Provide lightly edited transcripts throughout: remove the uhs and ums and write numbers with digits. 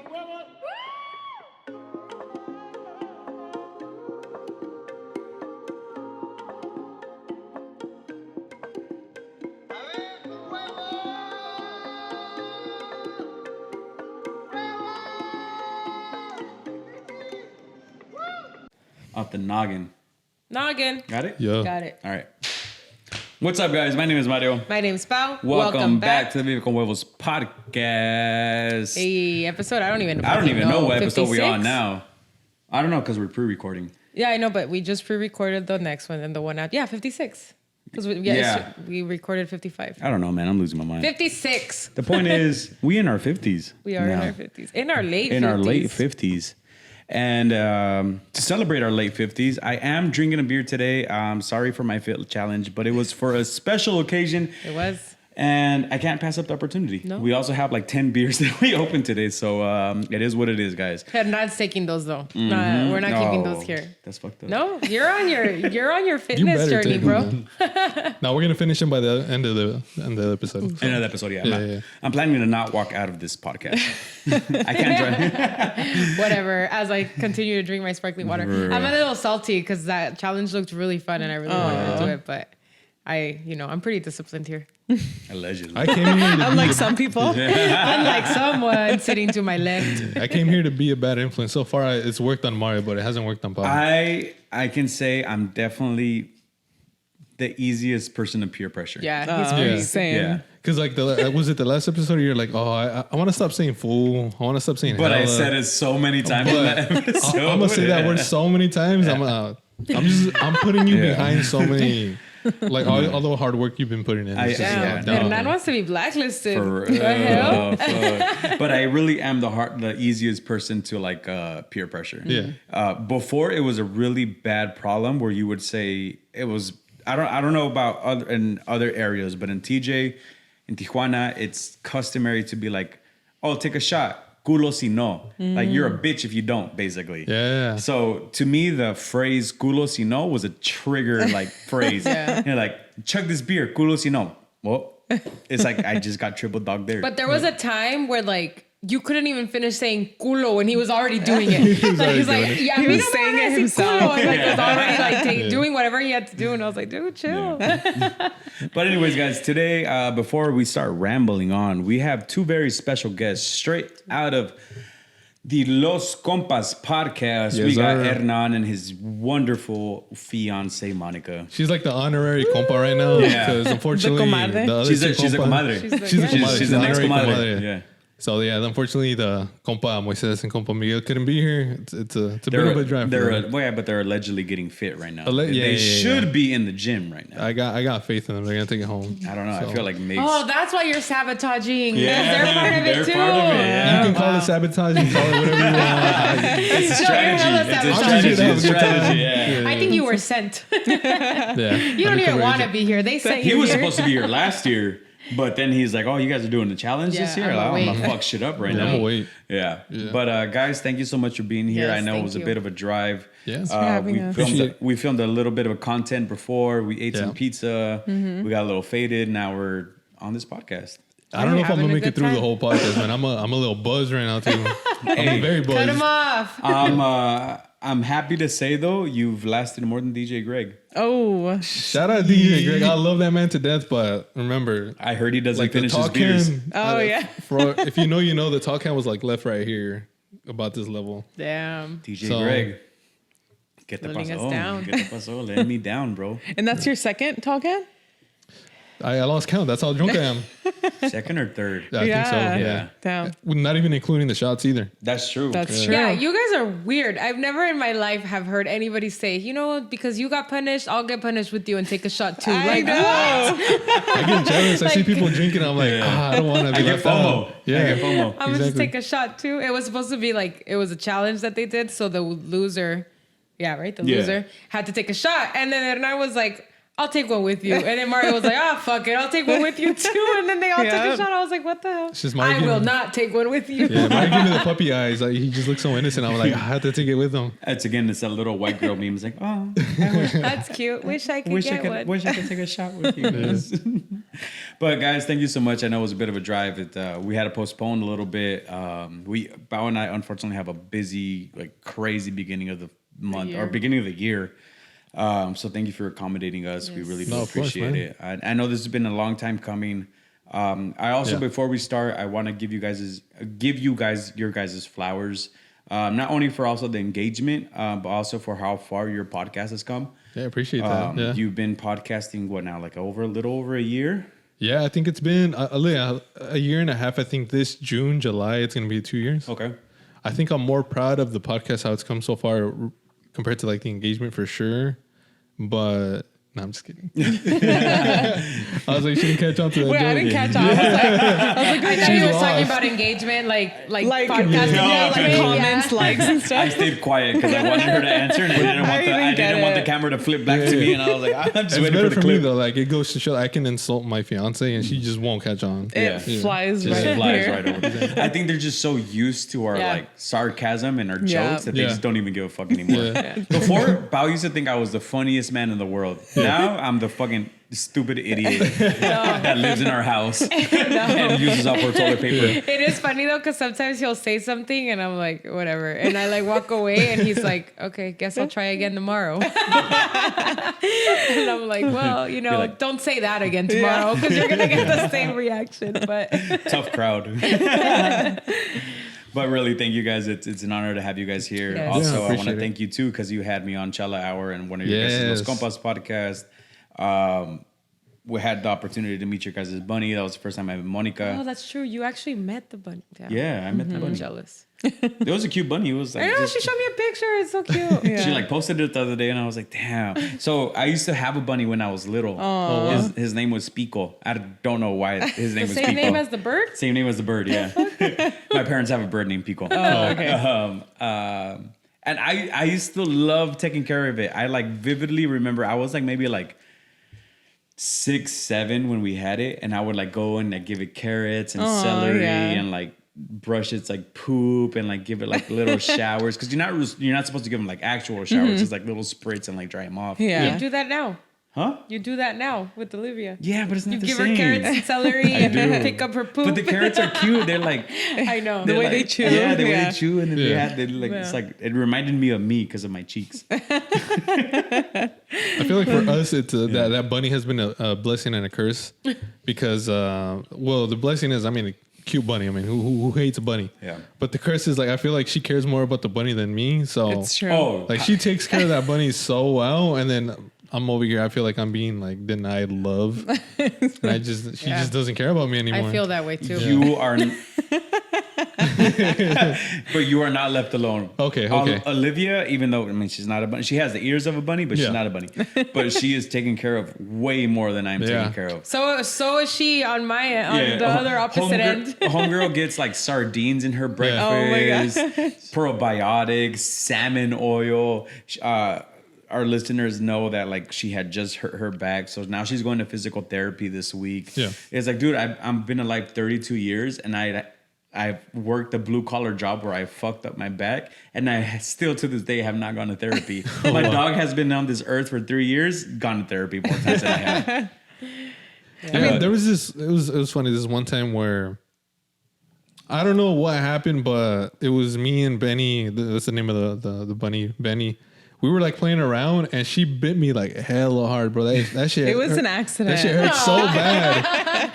Huevos. Off the noggin. Noggin. Got it? Yeah. Got it. All right. What's up, guys? My name is Mario. My name's Pao. Welcome back to the Vive con Huevos podcast. A episode. I don't even know what episode 56? we're on now. I don't know because we're pre-recording. Yeah, I know, but we just pre-recorded the next one and the one after. Yeah, 56. Because we recorded 55. I don't know, man. I'm losing my mind. 56. The point is, we in our 50s. We are now. in our 50s. In our late 50s. In our late 50s. And to celebrate our late 50s, I am drinking a beer today. I'm sorry for my fit challenge, but it was for a special occasion. It was. And I can't pass up the opportunity. No. We also have like 10 beers that we opened today. So it is what it is, guys. Hernan's taking those though. Mm-hmm. We're not keeping those here. That's fucked up. No, you're on your fitness journey, bro. Now we're gonna finish them by the end of the episode. End of the episode, yeah. Yeah. I'm planning to not walk out of this podcast. I can't drive. Whatever. As I continue to drink my sparkling water, I'm a little salty because that challenge looked really fun and I really wanted to do it, but I'm pretty disciplined here. Allegedly. I came here to Unlike some people. Unlike someone sitting to my left. I came here to be a bad influence. So far, it's worked on Mario, but it hasn't worked on Pao. I can say I'm definitely the easiest person to peer pressure. Yeah, he's pretty same. Yeah. Because was it the last episode? You're like, oh, I want to stop saying fool. I want to stop saying. But hella. I said it so many times in that episode. I'm gonna say that word so many times. Yeah. I'm putting you behind so many. Like all the hard work you've been putting in. Hernan wants to be blacklisted. For what the hell? But I really am the easiest person to like peer pressure. Yeah. Before it was a really bad problem where you would say it was. I don't know about other areas, but in TJ, in Tijuana, it's customary to be like, oh, take a shot. Culo si no. Like you're a bitch if you don't, basically. Yeah. So to me, the phrase culo si no was a trigger like phrase. You're like, chug this beer, culo si no. Well, it's like I just got triple dog there. But there was a time where like you couldn't even finish saying culo when he was already doing it. He was like, yeah, he was saying it himself. Culo, and like was already like doing whatever he had to do, and I was like, dude, chill. Yeah. But anyways, guys, today before we start rambling on, we have two very special guests straight out of the Los Compas Podcast. Yes, we got sir. Hernan and his wonderful fiancé Monica. She's like the honorary compa right now. Yeah. Because unfortunately, The comadre. the other She's two a comadre. She's the next honorary comadre. Yeah. So yeah, unfortunately, the compa Moises and compa Miguel couldn't be here. It's a bit of a drive. But they're allegedly getting fit right now. They should be in the gym right now. I got faith in them. They're gonna take it home. I don't know. I feel like maybe. Oh, that's why you're sabotaging. Yeah. They're part of it They're too. part of it, yeah. You can call it sabotaging, call it whatever you want. It's a No, strategy. you're It's a hella strategy. It's a strategy. Yeah. I think you were sent. Yeah. You don't even want to be here. They sent you He was here. supposed to be here last year, but then he's like, "Oh, you guys are doing the challenge this year? I'm gonna fuck shit up right now." I'm gonna wait. Yeah. But guys, thank you so much for being here. Yes, I know it thank was a you. bit of a drive. Yes, for having us. We filmed a little bit of content before. We ate some pizza. Mm-hmm. We got a little faded. Now we're on this podcast. I don't know if I'm having gonna a make good it through time. the whole podcast, man. I'm a little buzzed right now too. I'm very buzzed. Cut him off. I'm happy to say though, you've lasted more than DJ Greg. Oh, Shout out DJ Greg. I love that man to death, but remember, I heard he doesn't like the finish his talk beers. can. yeah. If you know, you know. The talk can was like left right here about this level. Damn. DJ So- Greg. Get the Letting us paso. down. Get the paso. Let me down, bro. And that's your second tall can? I lost count. That's how drunk I am. Second or third? I think so. Yeah. Damn. Not even including the shots either. That's true. That's true. Yeah, you guys are weird. I've never in my life have heard anybody say, you know, because you got punished, I'll get punished with you and take a shot too. I know. I get jealous. I see people drinking. I'm like, I don't want to be I get left out. FOMO. Yeah. I get FOMO. I'm gonna just Exactly. take a shot too. It was supposed to be like it was a challenge that they did, so the loser, the loser had to take a shot, and then Hernan was like, "I'll take one with you," and then Mario was like, fuck it, I'll take one with you too," and then they all took a shot. I was like, "What the hell? just Mario I giving- will not take one with you." Yeah, Mario gave me the puppy eyes. Like, he just looks so innocent. I'm like, I have to take it with him. It's that little white girl meme. It's like, oh, That's cute. Wish I could get one. wish I could take a shot with you guys. But guys, thank you so much. I know it was a bit of a drive. We had to postpone a little bit. Bao and I unfortunately have a busy, like crazy beginning of the month or beginning of the year. So thank you for accommodating us. Yes. We really do appreciate it. I know this has been a long time coming. I also, before we start, I want to give you guys your guys' flowers. Not only for also the engagement, but also for how far your podcast has come. Yeah, I appreciate that. You've been podcasting what now, like a little over a year? Yeah, I think it's been a year and a half. I think this June, July, it's going to be 2 years. Okay. I think I'm more proud of the podcast, how it's come so far compared to like the engagement for sure. But no, I'm just kidding. I was like, she didn't catch on to that. Wait, joke. I didn't catch on. I was like, I thought you were talking about engagement, like podcasting, like comments, likes, and stuff. I stayed quiet because I wanted her to answer, and I didn't want the camera to flip back to me, and I was like, I'm just waiting for the clip. Me though. Like it goes to show I can insult my fiance, and she just won't catch on. It flies right over. I think they're just so used to our like sarcasm and our jokes that they just don't even give a fuck anymore. Before, Bao used to think I was the funniest man in the world. Now I'm the fucking stupid idiot that lives in our house and uses up our toilet paper. It is funny though, because sometimes he'll say something and I'm like, whatever. And I like walk away and he's like, okay, guess I'll try again tomorrow. And I'm like, well, don't say that again tomorrow because you're going to get the same reaction. But tough crowd. But really, thank you guys. It's an honor to have you guys here. Yes. Also, I want to thank you too because you had me on Chala Hour and one of your guys' Los Compas Podcast. We had the opportunity to meet your guys' bunny. That was the first time I met Monica. Oh, that's true. You actually met the bunny. Yeah, I met the bunny. I'm jealous. It was a cute bunny. It was like I know, she showed me a picture. It's so cute. She like posted it the other day and I was like, damn. So I used to have a bunny when I was little. His name was Pico. I don't know why his name was Pico. Same name as the bird? Same name as the bird, yeah. My parents have a bird named Pico. Oh, okay. And I used to love taking care of it. I like vividly remember I was like maybe like 6, 7 when we had it, and I would like go and like give it carrots and celery and like brush its like poop and like give it like little showers because you're not supposed to give them like actual showers. It's like little spritz and like dry them off. Yeah, you do that now. Huh? You do that now with Olivia. Yeah, but it's not the same. You give her carrots and celery and pick up her poop. But the carrots are cute. They're like I know the way like, they chew. Yeah, the way they chew, and then it's like it reminded me of me because of my cheeks. I feel like for us, it's that bunny has been a blessing and a curse because the blessing is a cute bunny. I mean, who hates a bunny? Yeah. But the curse is like I feel like she cares more about the bunny than me. So it's true. Like she takes care of that bunny so well, and then I'm over here. I feel like I'm being like denied love, and she just doesn't care about me anymore. I feel that way too. You are, but you are not left alone. Okay. Olivia, even though she's not a bunny, she has the ears of a bunny, but she's not a bunny. But she is taken care of way more than I'm taken care of. So is she on the other opposite end. Homegirl gets like sardines in her breakfast, probiotics, salmon oil. Our listeners know that like she had just hurt her back, so now she's going to physical therapy this week. Yeah, it's like, dude, I've been alive 32 years, and I've worked a blue collar job where I fucked up my back, and I still to this day have not gone to therapy. My dog has been on this earth for 3 years, gone to therapy more times than I have. I mean, there was this. It was funny. This one time where I don't know what happened, but it was me and Benny. That's the name of the bunny, Benny. We were like playing around and she bit me like hella hard, bro. That shit. It was an accident. That shit hurt so bad.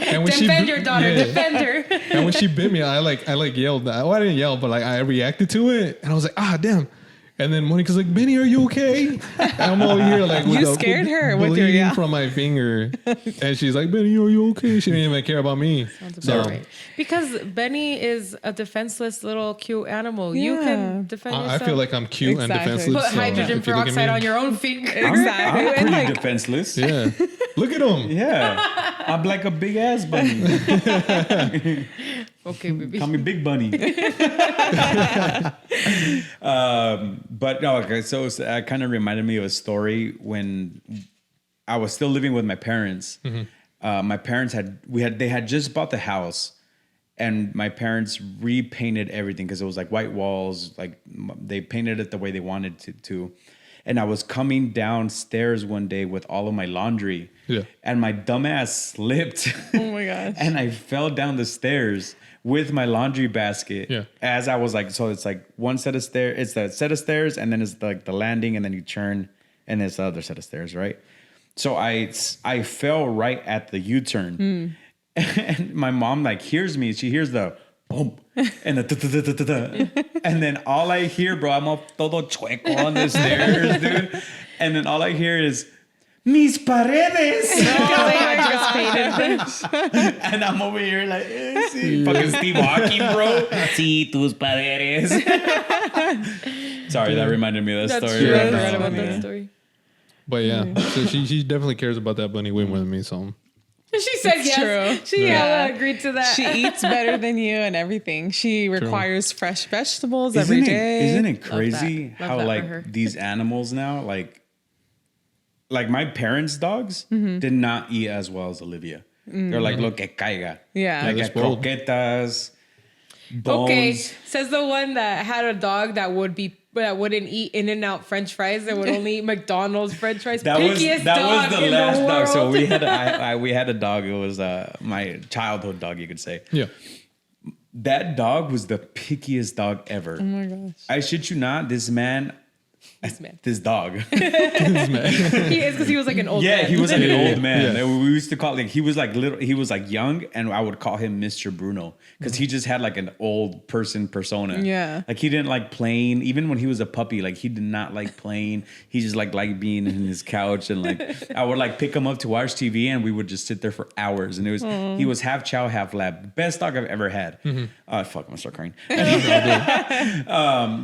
And when defend your daughter. Defend her. And when she bit me, I yelled. Well, I didn't yell, but like I reacted to it, and I was like, damn. And then Monica's like, Benny, are you okay? And I'm over here like, you scared her with your yell from my finger, and she's like, Benny, are you okay? She didn't even care about me. Sounds about right. Because Benny is a defenseless little cute animal. You can defend yourself. I feel like I'm cute and defenseless. Put hydrogen peroxide on your own finger. Exactly. I'm pretty defenseless. Yeah. Look at him. Yeah. I'm like a big ass bunny. Okay, baby. Call me Big Bunny. But no, okay. So it kind of reminded me of a story when I was still living with my parents. Mm-hmm. My parents had just bought the house, and my parents repainted everything because it was like white walls. Like they painted it the way they wanted to. and I was coming downstairs one day with all of my laundry. Yeah. And my dumbass slipped. Oh my gosh. And I fell down the stairs with my laundry basket. Yeah. As I was like, so it's like one set of stairs, it's a set of stairs, and then it's like the landing, and then you turn, and it's the other set of stairs, right? So I fell right at the U-turn. And my mom like hears me. She hears the boom and the and then all I hear, bro, I'm all todo chueco on the stairs, dude. And then all I hear is mis paredes. And I'm over here like, sí. Fucking Steve Hawking, bro. Sí, tus paredes. Sorry, that reminded me of that story. True. Right I now. forgot about that story. But yeah, so she definitely cares about that bunny way more than me. So She said It's yes. true. She agreed to that. She eats better than you and everything. She requires fresh vegetables Isn't every it, day. isn't it crazy Love how that for like her. these animals now, like my parents' dogs did not eat as well as Olivia. They're like, lo que caiga. Yeah. Like they're spoiled. croquetas, bones. Okay, says the one that had a dog that wouldn't eat In-N-Out French fries. That would only eat McDonald's French fries. That was Pickiest the dog in last the dog. So world. we had a dog. It was my childhood dog, you could say. yeah, That dog was the pickiest dog ever. Oh my gosh. I shit you not. This dog. He is because he was like an old Yeah, man. he was like an old man. Yeah. We used to call like he was like little. He was like young, and I would call him Mr. Bruno because he just had like an old person persona. Yeah. like he didn't like playing. Even when he was a puppy, like he did not like playing. He just like liked being in his couch, and like I would like pick him up to watch TV, and we would just sit there for hours. And it was he was half chow, half lab. Best dog I've ever had. Fuck, I'm gonna start crying.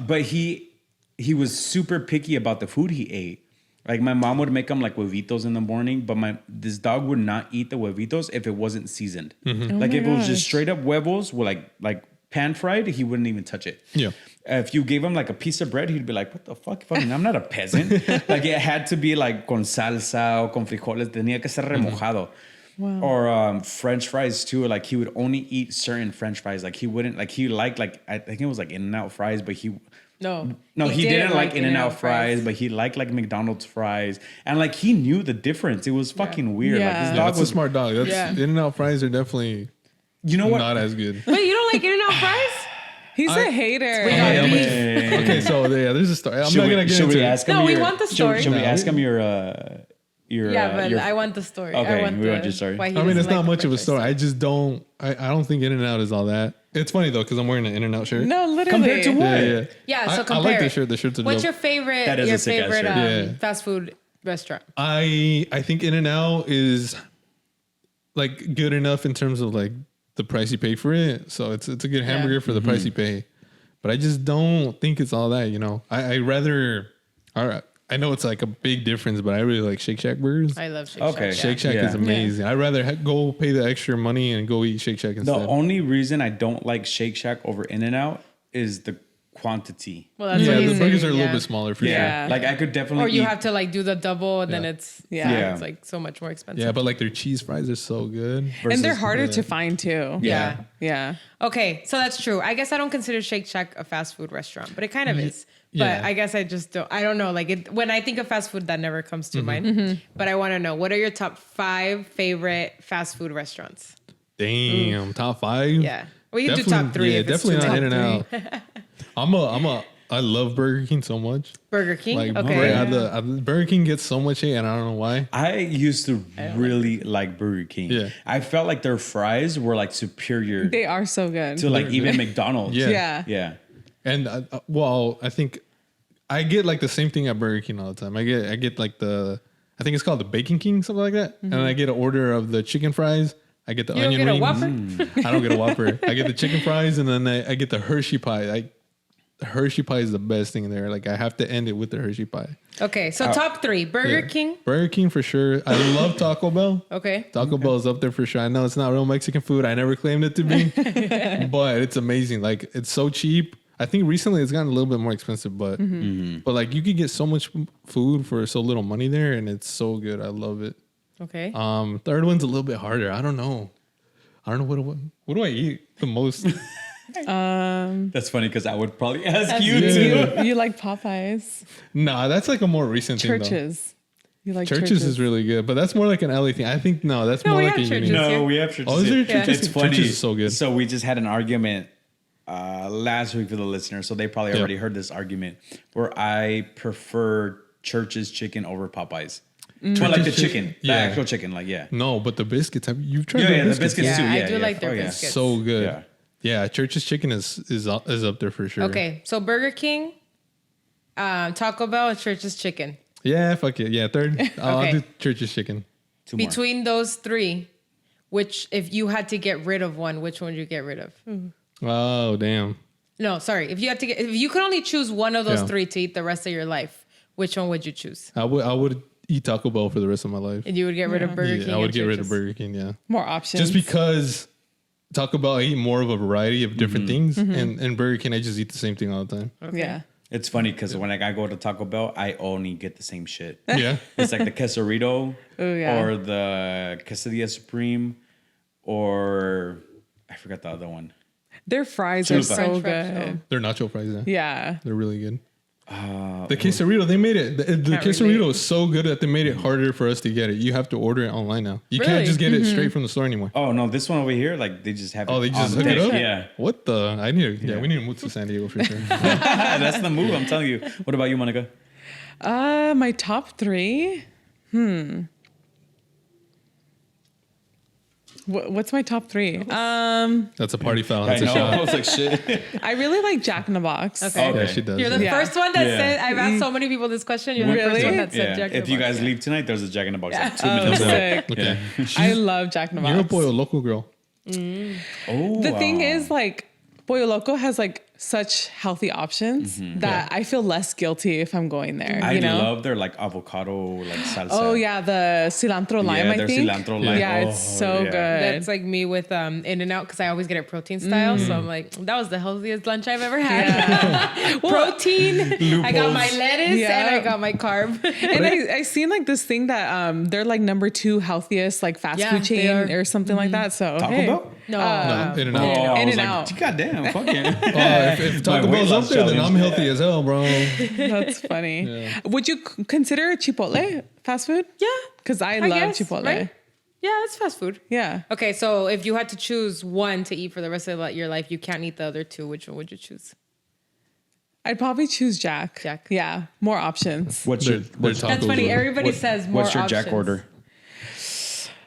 But he was super picky about the food he ate. Like my mom would make him like huevitos in the morning, but this dog would not eat the huevitos if it wasn't seasoned. Like if it was just straight up huevos with like pan fried, he wouldn't even touch it. Yeah. If you gave him like a piece of bread, he'd be like, "What the fuck? Fucking, I'm not a peasant." Like it had to be like con salsa or con frijoles. Tenía que ser remojado. Wow. Or French fries too. Like he would only eat certain French fries. Like he wouldn't like he liked like I think it was like In-N-Out fries, but he he didn't like In-N-Out fries, but he liked like McDonald's fries, and like he knew the difference. It was fucking weird. Like Yeah. this yeah, dog that's a was smart dog. That's Yeah. In-N-Out fries are definitely You know what? not as good. Wait, you don't like In-N-Out fries? He's a hater. We got beef. Okay, so yeah, there's a story. I'm Should not we, gonna get should into we it. ask him? No, we your- want the should- story. Should we No, ask we- him your Yeah, but I want the story. Okay, I want we want your story. why he I mean, doesn't it's not like much the of a French story. fries. I just don't. I don't think In-N-Out is all that. It's funny though because I'm wearing an In-N-Out shirt. No, literally. Compared to what? Yeah. Yeah, so I like compare the it. shirt. The shirts are What's dope. your favorite? That is your a sick-ass favorite shirt. Yeah. fast food restaurant? I think In-N-Out is like good enough in terms of like the price you pay for it. So it's a good hamburger for the price you pay. But I just don't think it's all that, you know. I rather, all right, I know it's like a big difference, but I really like Shake Shack burgers. I love Shake Okay. Shack. Shake Shack Yeah. is amazing. I'd rather go pay the extra money and go eat Shake Shack The instead. only reason I don't like Shake Shack over In-N-Out is the quantity. Well, that's Yeah, what he's the burgers saying, are a yeah. little bit smaller for sure. Yeah. Like I could definitely Or you eat- have to like do the double, and then Yeah. it's Yeah. it's like so much more expensive. Yeah, but like their cheese fries are so good. And they're versus- harder to find too. Yeah. Yeah. Okay, so that's true. I guess I don't consider Shake Shack a fast food restaurant, but it kind of is. But yeah. I guess I just don't. I don't know. Like when I think of fast food, that never comes to Mm-hmm. mind. But I want to know, what are your top 5 favorite fast food restaurants? Damn, top 5. Yeah, we can do top 3. Yeah, if it's definitely too not many. In-N-Out. I love Burger King so much. Burger King. Like Okay. Burger King gets so much hate, and I don't know why. I used to really like Burger King. Yeah. I felt like their fries were like superior They are so good. to like even McDonald's. Yeah. Yeah. Yeah. And well, I think I get like the same thing at Burger King all the time. I get like I think it's called the Bacon King, something like that. And I get an order of the chicken fries. I get the You don't onion get a rings. Whopper? I don't get a Whopper. I get the chicken fries, and then I get the Hershey pie. The Hershey pie is the best thing in there. Like I have to end it with the Hershey pie. Okay, so top 3: Burger Yeah. King. Burger King for sure. I love Taco Bell. Okay. Taco Bell is up there for sure. I know it's not real Mexican food. I never claimed it to be, but it's amazing. Like it's so cheap. I think recently it's gotten a little bit more expensive, but but like you could get so much food for so little money there, and it's so good. I love it. Okay. Third one's a little bit harder. I don't know what do I eat the most? That's funny because I would probably ask That's you you. too. You like Popeyes? Nah, that's like a more recent thing. Churches. You like Churches is really good, but that's more like an LA thing. I think that's No, more we like a have churches. unique. No, we have churches. Oh, is there here. churches? It's funny. Churches is so good. So we just had an argument last week for the listeners, so they probably already heard this argument where I prefer Church's chicken over Popeyes. Or like the chicken, the actual chicken, like No, but the biscuits. You've tried the the biscuits Yeah, too. I do like their Oh, yeah. biscuits. So good. Yeah. Yeah, Church's chicken is up there for sure. Okay, so Burger King, Taco Bell, and Church's Chicken. Yeah, fuck it. Yeah, third. I'll Okay. do Church's chicken. Two more. Between those three, which if you had to get rid of one, which one would you get rid of? Oh, damn. No, sorry. If you could only choose one of those Yeah. three to eat the rest of your life, which one would you choose? I would eat Taco Bell for the rest of my life. And you would get rid of Burger King. Yeah, I would and get rid of Church's? Burger King. Yeah, More options. just because Taco Bell I eat more of a variety of different things, and Burger King I just eat the same thing all the time. Yeah. It's funny because when I go to Taco Bell, I only get the same shit. Yeah, It's like the quesarito Oh, yeah. or the quesadilla supreme or I forgot the other one. Their fries are Chalupa. so French fries, good. they're nacho fries. Yeah, Yeah. they're really good. The quesarito, they made it. The Can't quesarito relate. is so good that they made it harder for us to get it. You have to order it online now. You Really? can't just get it straight from the store anymore. Oh no, this one over here, like they just have it. Oh, they just on hook it the up? thing. Yeah. What the? I need to. Yeah, we need to move to San Diego for sure. That's the move, I'm telling you. What about you, Monica? My top three. What's my top three? That's a party foul. I That's a know. I shot. was like, shit. I really like Jack in the Box. Okay. Okay. Yeah, she does. You're the Yeah. first one that Yeah. said, I've asked so many people this question. You're the first Really? one that said Yeah. Jack in If the you Box. guys leave tonight, there's a Jack in the Box like 2 Oh, minutes away. sick. Okay. I love Jack in the Box. You're a Pollo Loco girl. Oh, The thing is, like, Pollo Loco has like such healthy options that I feel less guilty if I'm going there. I you know? love their like avocado like salsa. Oh yeah, the cilantro lime. Yeah, I their think. cilantro lime. Yeah, Oh, it's so yeah. good. That's like me with In-N-Out because I always get it protein style. So I'm like, that was the healthiest lunch I've ever had. Protein. I got my Loopholes. lettuce Yeah. and I got my carb. And I seen like this thing that they're like number 2 healthiest like fast Yeah, food they chain are. or something like that. So Taco hey. Bell? No. No, In-N-Out. Oh, I was In-N-Out. like, God damn, fuck it. If Taco My weight Bell's up loss there, then challenge. I'm healthy as hell, bro. That's funny. Would you consider Chipotle fast food? Yeah. Because I I love guess, Chipotle. right? Yeah, it's fast food. Yeah. Okay, so if you had to choose one to eat for the rest of your life, you can't eat the other two. Which one would you choose? I'd probably choose Jack. Jack. Yeah. More options. What's Their your what's, tacos That's funny. are- Everybody says more what's your options. Jack order?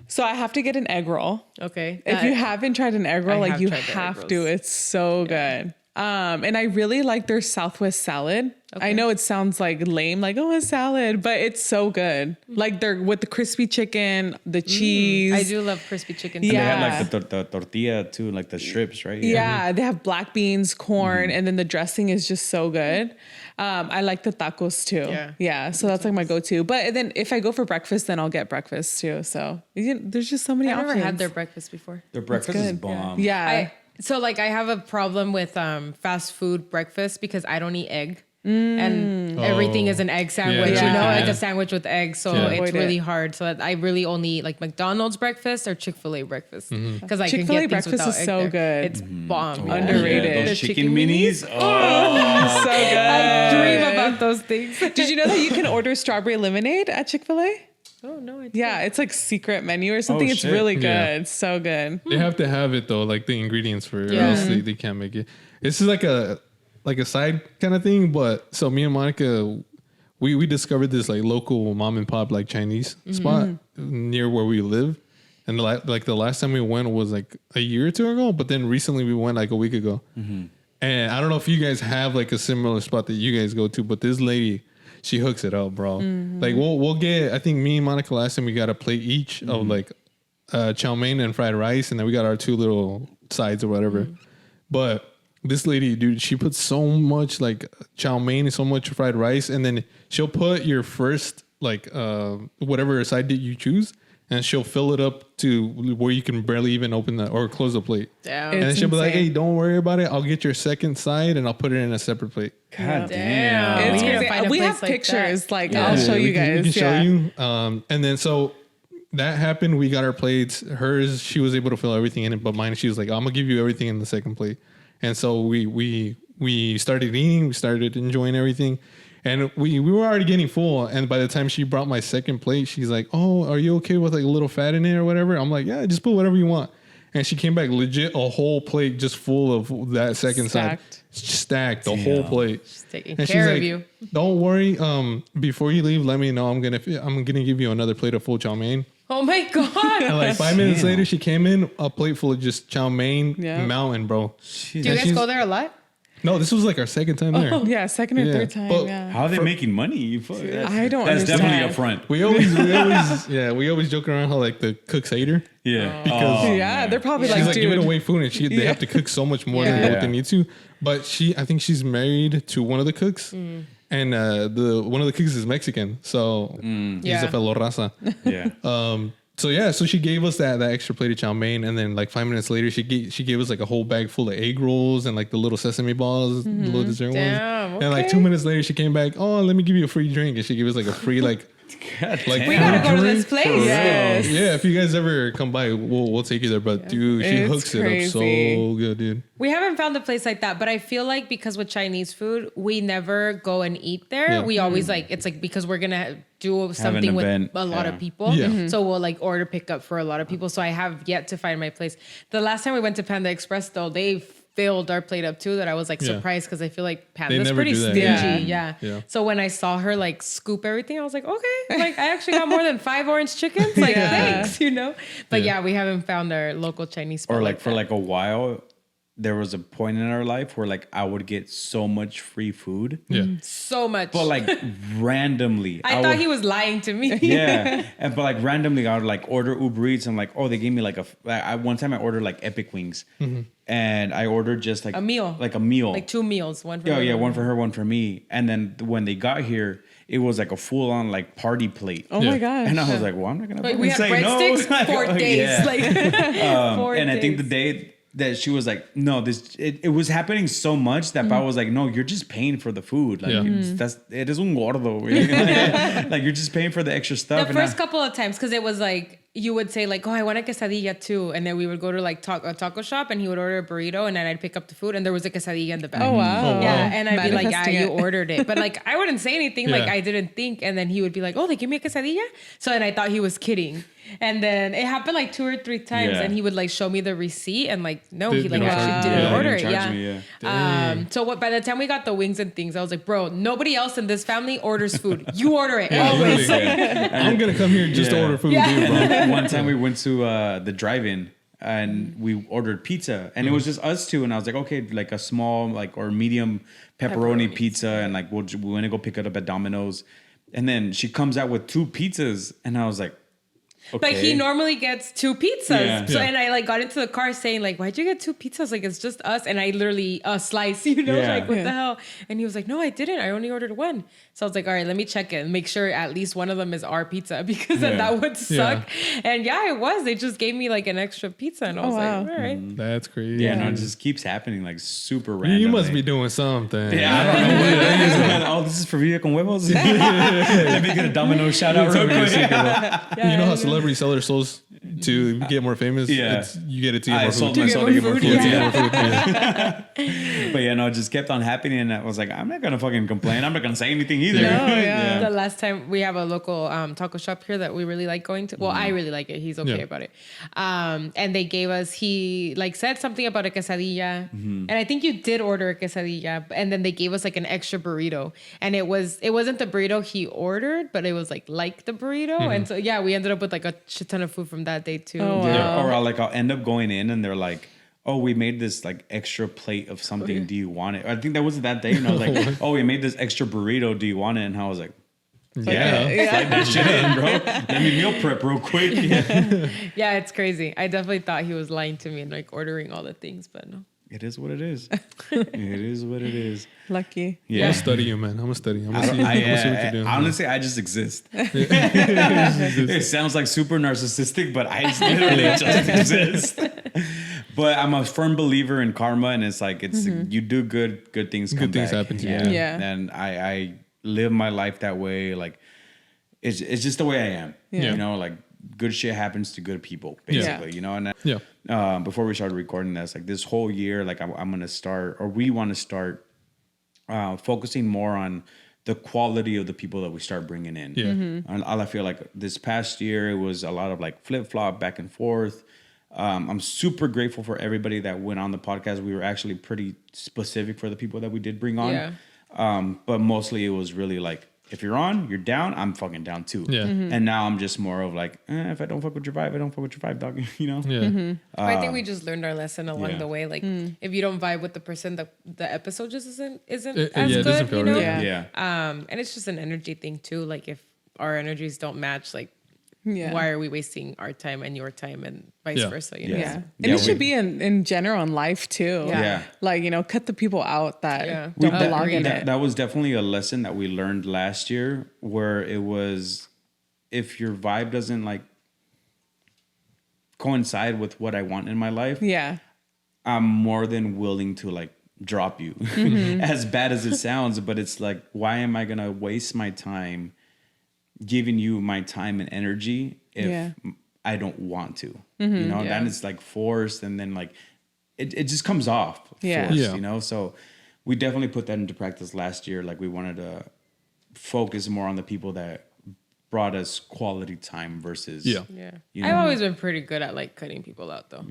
So I have to get an egg roll. Okay. If you haven't tried an egg roll, I like have you tried the egg have to. rolls. It's so good. And I really like their Southwest salad. Okay. I know it sounds like lame, like, oh, a salad, but it's so good. Like they're with the crispy chicken, the cheese. I do love crispy chicken. Yeah. They had like the tortilla too, like the strips, right? Yeah, they have black beans, corn, and then the dressing is just so good. I like the tacos too. Yeah. So that's like my go-to. But then if I go for breakfast, then I'll get breakfast too. So there's just so many I've options. never had their breakfast before. Their breakfast is good. bomb. Yeah. I have a problem with fast food breakfast because I don't eat egg. And everything is an egg sandwich, Yeah. you know, Yeah. like a sandwich with eggs. So Yeah. it's Avoid really it. hard. So that I really only eat like McDonald's breakfast or Chick-fil-A breakfast because I can Chick-fil-A get things breakfast without is egg so there. good. It's bomb. Oh, Underrated. yeah, The those chicken chicken minis. Oh, So good. I dream about those things. Did you know that you can order strawberry lemonade at Chick-fil-A? Oh no! I Yeah, it's like secret menu or something. It's shit. really good. Yeah. It's so good. They have to have it though, like the ingredients for it, or Yeah. else they can't make it. This is like a side kind of thing, but so me and Monica, we discovered this like local mom and pop like Chinese spot near where we live, and the last time we went was like a year or two ago, but then recently we went like a week ago, and I don't know if you guys have like a similar spot that you guys go to, but this lady, she hooks it up, bro. Like we'll get, I think me and Monica last time we got a plate each of like chow mein and fried rice, and then we got our 2 little sides or whatever. But this lady, dude, she puts so much like chow mein and so much fried rice, and then she'll put your first like whatever side that you choose, and she'll fill it up to where you can barely even open the or close the plate. Damn. And then It's she'll be like, insane. "Hey, don't worry about it. I'll get your second side, and I'll put it in a separate plate." God Damn. damn. It's We need to crazy. find a We place have like pictures. that. Like Yeah. I'll show you we can guys. show you. And then so that happened. We got our plates. Hers, she was able to fill everything in it, but mine, she was like, "I'm gonna give you everything in the second plate." And so we started eating, we started enjoying everything. And we were already getting full. And by the time she brought my second plate, she's like, oh, are you okay with like a little fat in it or whatever? I'm like, yeah, just put whatever you want. And she came back legit a whole plate just full of that second side. Stacked the whole plate. She's taking care of you. Don't worry. Before you leave, let me know. I'm gonna give you another plate of full chow mein. Oh my God. And like 5 minutes later, she came in a plate full of just chow mein mountain, bro. Do you guys go there a lot? No, this was like our second time there. Oh, yeah, second or third time. But How are they making money? I don't That's understand. definitely a front. we always joke around how like the cooks hate her. Yeah. Because they're probably She's like, like dude. giving away food, and they have to cook so much more than what they need to. But I think she's married to one of the cooks, and one of the cooks is Mexican, so he's a fellow raza. Yeah. So she gave us that extra plate of chow mein, and then like 5 minutes later, she gave us like a whole bag full of egg rolls and like the little sesame balls, the little dessert ones. Okay. And like 2 minutes later, she came back. Oh, let me give you a free drink, and she gave us like a free like. We gotta go to this place. Yes. Yeah, if you guys ever come by, we'll take you there. But dude, she It's hooks it up so good, dude. We haven't found a place like that, but I feel like because with Chinese food, we never go and eat there. Yeah. We always it's like because we're gonna do something with event. a lot of people. Yeah. So we'll like order pickup for a lot of people. So I have yet to find my place. The last time we went to Panda Express though, they filled our plate up too, that I was like surprised because I feel like Panda's never pretty do that. stingy. Yeah. Yeah. So when I saw her like scoop everything, I was like, okay, like I actually got more than 5 orange chickens. Like thanks, But yeah, we haven't found our local Chinese spot. Or like for that. like a while, there was a point in our life where like I would get so much free food. Yeah. so much. But like randomly. I thought he was lying to me. Yeah. But like randomly I would like order Uber Eats. I'm like, oh, they gave me like one time I ordered like Epic Wings. And I ordered just like A meal. Like a meal. Like 2 meals. One for Yeah, her. yeah, one for her, one for me. And then when they got here, it was like a full on like party plate. Oh my gosh. And I was like, well, I'm not gonna Like fucking we had say breadsticks no. 4 days. Yeah. Like 4 And days. I think the day that she was like, no, it was happening so much that I was like, no, you're just paying for the food. Like it is un gordo. Like you're just paying for the extra stuff. The first couple of times, because it was like you would say like, oh, I want a quesadilla too, and then we would go to like a taco shop, and he would order a burrito, and then I'd pick up the food, and there was a quesadilla in the back. Oh, wow. Yeah, and I'd be like, yeah, Manifesting you it. ordered it, but like I wouldn't say anything, like Yeah. I didn't think, and then he would be like, oh, they give me a quesadilla, so then I thought he was kidding, and then it happened like 2 or 3 times, Yeah. and he would like show me the receipt, and like no, They he like don't actually charge you. didn't Yeah, order they it. didn't charge Yeah. me, So by the time we got the wings and things, I was like, bro, nobody else in this family orders food. You order it. Yeah, Always. literally. I'm gonna come here just to order food with you, bro. One time we went to the drive-in and we ordered pizza, and it was just us two, and I was like, okay, like a small like or medium pepperoni pizza, and like we want to go pick it up at Domino's, and then she comes out with 2 pizzas, and I was like, okay. But he normally gets 2 pizzas. Yeah. So Yeah. and I like got into the car saying like, why'd you get 2 pizzas? Like it's just us. And I literally slice, Yeah. like what the hell? And he was like, no, I didn't. I only ordered 1. So I was like, all right, let me check it and make sure at least one of them is our pizza because then Yeah. that would suck. And yeah, it was. They just gave me like an extra pizza, and I was wow. like, all right. That's crazy. yeah, no, it just keeps happening like super random. You must be doing something. Yeah, I don't know what it is. Oh, this is for Vive con Huevos. Let me get a Domino shout out real quick. You know how celebrities sell their souls to get more famous? Yeah. You get it to get I more sold food. my soul to get more food. Yeah. To get more food, yeah. But yeah, no, it just kept on happening, and I was like, I'm not gonna fucking complain. I'm not gonna say anything either. No, yeah. The last time we have a local taco shop here that we really like going to. Well, I really like it. He's okay Yeah. about it. And they gave us, he like said something about a quesadilla. And I think you did order a quesadilla. And then they gave us like an extra burrito. And it wasn't the burrito he ordered, but it was like the burrito. And so, yeah, we ended up with like a shit ton of food from that day too. Oh, wow. Yeah, or I'll end up going in, and they're like, oh, we made this like extra plate of something. Do you want it? I think that was that day. And I was like, oh, we made this extra burrito. Do you want it? And I was like, yeah, slide that shit in, bro. Let me meal prep real quick. Yeah. Yeah, it's crazy. I definitely thought he was lying to me and like ordering all the things, but no. It is what it is. It is what it is. Lucky. I'm Yeah. gonna study you, man. I'm gonna study. I'm gonna see what you're doing. Honestly, I just exist. It sounds like super narcissistic, but I literally just exist. But I'm a firm believer in karma, and it's like you do good things come Good things back. happen to you. Yeah. Yeah. And I live my life that way. Like it's just the way I am. Yeah. You know, like good shit happens to good people, basically, you know? And before we started recording this, like this whole year, like I'm going to start, or we want to start focusing more on the quality of the people that we start bringing in. And I feel like this past year, it was a lot of like flip-flop back and forth. I'm super grateful for everybody that went on the podcast. We were actually pretty specific for the people that we did bring on. But mostly it was really like, if you're on, you're down, I'm fucking down too. And now I'm just more of like, if I don't fuck with your vibe, I don't fuck with your vibe, dog. You know? I think we just learned our lesson along the way. Like, if you don't vibe with the person, the episode just isn't as good, you know? And it's just an energy thing too. Like, if our energies don't match, like, why are we wasting our time and your time and vice versa? You know? And it should be in general in life too. Like, you know, cut the people out that don't belong in it. That was definitely a lesson that we learned last year, where it was, if your vibe doesn't like coincide with what I want in my life, I'm more than willing to like drop you. As bad as it sounds, but it's like, why am I gonna waste my time giving you my time and energy if I don't want to, you know? Then it's like forced, and then like it just comes off forced, you know? So we definitely put that into practice last year. Like, we wanted to focus more on the people that brought us quality time versus you know? I've always been pretty good at like cutting people out though.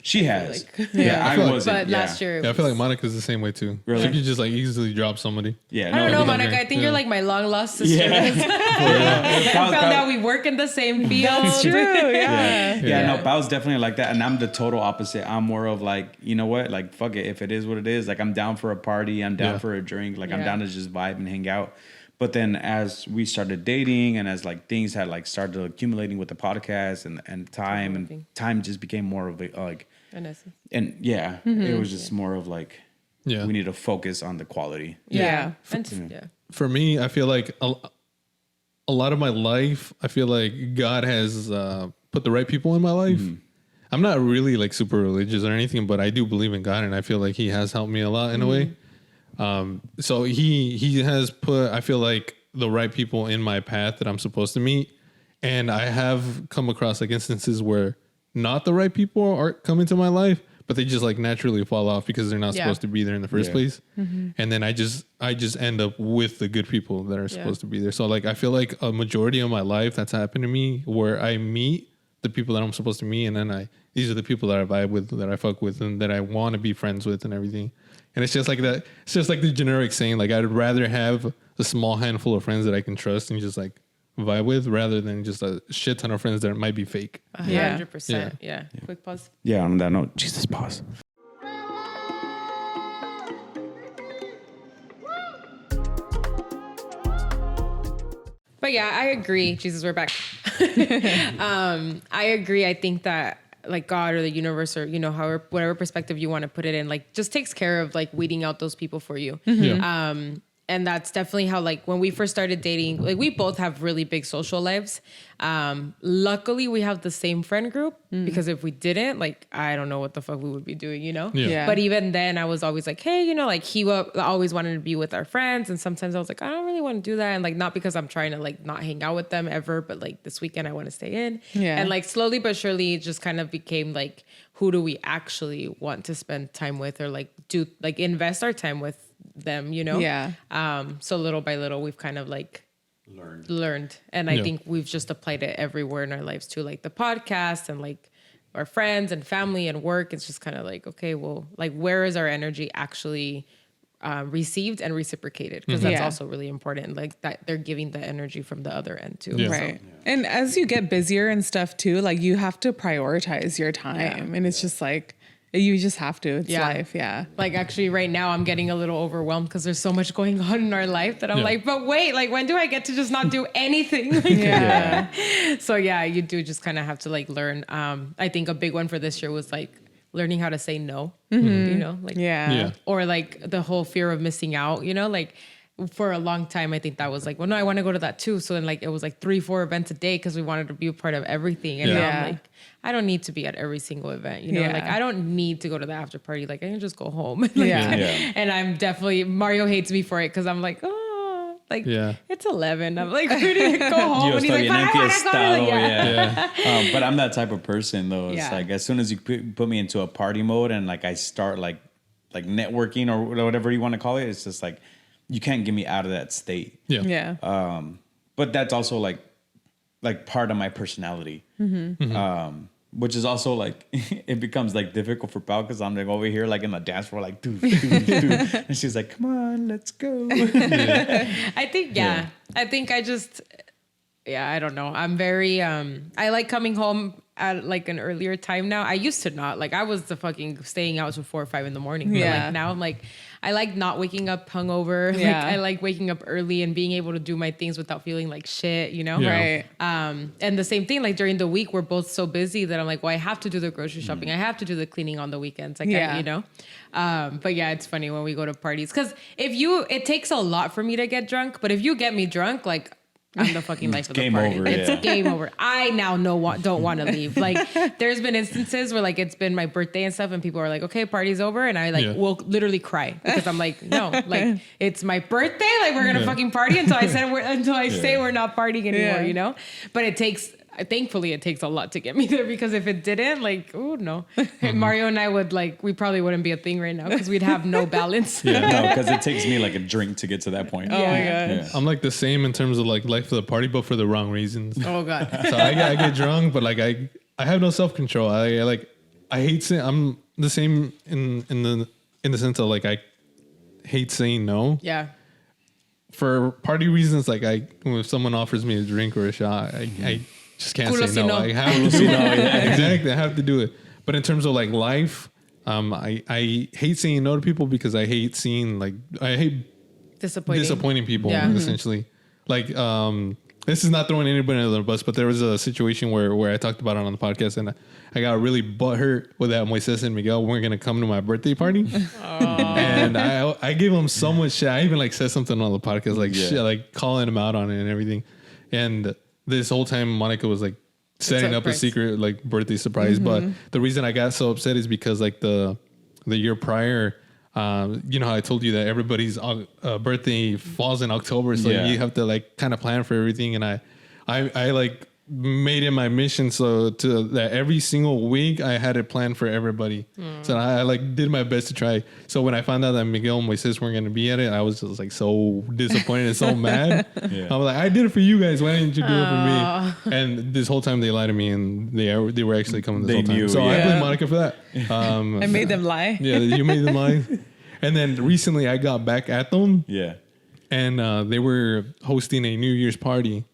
She has. I wasn't. But last year, I feel like Monica's the same way too. Really? She can just like easily drop somebody. I don't know, Monica. I think you're like my long lost sister. Found out we work in the same field. That's true. No, Pao's definitely like that, and I'm the total opposite. I'm more of like, you know what, like fuck it, if it is what it is. Like, I'm down for a party, I'm down for a drink, like I'm down to just vibe and hang out. But then as we started dating, and as like things had like started accumulating with the podcast and time just became more of a like, and it was just more of like, we need to focus on the quality. For me, I feel like a lot of my life, I feel like God has put the right people in my life. I'm not really like super religious or anything, but I do believe in God, and I feel like He has helped me a lot in a way. So he has put, I feel like, the right people in my path that I'm supposed to meet. And I have come across like instances where not the right people are come into my life, but they just like naturally fall off because they're not supposed to be there in the first place. And then I just end up with the good people that are supposed to be there. So like, I feel like a majority of my life that's happened to me, where I meet the people that I'm supposed to meet, and then these are the people that I vibe with, that I fuck with, and that I want to be friends with and everything. And it's just like that. It's just like the generic saying, like, I'd rather have a small handful of friends that I can trust and just like vibe with, rather than just a shit ton of friends that might be fake. 100%. Yeah. Quick pause. Yeah. On that note, Jesus, pause. But yeah, I agree. Jesus, we're back. I agree. I think that like God or the universe, or, you know, however, whatever perspective you want to put it in, like just takes care of like weeding out those people for you. And that's definitely how, like, when we first started dating, like, we both have really big social lives. Luckily, we have the same friend group, because if we didn't, like, I don't know what the fuck we would be doing, you know? But even then, I was always like, hey, you know, like, he always wanted to be with our friends. And sometimes I was like, I don't really want to do that. And, like, not because I'm trying to, like, not hang out with them ever, but, like, this weekend I want to stay in. And, like, slowly but surely, it just kind of became, like, who do we actually want to spend time with, or, like, invest our time with them, you know? So little by little, we've kind of like learned. And I think we've just applied it everywhere in our lives too, like the podcast and like our friends and family and work. It's just kind of like, okay, well, like, where is our energy actually received and reciprocated? Because that's also really important. Like, that they're giving the energy from the other end too. Right. And as you get busier and stuff too, like, you have to prioritize your time. And it's just like, you just have to. It's life. Like, actually right now I'm getting a little overwhelmed because there's so much going on in our life that I'm like, but wait, like, when do I get to just not do anything? So yeah, you do just kind of have to like learn. I think a big one for this year was like learning how to say no, you know, like, or like the whole fear of missing out, you know, like, for a long time, I think that was like, well, no, I want to go to that too. So then, like, it was like 3-4 events a day because we wanted to be a part of everything. And now I'm like, I don't need to be at every single event, you know? Like, I don't need to go to the after party. Like, I can just go home. And I'm definitely, Mario hates me for it because I'm like, oh, Like, Yeah. it's 11. I'm like, ready to go home. Yo And he's estoy like, en "But I wanna go to the-" enfiestado, Yeah. But I'm that type of person though. It's Yeah. like as soon as you put me into a party mode and like I start like networking or whatever you want to call it, it's just like you can't get me out of that state. Yeah. Yeah. But that's also like part of my personality. Which is also like it becomes like difficult for Pau because I'm like over here like in the dance floor like dude, and she's like, come on, let's go. I think, I think I just, I don't know. I'm very, I like coming home at like an earlier time now. I used to not. Like I was the fucking staying out till 4 or 5 in the morning. But Yeah. like now I'm like, I like not waking up hungover. Like Yeah. I like waking up early and being able to do my things without feeling like shit, you know? Yeah. Right. And the same thing, like during the week, we're both so busy that I'm like, well, I have to do the grocery shopping. I have to do the cleaning on the weekends. Like, Yeah. you know? But yeah, it's funny when we go to parties. Cause it takes a lot for me to get drunk, but if you get me drunk, like I'm the fucking life of the game party. over, It's yeah. game over. I now don't want to leave. Like there's been instances where like it's been my birthday and stuff and people are like, okay, party's over. And I like will literally cry because I'm like, no, like it's my birthday. Like we're going to fucking party until I say we're not partying anymore, you know? But thankfully it takes a lot to get me there because if it didn't, like, oh no. Mario and I would we probably wouldn't be a thing right now because we'd have no balance. No, because it takes me like a drink to get to that point. Oh my god. Yeah. I'm like the same in terms of like life of the party, but for the wrong reasons. Oh God. So I get drunk, but like I have no self control. I hate saying I'm the same in the sense of like I hate saying no. Yeah. For party reasons, like if someone offers me a drink or a shot, I just can't Culo say si no. no. I have to do it. Exactly, I have to do it. But in terms of like life, I hate saying no to people because I hate disappointing people essentially. Like this is not throwing anybody under the bus, but there was a situation where I talked about it on the podcast and I got really butthurt with that Moises and Miguel weren't gonna come to my birthday party. And I gave them so much shit. I even like said something on the podcast like shit, like calling them out on it and everything. And this whole time Monica was like setting up a secret like birthday surprise. But the reason I got so upset is because like the year prior, you know how I told you that everybody's birthday falls in October, so you have to like kind of plan for everything. And I like made it my mission so to that every single week I had it planned for everybody. So I like did my best to try. So when I found out that Miguel and Moises weren't going to be at it, I was just like so disappointed and so mad. I was like, I did it for you guys. Why didn't you do it for me? And this whole time they lied to me, and they were actually coming this whole time. So I blame Monica for that. I made them lie. Yeah, you made them lie. And then recently I got back at them. Yeah. And they were hosting a New Year's party.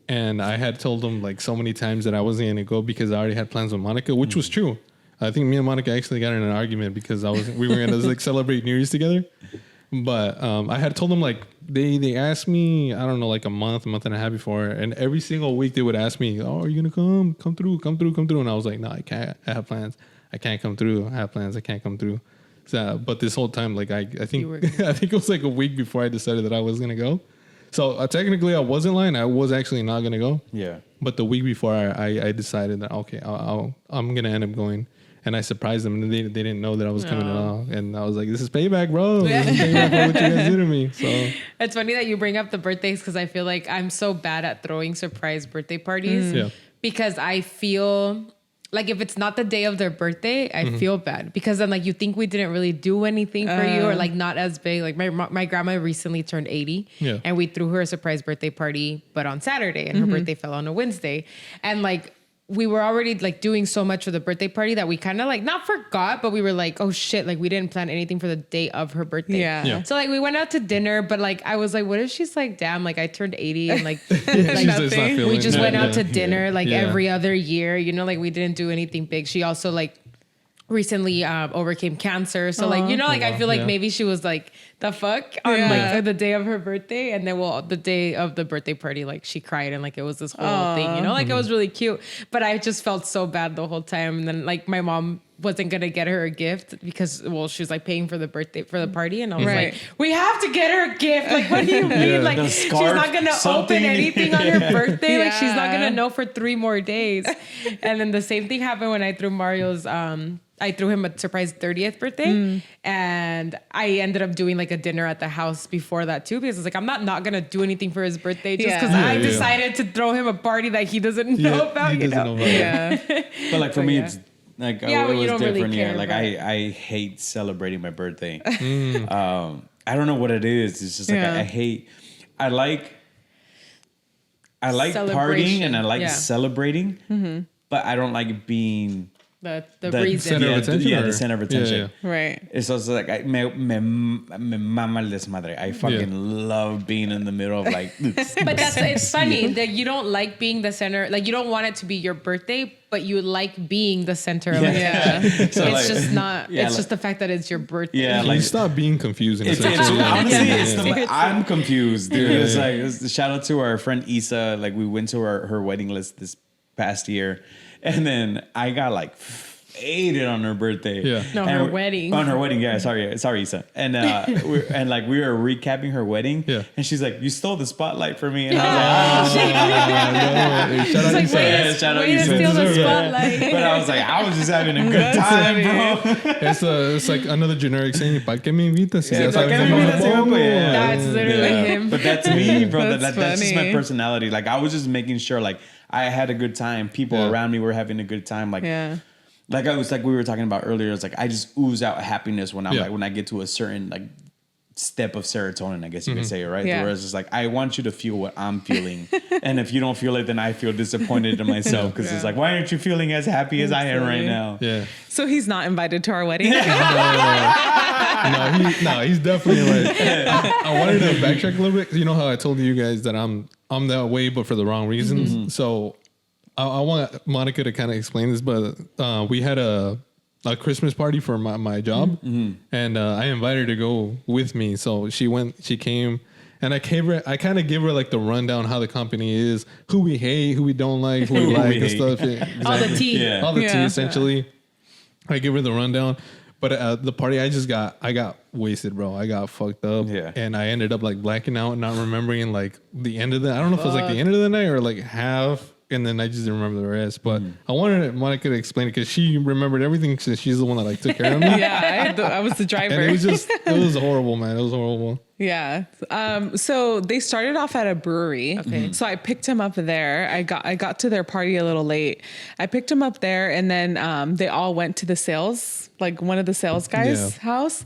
And I had told them like so many times that I wasn't going to go because I already had plans with Monica, which was true. I think me and Monica actually got in an argument because we were going to like celebrate New Year's together. But I had told them like they asked me, I don't know, like a month and a half before. And every single week they would ask me, oh, are you going to come through? And I was like, no, I can't. I have plans. I can't come through. I have plans. I can't come through. So, but this whole time, like I think I think it was like a week before I decided that I was going to go. So technically I wasn't lying. I was actually not going to go. Yeah. But the week before I decided that, okay, I'm going to end up going. And I surprised them, and they didn't know that I was coming at all. And I was like, this is payback, bro. This is payback for what you guys did to me. So it's funny that you bring up the birthdays because I feel like I'm so bad at throwing surprise birthday parties because I feel like if it's not the day of their birthday, I feel bad because then like you think we didn't really do anything for you or like not as big. Like my grandma recently turned 80 and we threw her a surprise birthday party, but on Saturday, and her birthday fell on a Wednesday. And like we were already like doing so much for the birthday party that we kind of like not forgot, but we were like, oh shit, like we didn't plan anything for the day of her birthday. Yeah. So like we went out to dinner, but like I was like, what if she's like, damn, like I turned 80 and like, we just went out to dinner like every other year, you know, like we didn't do anything big. She also like recently overcame cancer. So like, you know, like I feel like maybe she was like, the fuck on like the day of her birthday, and then the day of the birthday party, like she cried and like it was this whole thing, you know, like it was really cute. But I just felt so bad the whole time. And then like my mom wasn't gonna get her a gift because she was like paying for the party, and I was like, we have to get her a gift. Like, what do you mean? Like she's not gonna open anything on her birthday. Like she's not gonna know for 3 more days. And then the same thing happened when I threw Mario's I threw him a surprise 30th birthday, and I ended up doing like a dinner at the house before that too, because it's like I'm not gonna do anything for his birthday just because I decided to throw him a party that he doesn't know about. He doesn't know about Yeah. But like for me, it's like Yeah, it well, you was don't really different. care, Like but- I hate celebrating my birthday. I don't know what it is. It's just like Yeah. I hate. I like partying Celebration. and I like Yeah. celebrating, but I don't like being the the reason. center of attention, Yeah, or- the center of attention. Yeah, Right. It's also like me mama el desmadre. I fucking love being in the middle of like. But it's funny that you don't like being the center. Like you don't want it to be your birthday, but you like being the center of it. Yeah. So It's like, just not. yeah, it's like- just the fact that it's your birthday. Yeah, Can like you stop being confusing? it's essentially? honestly, Yeah. it's the, Yeah. I'm confused, dude. Yeah. It's like shout out to our friend Isa. Like we went to her wedding list this past year, and then I got like faded on her birthday. Yeah. No, And her we- wedding. On her wedding, yeah. Sorry, Isa. And we were recapping her wedding. Yeah. And she's like, "You stole the spotlight for me," and I was like, No, shout out It's like, Isa. way to, shout out way to Isa. steal the Yeah. spotlight. But I was like, I was just having a good time, bro. It's like another generic saying, ¿para qué me invitas? Si ya ¿para sabes qué que me no invitas si no pongo?" puedo? Yeah. That's literally him. But that's me, bro. That's That's just my funny. personality. Like I was just making sure, like I had a good time. People Yeah. around me were having a good time. Like, Yeah. like I was like we were talking about earlier. It's like I just ooze out happiness when I'm Yeah. like when I get to a certain like step of serotonin. I guess you could say it, right? Yeah. Whereas it's like I want you to feel what I'm feeling, and if you don't feel it, then I feel disappointed in myself because it's like why aren't you feeling as happy as I am right now? Yeah. So he's not invited to our wedding. No, he's definitely like. I wanted to backtrack a little bit. 'Cause you know how I told you guys that I'm that way, but for the wrong reasons. So I want Monica to kind of explain this, but we had a Christmas party for my job, and I invited her to go with me. So she came. And I kind of gave her like the rundown how the company is, who we hate, who we don't like, who we Who like, we and hate. stuff. Yeah, All the exactly. tea. Yeah. All the tea Yeah. essentially. I give her the rundown, but at the party I got wasted, bro. I got fucked up, Yeah. and I ended up like blacking out, not remembering like the end of the. I don't know if it was like the end of the night or like half, and then I just didn't remember the rest. But I wanted Monica to explain it because she remembered everything since she's the one that like took care of me. Yeah, I was the driver. And it was horrible, man. It was horrible. Yeah. So they started off at a brewery. Okay. So I picked him up there. I got to their party a little late. I picked him up there, and then they all went to the sales, like one of the sales guys' house.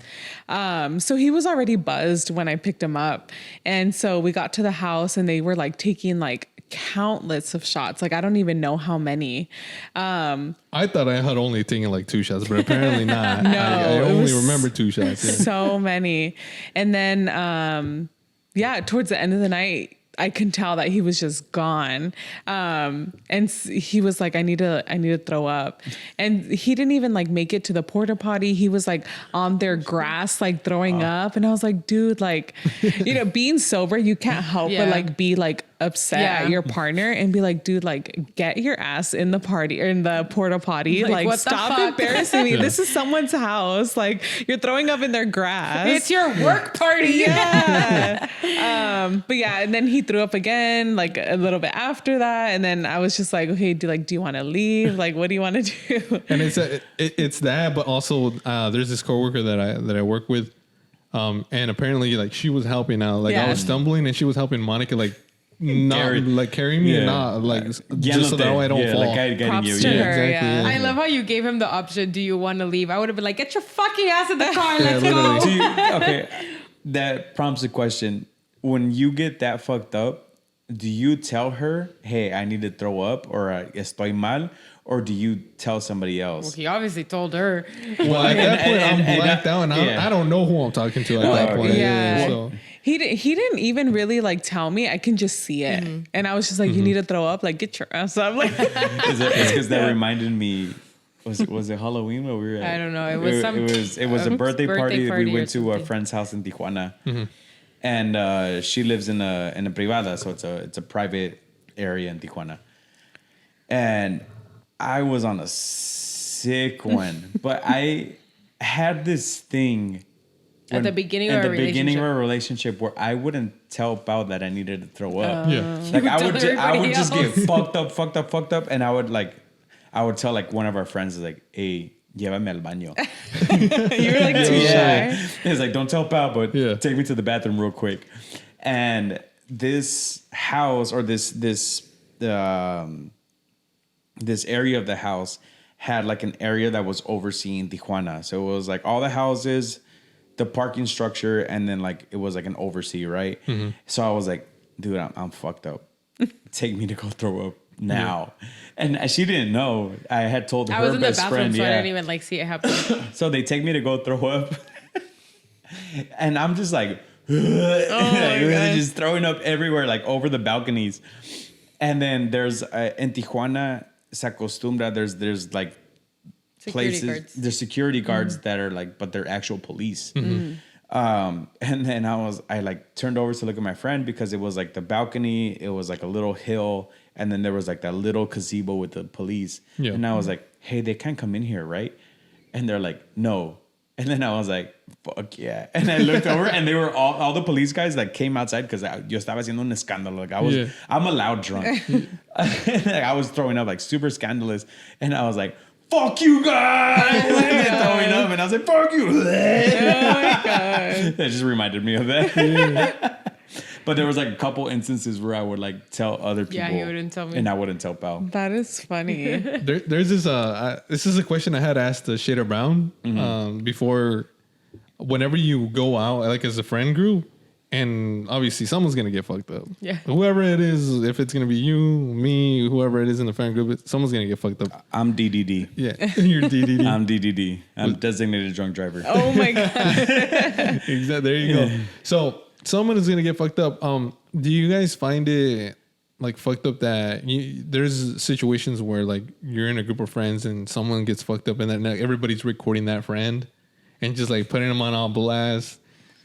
So he was already buzzed when I picked him up, and so we got to the house, and they were like taking like countless of shots. Like I don't even know how many. I thought I had only taken like 2 shots, but apparently not. No, I it only was remember 2 shots. Yeah. So many. And then towards the end of the night I can tell that he was just gone. He was like, I need to throw up. And he didn't even like make it to the porta potty. He was like on their grass, like throwing up. And I was like, dude, like, being sober, you can't help but like be like upset at your partner and be like, dude, like get your ass in the party or in the porta potty. Like what the stop fuck? embarrassing me. This is someone's house. Like you're throwing up in their grass. It's your work party. Yeah. But yeah, and then he threw up again, like a little bit after that. And then I was just like, okay, do you want to leave? Like, what do you want to do? And it's that, but also there's this coworker that I work with, and apparently like she was helping out. Like I was stumbling and she was helping Monica like not carry me and not like just so that I don't fall. Like guiding Props you. to Yeah. her. exactly, Yeah. I love how you gave him the option. Do you want to leave? I would have been like, get your fucking ass in the car. Yeah, Let's literally. go. Do okay, that prompts a question. When you get that fucked up, do you tell her, hey, I need to throw up or estoy mal? Or do you tell somebody else? Well, he obviously told her. Well, at that point, I'm blacked out, and yeah. I don't know who I'm talking to at that point. Yeah. So He didn't even really like tell me. I can just see it. And I was just like, you need to throw up. Like, get your ass up. Like, It's because that reminded me. Was it Halloween where we were at? I don't know. It was it was a birthday party. party We or went to a something. friend's house in Tijuana, and she lives in a privada, so it's a private area in Tijuana. And I was on a sick one, but I had this thing At the beginning of at our the beginning of relationship. our relationship where I wouldn't tell Pao that I needed to throw up. yeah, Like I tell would everybody just get else. fucked up, and I would tell like one of our friends is like, hey, llévame al baño. You were like too shy. It's like, don't tell pal, but Yeah. take me to the bathroom real quick. And this house or this area of the house had like an area that was overseeing Tijuana. So it was like all the houses, the parking structure, and then like it was like an oversee, right? Mm-hmm. So I was like, dude, I'm fucked up. Take me to go throw up now. Yeah. And she didn't know. I had told her best friend. I was in the bathroom, so I didn't even like see it happen. So they take me to go throw up. And I'm just like, just throwing up everywhere, like over the balconies. And then there's in Tijuana, se acostumbra, there's like there's security guards that are like, but they're actual police. Mm-hmm. And then I like turned over to look at my friend because it was like the balcony, it was like a little hill, and then there was like that little gazebo with the police. Yeah. And I was like, hey, they can't come in here, right? And they're like, no. And then I was like, fuck yeah. And I looked over and they were all the police guys that came outside because yo estaba haciendo un escándalo. Like I'm a loud drunk. Like I was throwing up like super scandalous. And I was like, fuck you guys. Throwing up. And I was like, fuck you. Oh my God. That just reminded me of that. Yeah. But there was like a couple instances where I would like tell other people. Yeah, he wouldn't tell me. And I wouldn't tell pal. That is funny. There's this, this is a question I had asked Shader Brown before. Whenever you go out, like as a friend group, and obviously someone's going to get fucked up. Yeah. Whoever it is, if it's going to be you, me, whoever it is in the friend group, someone's going to get fucked up. I'm DDD. Yeah, you're DDD. I'm DDD. I'm designated drunk driver. Oh my God. Exactly. There you go. So someone is going to get fucked up. Do you guys find it like fucked up that there's situations where like you're in a group of friends and someone gets fucked up and then everybody's recording that friend and just like putting them on all blast,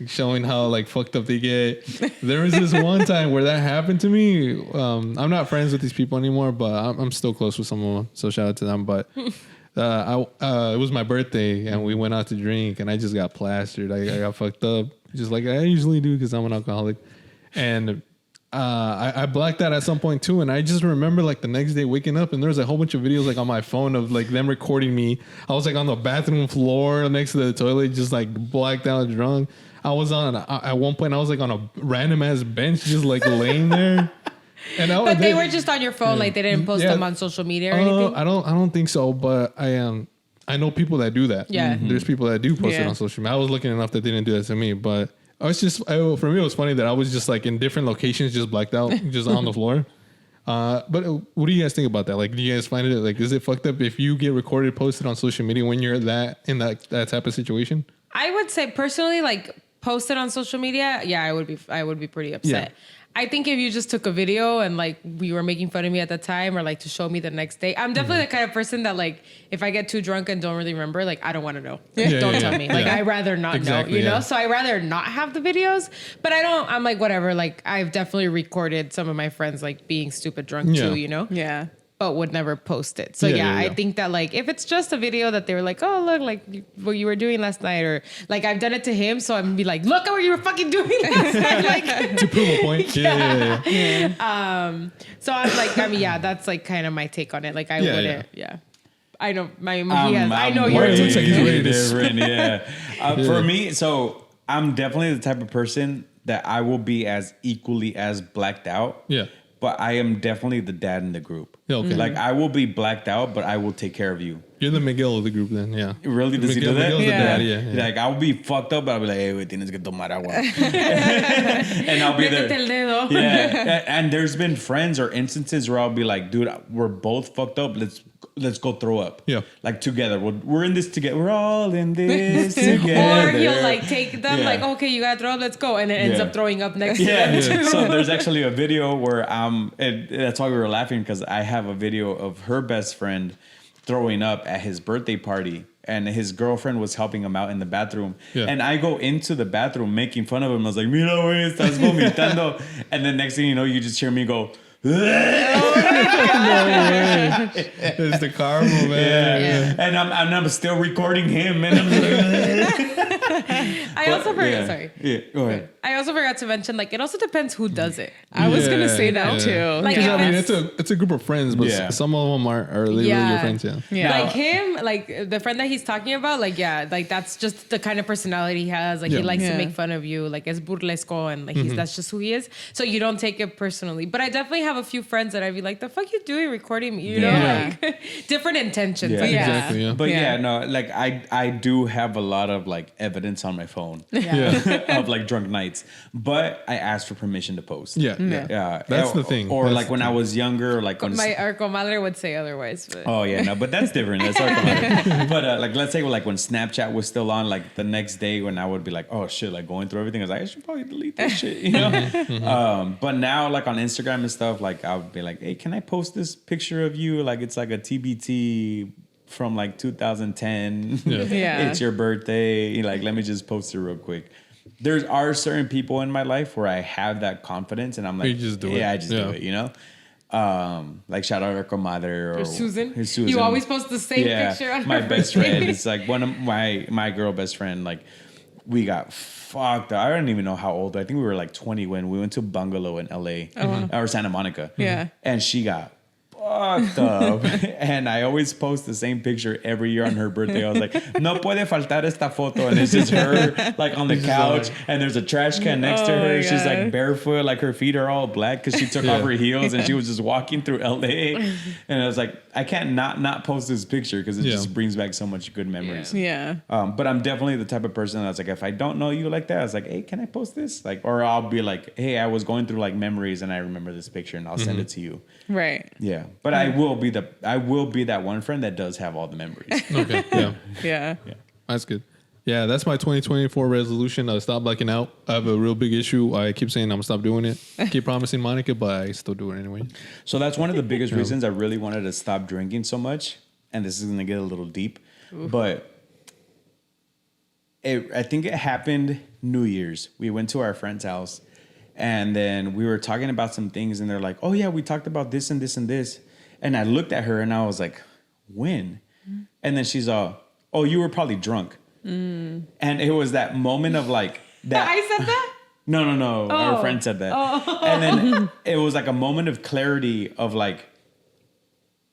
showing how like fucked up they get? There was this one time where that happened to me. I'm not friends with these people anymore, but I'm still close with some of them. So shout out to them. But it was my birthday and we went out to drink and I just got plastered. I got fucked up just like I usually do because I'm an alcoholic. And I blacked out at some point too, and I just remember like the next day waking up and there was a whole bunch of videos like on my phone of like them recording me. I was like on the bathroom floor next to the toilet, just like blacked out drunk. I was at one point I was like on a random ass bench, just like laying there. And but they were just on your phone, like they didn't post them on social media or anything. I don't think so, but I know people that do that. Yeah, there's people that do post it on social media. I was lucky enough that they didn't do that to me, but. For me, it was funny that I was just like in different locations, just blacked out, just on the floor. But what do you guys think about that? Like, do you guys find it like, is it fucked up if you get recorded, posted on social media when you're in that type of situation? I would say personally, like posted on social media, yeah, I would be pretty upset. Yeah. I think if you just took a video and like we were making fun of me at the time or like to show me the next day, I'm definitely the kind of person that like if I get too drunk and don't really remember, like I don't want to know. Don't tell me. Like I'd rather not know, you know? So I'd rather not have the videos, but I'm like, whatever. Like I've definitely recorded some of my friends like being stupid drunk too, you know? Yeah. But would never post it. So I think that like if it's just a video that they were like, oh look, like what you were doing last night, or like I've done it to him, so I'm gonna be like, look at what you were fucking doing last night, like to prove a point. Yeah. So I was like, that's like kind of my take on it. Like I wouldn't. Yeah. I know I know you're different. Yeah. For me, so I'm definitely the type of person that I will be as equally as blacked out. Yeah. But I am definitely the dad in the group. Okay. Like I will be blacked out, but I will take care of you. You're the Miguel of the group then, yeah. Really? Does he do that? Miguel's the dad, yeah. Like I'll be fucked up, but I'll be like, hey, wait, tienes que tomar agua. And I'll be there. Yeah. And there's been friends or instances where I'll be like, dude, we're both fucked up. Let's go throw up. Yeah. Like together. We're in this together. We're all in this together. Or he'll like take them like, okay, you gotta throw up, let's go. And it ends up throwing up next to them too. So there's actually a video where that's why we were laughing, because I have a video of her best friend throwing up at his birthday party. And his girlfriend was helping him out in the bathroom. Yeah. And I go into the bathroom making fun of him. I was like, mira, güey, estás vomitando. And then next thing you know, you just hear me go, no way. It's the karma, man. Yeah. And I'm still recording him, and I'm I also heard. Sorry. Yeah, go ahead. I also forgot to mention, like, it also depends who does it. I was gonna say that too. Like, Because if I mean, it's- it's a group of friends, but some of them are literally your friends. Yeah. Like him, like the friend that he's talking about, like, yeah, like that's just the kind of personality he has. Like, he likes to make fun of you. Like, es burlesco, and like that's just who he is. So you don't take it personally. But I definitely have a few friends that I'd be like, the fuck you doing recording me? You know, like different intentions. Yeah. I guess. Exactly. Yeah. But yeah, no, like I do have a lot of like evidence on my phone of like drunk nights, but I asked for permission to post. Yeah. That's the thing. Or That's like when I was younger, like when Our comadre would say otherwise. But. oh yeah, no, but that's different. That's our comadre. But like let's say like when Snapchat was still on, like the next day when I would be like, oh shit, like going through everything, I was like, I should probably delete this shit, you know. But now like on Instagram and stuff, like I would be like, hey, can I post this picture of you? Like it's like a TBT from like 2010. It's your birthday. Like, let me just post it real quick. There are certain people in my life where I have that confidence and I'm like, you just do it. Yeah, I just do it, you know? Like shout out to comadre or Susan. Susan. You always post the same picture on my her best birthday. friend. It's like one of my girl best friend. Like we got fucked up. I don't even know how old. I think we were like 20 when we went to bungalow in LA or Santa Monica. Yeah. And she got fucked up. And I always post the same picture every year on her birthday. I was like, no puede faltar esta foto. And it's just her like on the couch and there's a trash can next to her. She's like barefoot, like her feet are all black because she took off her heels and she was just walking through LA. And I was like, I can't not post this picture because it just brings back so much good memories. Yeah. But I'm definitely the type of person that's like, if I don't know you like that, I was like, hey, can I post this? Like, or I'll be like, hey, I was going through like memories and I remember this picture and I'll send it to you. Right. Yeah. But I will be that one friend that does have all the memories. Okay. Yeah. That's good. Yeah, that's my 2024 resolution. Stop blacking out. I have a real big issue. I keep saying I'm gonna stop doing it. Keep promising Monica, but I still do it anyway. So that's one of the biggest reasons I really wanted to stop drinking so much. And this is gonna get a little deep, but I think it happened New Year's. We went to our friend's house and then we were talking about some things and they're like, oh yeah, we talked about this and this and this. And I looked at her and I was like, when? And then she's all, oh, you were probably drunk. And it was that moment of like that. I said that? No. Our friend said that. And then it was like a moment of clarity of like,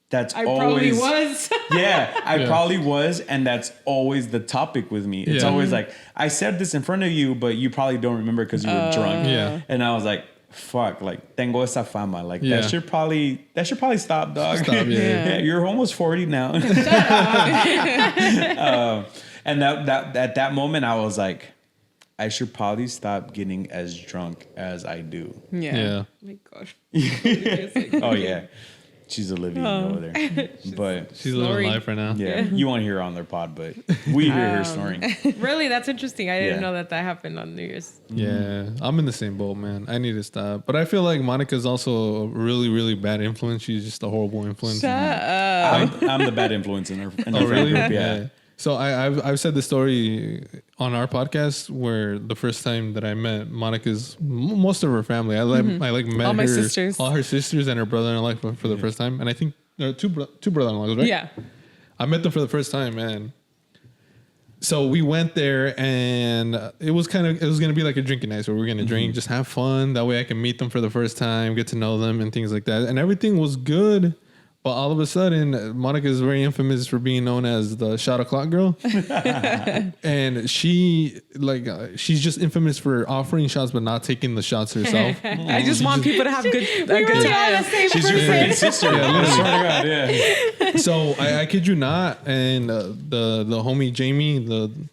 that's I always. probably was. I probably was. And that's always the topic with me. It's always like, I said this in front of you, but you probably don't remember because you were drunk. Yeah. And I was like, fuck, like, tengo esa fama. Like, that should probably stop, dog. Stop, You're almost 40 now. And that at that moment, I was like, I should probably stop getting as drunk as I do. Yeah. Oh my gosh. Oh, yeah. She's Olivia over there. But She's living life right now. yeah, you won't hear her on their pod, but we hear her snoring. Really? That's interesting. I didn't know that happened on New Year's. Yeah, I'm in the same boat, man. I need to stop. But I feel like Monica's also a really, really bad influence. She's just a horrible influence. Shut up. I'm the bad influence in her friend really? group. Yeah. So I've said the story on our podcast where the first time that I met Monica's most of her family, I met All my her, sisters. all her sisters and her brother-in-law for the first time, and I think there are two brother-in-laws, right? Yeah. I met them for the first time, man. So we went there, and it was going to be like a drinking night. So we were going to drink, just have fun. That way I can meet them for the first time, get to know them, and things like that. And everything was good. But all of a sudden, Monica is very infamous for being known as the shot o'clock girl. And she's just infamous for offering shots but not taking the shots herself. I just want people to have a good time. She's your friend's sister. I swear to God, yeah. So I kid you not, and the homie Jamie,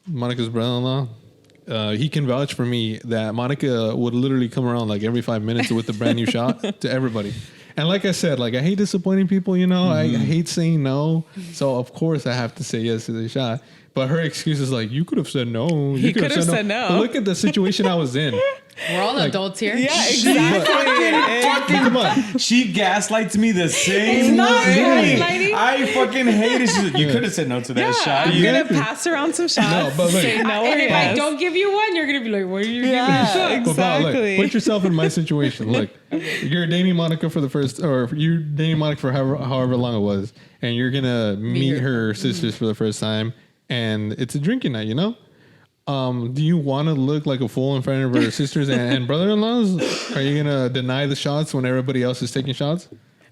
Monica's brother-in-law, he can vouch for me that Monica would literally come around like every 5 minutes with a brand new shot to everybody. And like I said, like I hate disappointing people, you know. I hate saying no. So of course I have to say yes to the shot. But her excuse is like, you could have said no. He could have said no. But look at the situation I was in. We're all adults here. Yeah, exactly. Come on. She gaslights me the same It's not way. gaslighting. I fucking hate it. She's like, you could have said no to that shot. I'm gonna pass around some shots. No, but look, say no or And if I yes. don't give you one, you're gonna be like, "What are you giving me?" Yeah, But Bob, look, exactly. put yourself in my situation. Look, you're dating Monica for the first, or you're dating Monica for however long it was, and you're gonna meet her sisters for the first time, and it's a drinking night, you know. Do you want to look like a fool in front of her sisters and brother-in-laws? Are you gonna deny the shots when everybody else is taking shots?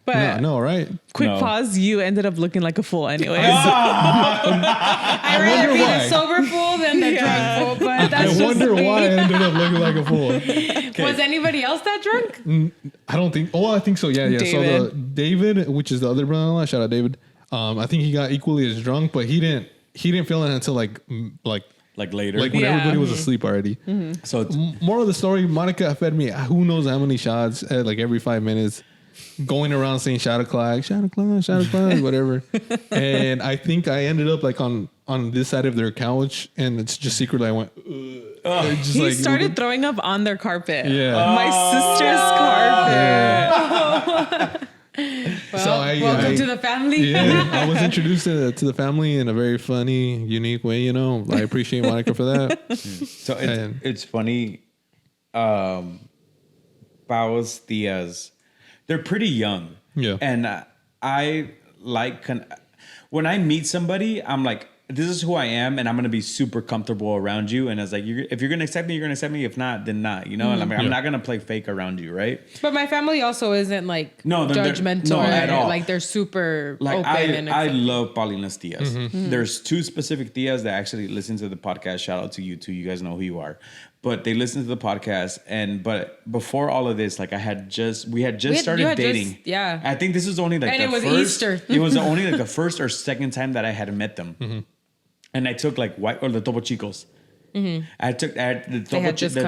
But No, right? quick No. pause. You ended up looking like a fool anyways. I'd rather be why. the sober fool than the drunk fool, but that's I just wonder me. why I ended up looking like a fool. Was anybody else that drunk? I don't think. Oh, I think so. Yeah. So David, which is the other brother-in-law, shout out David. I think he got equally as drunk, but he didn't feel it until like later. when Yeah. everybody was asleep already. So it's, Moral of the story: Monica fed me who knows how many shots like every 5 minutes, going around saying "shot o'clock," whatever. And I think I ended up like on this side of their couch, and it's just secretly I went. Just He like, started throwing up on their carpet. Yeah. My sister's carpet. Well, welcome to the family. Yeah, I was introduced to the family in a very funny, unique way. You know, I appreciate Monica for that. so And- it's funny. Pao's tias, they're pretty young. Yeah. And I like when I meet somebody, I'm like, this is who I am, and I'm gonna be super comfortable around you. And I was like, if you're gonna accept me, you're gonna accept me. If not, then not. You know, and I'm not gonna play fake around you, right? But my family also isn't like No, they're judgmental no, or at all. like they're super Like open and I accepting. love Paulina's tias. There's two specific tias that actually listen to the podcast. Shout out to you two. You guys know who you are. But they listen to the podcast, but before all of this, like we had just started dating. yeah. I think this was only like And the it was first. Easter. It was only like the first or second time that I had met them, and I took like the Topo Chicos. I took the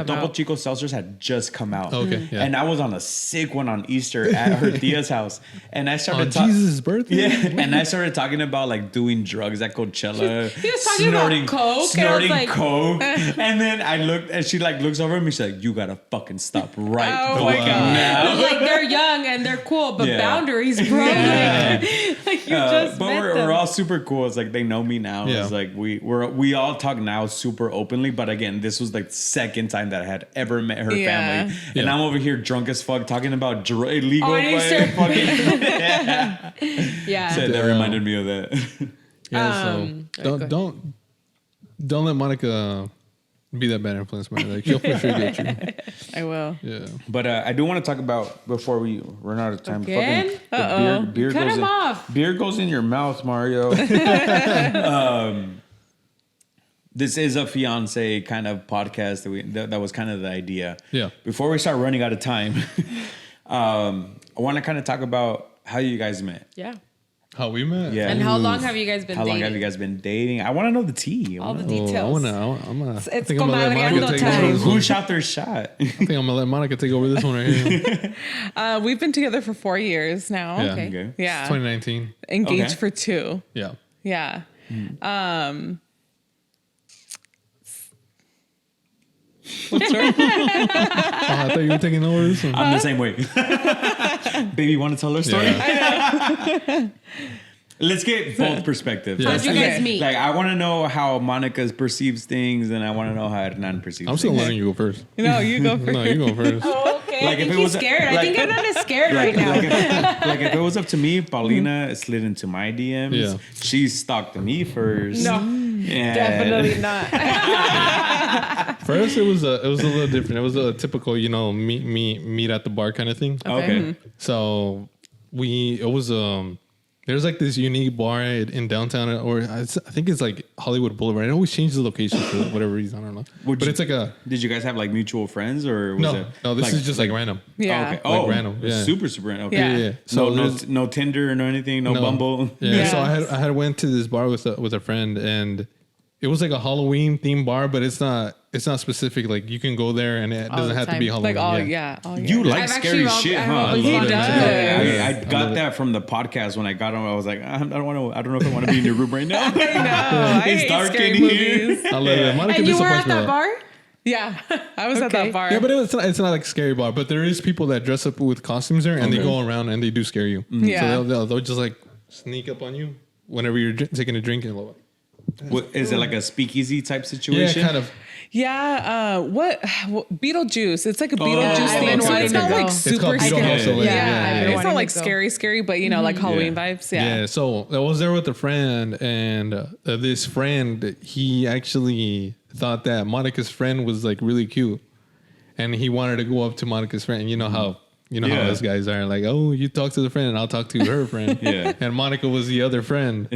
Topo Chico seltzers had just come out. Okay, yeah. And I was on a sick one on Easter at her tia's house, and I started On Jesus' birthday. yeah, and I started talking about like doing drugs at Coachella. He was talking about coke, and I was snorting like- coke, and then I looked, and she like looks over at me. She's like, "You gotta fucking stop right Oh my fucking God. now." Like they're young and they're cool, but Yeah. boundaries, bro. Yeah. Like you just But met we're them. all super cool. It's like they know me now. Yeah. It's like we all talk now super openly. But again, this was like the second time that I had ever met her Yeah. family, and Yeah. I'm over here drunk as fuck talking about illegal On Easter. fucking. Yeah. So that reminded me of that. Yeah, so go don't let Monica be that bad influence, man. Like she'll for sure get you. I will. Yeah. But I do want to talk about before we run out of time. Again? The beer Cut goes him in, off. Beer goes in your mouth, Mario. This is a fiancé kind of podcast that was kind of the idea. Yeah. Before we start running out of time, I want to kind of talk about how you guys met. Yeah. How we met? Yeah. And how long have you guys been How dating? long have you guys been dating? I want to know the tea. All the Oh, details. I'm gonna It's I think I'm gonna let Monica comadreando take time. over this one. Who shot their shot? I think I'm gonna let Monica take over this one right here. We've been together for 4 years now. Yeah. Okay. Okay. Yeah. 2019. Engaged Okay. for 2. Yeah. Yeah. What's wrong? I thought you were taking over this one. I'm the same way. Baby, want to tell her story? Yeah. Let's get both perspectives. Yeah. How'd you guys meet? Like, I want to know how Monica perceives things, and I want to know how Hernan perceives I'm still things. letting you go first. No, you go first. No, you go first. Oh, okay. Like, I if think it he's was a- scared. I like- think Hernan is scared right now. Like if it was up to me, Paulina slid into my DMs. Yeah. She stalked me first. No, And- definitely not. First, it was a little different. It was a typical, meet at the bar kind of thing. Okay. So there's like this unique bar in downtown, or I think it's like Hollywood Boulevard. It always changes the location for whatever reason. I don't know. But it's like a Did you guys have like mutual friends, or was it no. This is just like random. Yeah. Oh, okay. random, yeah. Super random. Okay. Yeah. Yeah. So there's- no Tinder or no anything, no Bumble. Yeah. Yeah. So I had went to this bar with a friend, and it was like a Halloween themed bar, but it's not specific. Like you can go there, and it All doesn't the have to time. be Halloween. Like all, yeah. All You year. like I've scary actually- shit, I've huh? always He wanted to. does. I got that from the podcast when I got on. I was like, I don't know if I want to be in your room right now. I know. I It's hate dark scary in here. movies. I love it. Monica And you were disappoints at me that though. bar? Yeah. I was at Okay. that bar. Yeah, but it's not like a scary bar. But there is people that dress up with costumes there, and they go around and they do scare you. Yeah. So they'll just like sneak up on you whenever you're taking a drink and like, Is it like a speakeasy type yeah, situation? kind of. Yeah. What Beetlejuice? It's like a Beetlejuice I've theme. been So wanting it's to not go. like It's It's called super Beetle scary. House. Yeah, Yeah. I've been It's wanting not like to go. scary, but like Halloween vibes. Yeah. Yeah. So I was there with a friend, and this friend, he actually thought that Monica's friend was like really cute, and he wanted to go up to Monica's friend. And you know how how those guys are, like, oh, you talk to the friend and I'll talk to her friend. And Monica was the other friend.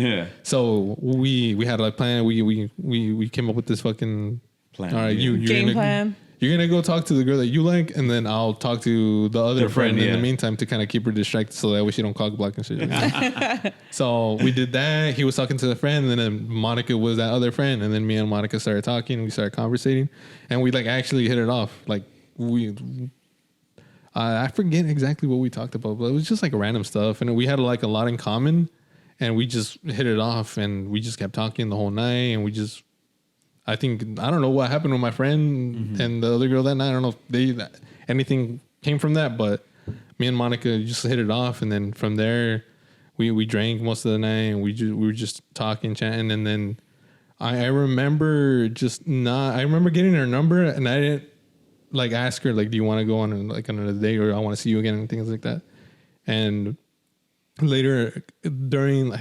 So we had a plan. We came up with this fucking plan. All right, game plan. You're gonna go talk to the girl that you like, and then I'll talk to the other friend in the meantime to kind of keep her distracted, so that way she don't cock block and shit. So we did that. He was talking to the friend, and then Monica was that other friend, and then me and Monica started talking. We started conversating, and we like actually hit it off. Like I forget exactly what we talked about, but it was just like random stuff, and we had like a lot in common, and we just hit it off, and we just kept talking the whole night, and we just. I don't know what happened with my friend and the other girl that night. I don't know if anything came from that, but me and Monica just hit it off. And then from there, we drank most of the night, and we were just talking, chatting. And then I remember I remember getting her number, and I didn't like ask her, like, do you want to go on like another date, or I want to see you again, and things like that. And later during, I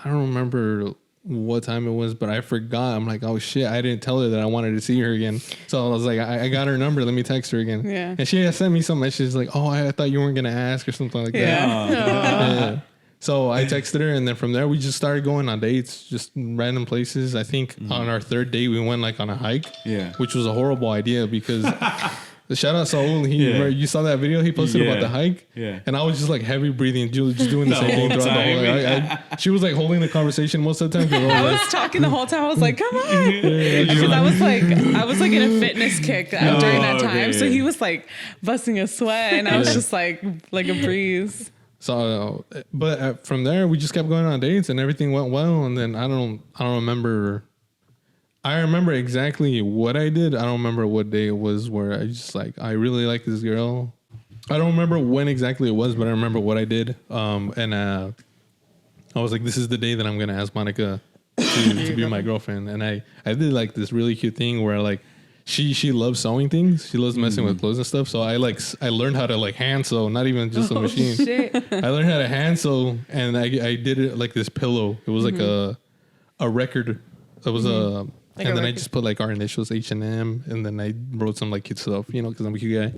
don't remember what time it was, but I forgot. I'm like, oh shit, I didn't tell her that I wanted to see her again. So I was like, I got her number, let me text her again. And she had sent me some messages like, oh, I thought you weren't gonna ask, or something like that. So I texted her, and then from there we just started going on dates, just random places. I think on our third date we went like on a hike, which was a horrible idea because the shout out Saul, you saw that video he posted about the hike, and I was just like heavy breathing, just doing the same thing throughout the whole night. She was like holding the conversation most of the time. I was talking the whole time. I was like, "Come on," because I was like in a fitness kick during that time. So he was like busting a sweat, and I was just like a breeze. So, but from there we just kept going on dates, and everything went well. And then I don't remember. I remember exactly what I did. I don't remember what day it was where I just like, I really like this girl. I don't remember when exactly it was, but I remember what I did. And I was like, this is the day that I'm going to ask Monica to be my girlfriend. And I did like this really cute thing where like, she loves sewing things. She loves messing with clothes and stuff. So I learned how to like hand sew, not even just a machine. Shit. I learned how to hand sew, and I did it like this pillow. It was like a record. It was like and then I just put like our initials H&M, and then I wrote some like cute stuff, because I'm a cute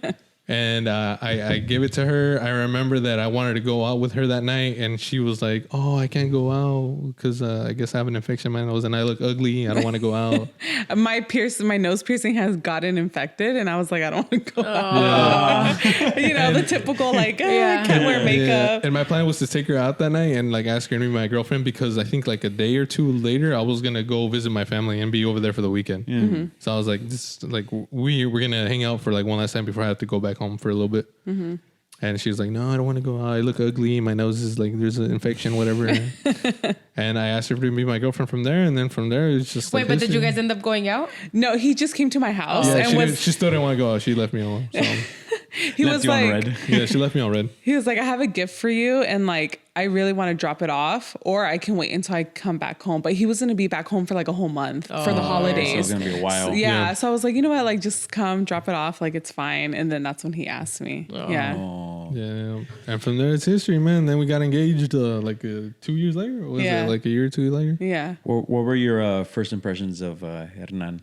guy. And I gave it to her. I remember that I wanted to go out with her that night, and she was like, "Oh, I can't go out because I guess I have an infection in my nose and I look ugly. I don't want to go out." My nose piercing has gotten infected, and I was like, "I don't want to go out." The typical like, I can't wear makeup. Yeah. And my plan was to take her out that night and like ask her to be my girlfriend, because I think like a day or two later I was gonna go visit my family and be over there for the weekend. So I was like, we're gonna hang out for like one last time before I have to go back home for a little bit. And she was like, no, I don't want to go out. I look ugly. My nose is like, there's an infection, whatever. And I asked her to be my girlfriend from there. And then from there, it's just wait, but did you guys end up going out? No, he just came to my house. She still didn't want to go out. She left me alone. So. He was like, she left me on red. He was like, I have a gift for you, and like, I really want to drop it off, or I can wait until I come back home. But he was going to be back home for like a whole month for the holidays. So it's going to be a while. So I was like, you know what? Like, just come, drop it off. Like, it's fine. And then that's when he asked me. Yeah. And from there, it's history, man. Then we got engaged 2 years later. Or was it like a year or two later? Yeah. What were your first impressions of Hernan?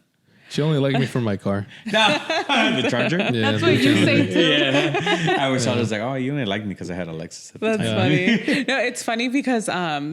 She only liked me for my car. The Charger? Yeah, that's what you say too. Yeah. I always thought it was like, oh, you only liked me because I had a Lexus at the time. That's funny. No, it's funny because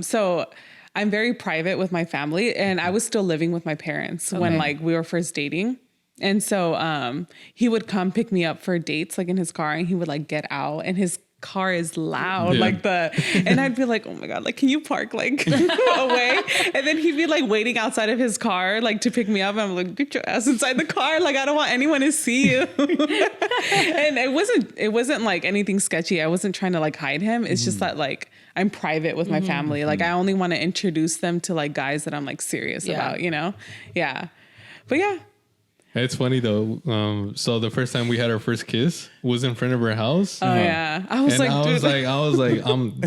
so I'm very private with my family, and I was still living with my parents when like we were first dating. And so he would come pick me up for dates like in his car, and he would like get out, and his car is loud and I'd be like, oh my god, like, can you park like away? And then he'd be like waiting outside of his car like to pick me up, and I'm like, get your ass inside the car, like I don't want anyone to see you. And it wasn't like anything sketchy. I wasn't trying to like hide him. It's just that like I'm private with my family. Like I only want to introduce them to like guys that I'm like serious about, but yeah. It's funny though. So the first time we had our first kiss was in front of her house. Oh yeah, I was like,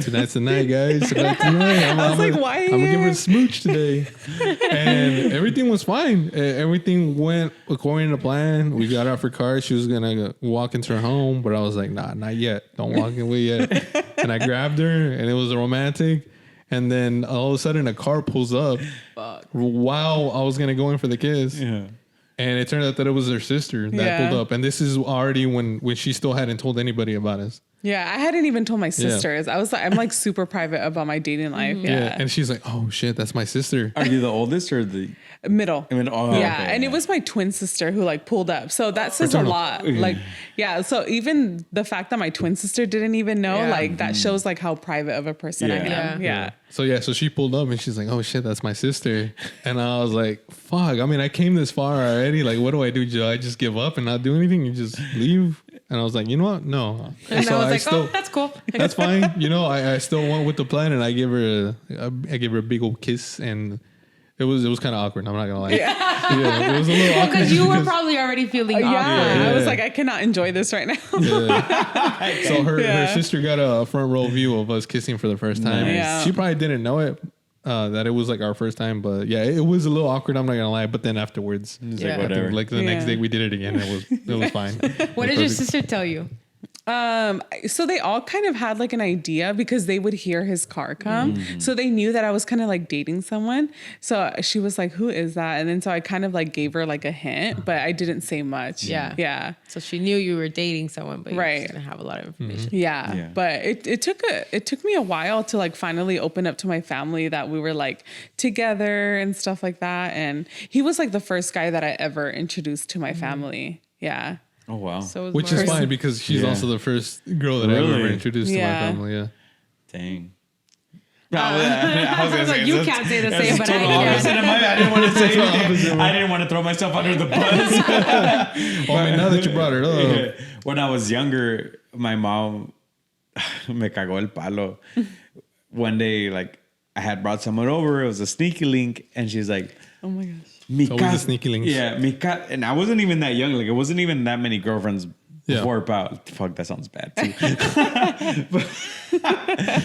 tonight's the night, guys. Tonight's the night. I'm gonna give her a smooch today, and everything was fine. Everything went according to plan. We got off her car. She was gonna walk into her home, but I was like, nah, not yet. Don't walk away yet. And I grabbed her, and it was romantic. And then all of a sudden a car pulls up while I was going to go in for the kiss. Yeah. And it turned out that it was her sister that pulled up. And this is already when she still hadn't told anybody about us. Yeah, I hadn't even told my sisters. I was like, I'm like super private about my dating life. Yeah. And she's like, oh shit, that's my sister. Are you the oldest or the Middle. I mean, oh, Yeah, okay, and it was my twin sister who like pulled up. So that says Fraternal. a lot. Like, yeah. So even the fact that my twin sister didn't even know, like that shows like how private of a person I am. Yeah. So she pulled up and she's like, oh shit, that's my sister. And I was like, fuck, I mean, I came this far already. Like, what do I do? Do I just give up and not do anything? You just leave? And I was like, you know what? No. And so I was like, oh, that's cool. That's fine. You know, I still went with the plan and I gave her a big old kiss and it was kind of awkward. I'm not gonna lie. Yeah, it was a little awkward. Because you were probably already feeling awkward. I was like, I cannot enjoy this right now. So her sister got a front row view of us kissing for the first time. Nice. Yeah. She probably didn't know it, that it was like our first time, but yeah, it was a little awkward. I'm not gonna lie. But then afterwards, It's Yeah. like whatever. like the next day we did it again. It was fine. What did your sister tell you? So they all kind of had like an idea because they would hear his car come. So they knew that I was kind of like dating someone. So she was like, who is that? And then so I kind of like gave her like a hint, but I didn't say much. Yeah. Yeah. So she knew you were dating someone, but you Right. just didn't have a lot of information. Yeah. Yeah. But it took me a while to like finally open up to my family that we were like together and stuff like that. And he was like the first guy that I ever introduced to my family. Yeah. Oh wow. So it was Which more- is fine because she's Yeah. also the first girl that I ever Really? introduced to my Yeah. family. Yeah. Dang. I was like, you can't say the same, but I can. I didn't want to say anything. I didn't want to throw myself under the bus. Well, I mean, now that you brought it up, Yeah. When I was younger, my mom me cagó el palo. One day, like, I had brought someone over. It was a sneaky link. And she's like, Oh my gosh. mi Always ca- the sneaky links. Yeah, and I wasn't even that young. Like, it wasn't even that many girlfriends Yeah. before about. Fuck, that sounds bad too. But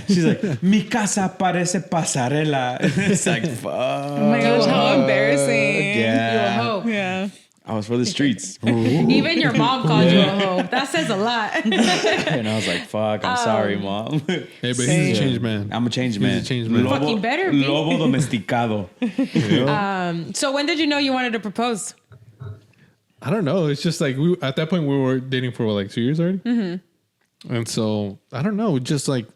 she's like, mi casa parece pasarela. It's like, fuck. Oh my gosh, how embarrassing. Yeah. You a hoe. Yeah. I was for the streets. Even your mom called you a hoe. That says a lot. And I was like, fuck, I'm sorry, mom. hey, but he's a changed man. I'm a changed man. He's a changed man. Fucking better be. Lobo domesticado. So when did you know you wanted to propose? I don't know. It's just like at that point we were dating for like 2 years already. Mm-hmm. And so I don't know. Just like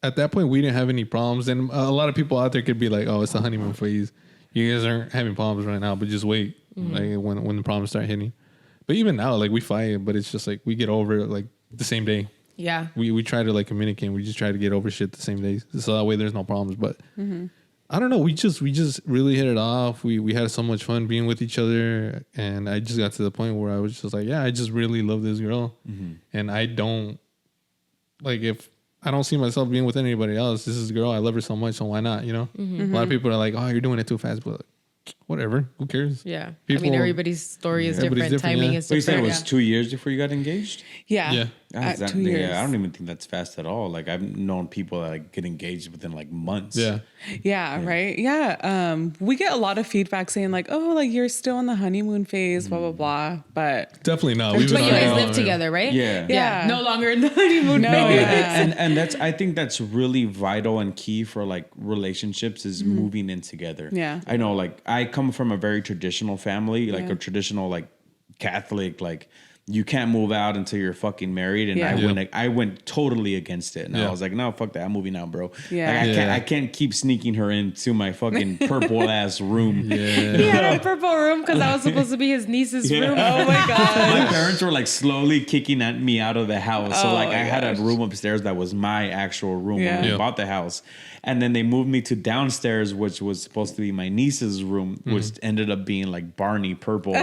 at that point we didn't have any problems. And a lot of people out there could be like, "Oh, it's the honeymoon phase. You guys aren't having problems right now, but just wait, like when the problems start hitting." But even now, like we fight, but it's just like we get over it like the same day. Yeah. We try to like communicate. We just try to get over shit the same day, so that way there's no problems. But I don't know. We just really hit it off. We had so much fun being with each other, and I just got to the point where I was just like, yeah, I just really love this girl, and I don't like if I don't see myself being with anybody else. This is a girl. I love her so much, so why not? You know, a lot of people are like, oh, you're doing it too fast, but whatever. Who cares? Yeah. I People- mean, everybody's story is Everybody's different. different, Timing yeah. is But you said different. it was 2 years before you got engaged? Yeah. Yeah. At That- 2 years. I don't even think that's fast at all. Like, I've known people that like get engaged within like months. Yeah. Yeah, right. Yeah. We get a lot of feedback saying like, oh, like you're still in the honeymoon phase, blah, blah, blah. But Definitely not. But you on guys it live long, together, right? Yeah. Yeah. No longer in the honeymoon No, phase. yeah. And that's I think that's really vital and key for like relationships is moving in together. Yeah. I know, like I come from a very traditional family, like Yeah. a traditional like Catholic, like you can't move out until you're fucking married. And Yeah. I went totally against it. And Yeah. I was like, no, fuck that. I'm moving out, bro. Yeah. Like, Yeah. I can't keep sneaking her into my fucking purple ass room. He had a purple room because that was supposed to be his niece's room. oh my God. My parents were like slowly kicking at me out of the house. So Oh like my I had a gosh. room upstairs that was my actual room Yeah. when we Yeah. bought the house. And then they moved me to downstairs, which was supposed to be my niece's room, which ended up being like Barney purple.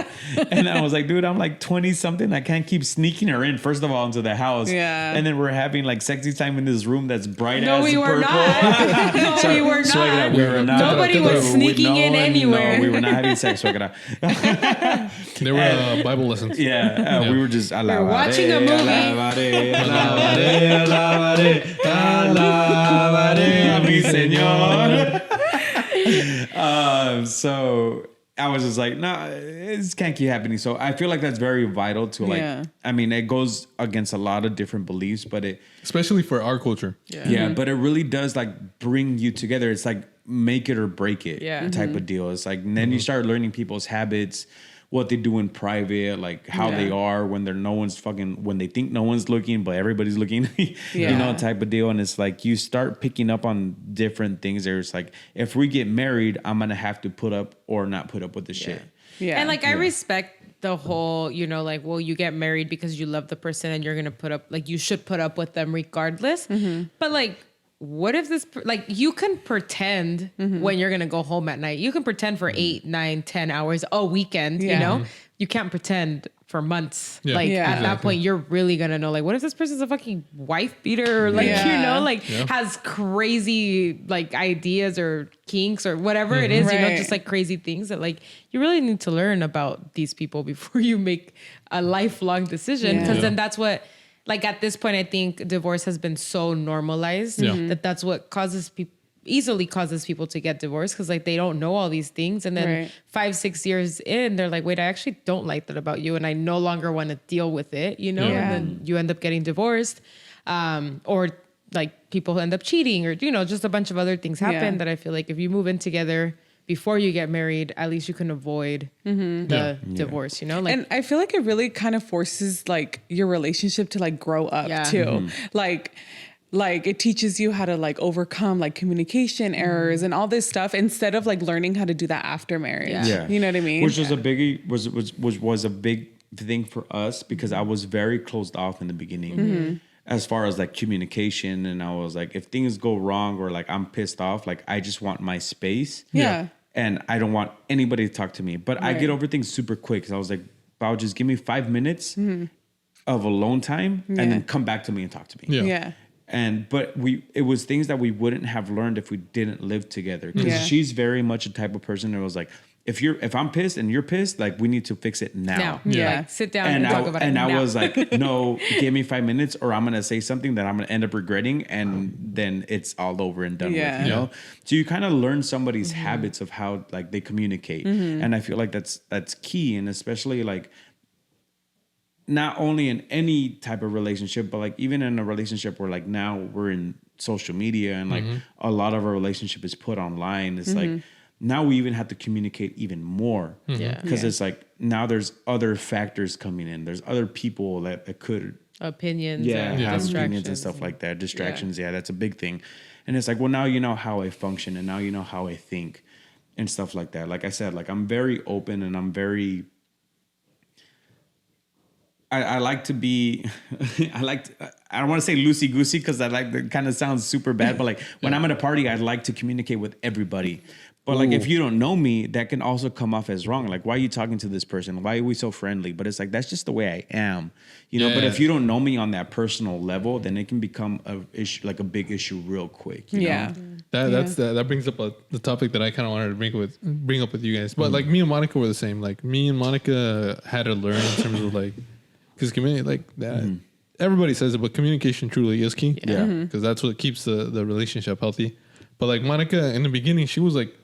And I was like, dude, I'm like 20 something. I can't keep sneaking her in, first of all, into the house. Yeah. And then we're having like sexy time in this room that's bright No, as we were purple. not. No, we were Suegra, not. we were not. Nobody was sneaking in anywhere. No, we were not having sex, suegra. They were Bible lessons. Yeah, we were just watching a movie. Alabaré, alabaré, alabaré, alabaré a mi Señor. So I was just like, no, this can't keep happening. So I feel like that's very vital to like, I mean, it goes against a lot of different beliefs, but especially for our culture. Yeah, but it really does like bring you together. It's like make it or break it type of deal. It's like, and then you start learning people's habits, what they do in private, like how they are when when they think no one's looking, but everybody's looking, you know, type of deal. And it's like, you start picking up on different things. There's like, if we get married, I'm going to have to put up or not put up with this shit. Yeah. And like, I respect the whole, you know, like, well, you get married because you love the person and you're going to put up, like, you should put up with them regardless. But like, what if this, like, you can pretend when you're going to go home at night. You can pretend for 8, 9, 10 hours a weekend, you know? You can't pretend for months. Like, at that point, you're really going to know, like, what if this person's a fucking wife beater? Or, like, you know, like, has crazy, like, ideas or kinks or whatever it is, you know, just, like, crazy things that, like, you really need to learn about these people before you make a lifelong decision. Because then that's what... Like at this point, I think divorce has been so normalized that that's what easily causes people to get divorced because like they don't know all these things. And then 5-6 years in, they're like, wait, I actually don't like that about you. And I no longer want to deal with it, you know? And then you end up getting divorced or like people end up cheating or, you know, just a bunch of other things happen that I feel like if you move in together before you get married, at least you can avoid the divorce, you know? Like, and I feel like it really kind of forces like your relationship to like grow up too. Like it teaches you how to like overcome like communication errors and all this stuff instead of like learning how to do that after marriage. You know what I mean? Which was a biggie, was a big thing for us because I was very closed off in the beginning. As far as like communication, and I was like, if things go wrong or like I'm pissed off, like I just want my space. And I don't want anybody to talk to me. But I get over things super quick. So I was like, Bao, just give me 5 minutes of alone time and then come back to me and talk to me. But it was things that we wouldn't have learned if we didn't live together. Because she's very much a type of person that was like, if I'm pissed and you're pissed, like we need to fix it now. Like sit down and talk about it. And now. I was like, no, give me 5 minutes or I'm gonna say something that I'm gonna end up regretting, and then it's all over and done with. You know, so you kind of learn somebody's habits of how like they communicate, and I feel like that's key, and especially like not only in any type of relationship, but like even in a relationship where like now we're in social media and like a lot of our relationship is put online. It's like. Now we even have to communicate even more because it's like now there's other factors coming in. There's other people that could opinions, have opinions and stuff like that. Distractions, that's a big thing. And it's like, well, now you know how I function, and now you know how I think, and stuff like that. Like I said, like I'm very open, and I'm very. I like to be. I don't want to say loosey goosey because I like that kind of sounds super bad, but like when I'm at a party, I'd like to communicate with everybody. But like, if you don't know me, that can also come off as wrong. Like, why are you talking to this person? Why are we so friendly? But it's like, that's just the way I am, you know? But if you don't know me on that personal level, then it can become a issue, like a big issue real quick. You know? That brings up the topic that I kind of wanted to bring up with you guys. But like me and Monica were the same. Like me and Monica had to learn in terms of like, because community like that, everybody says it, but communication truly is key. Because that's what keeps the relationship healthy. But like Monica in the beginning, she was like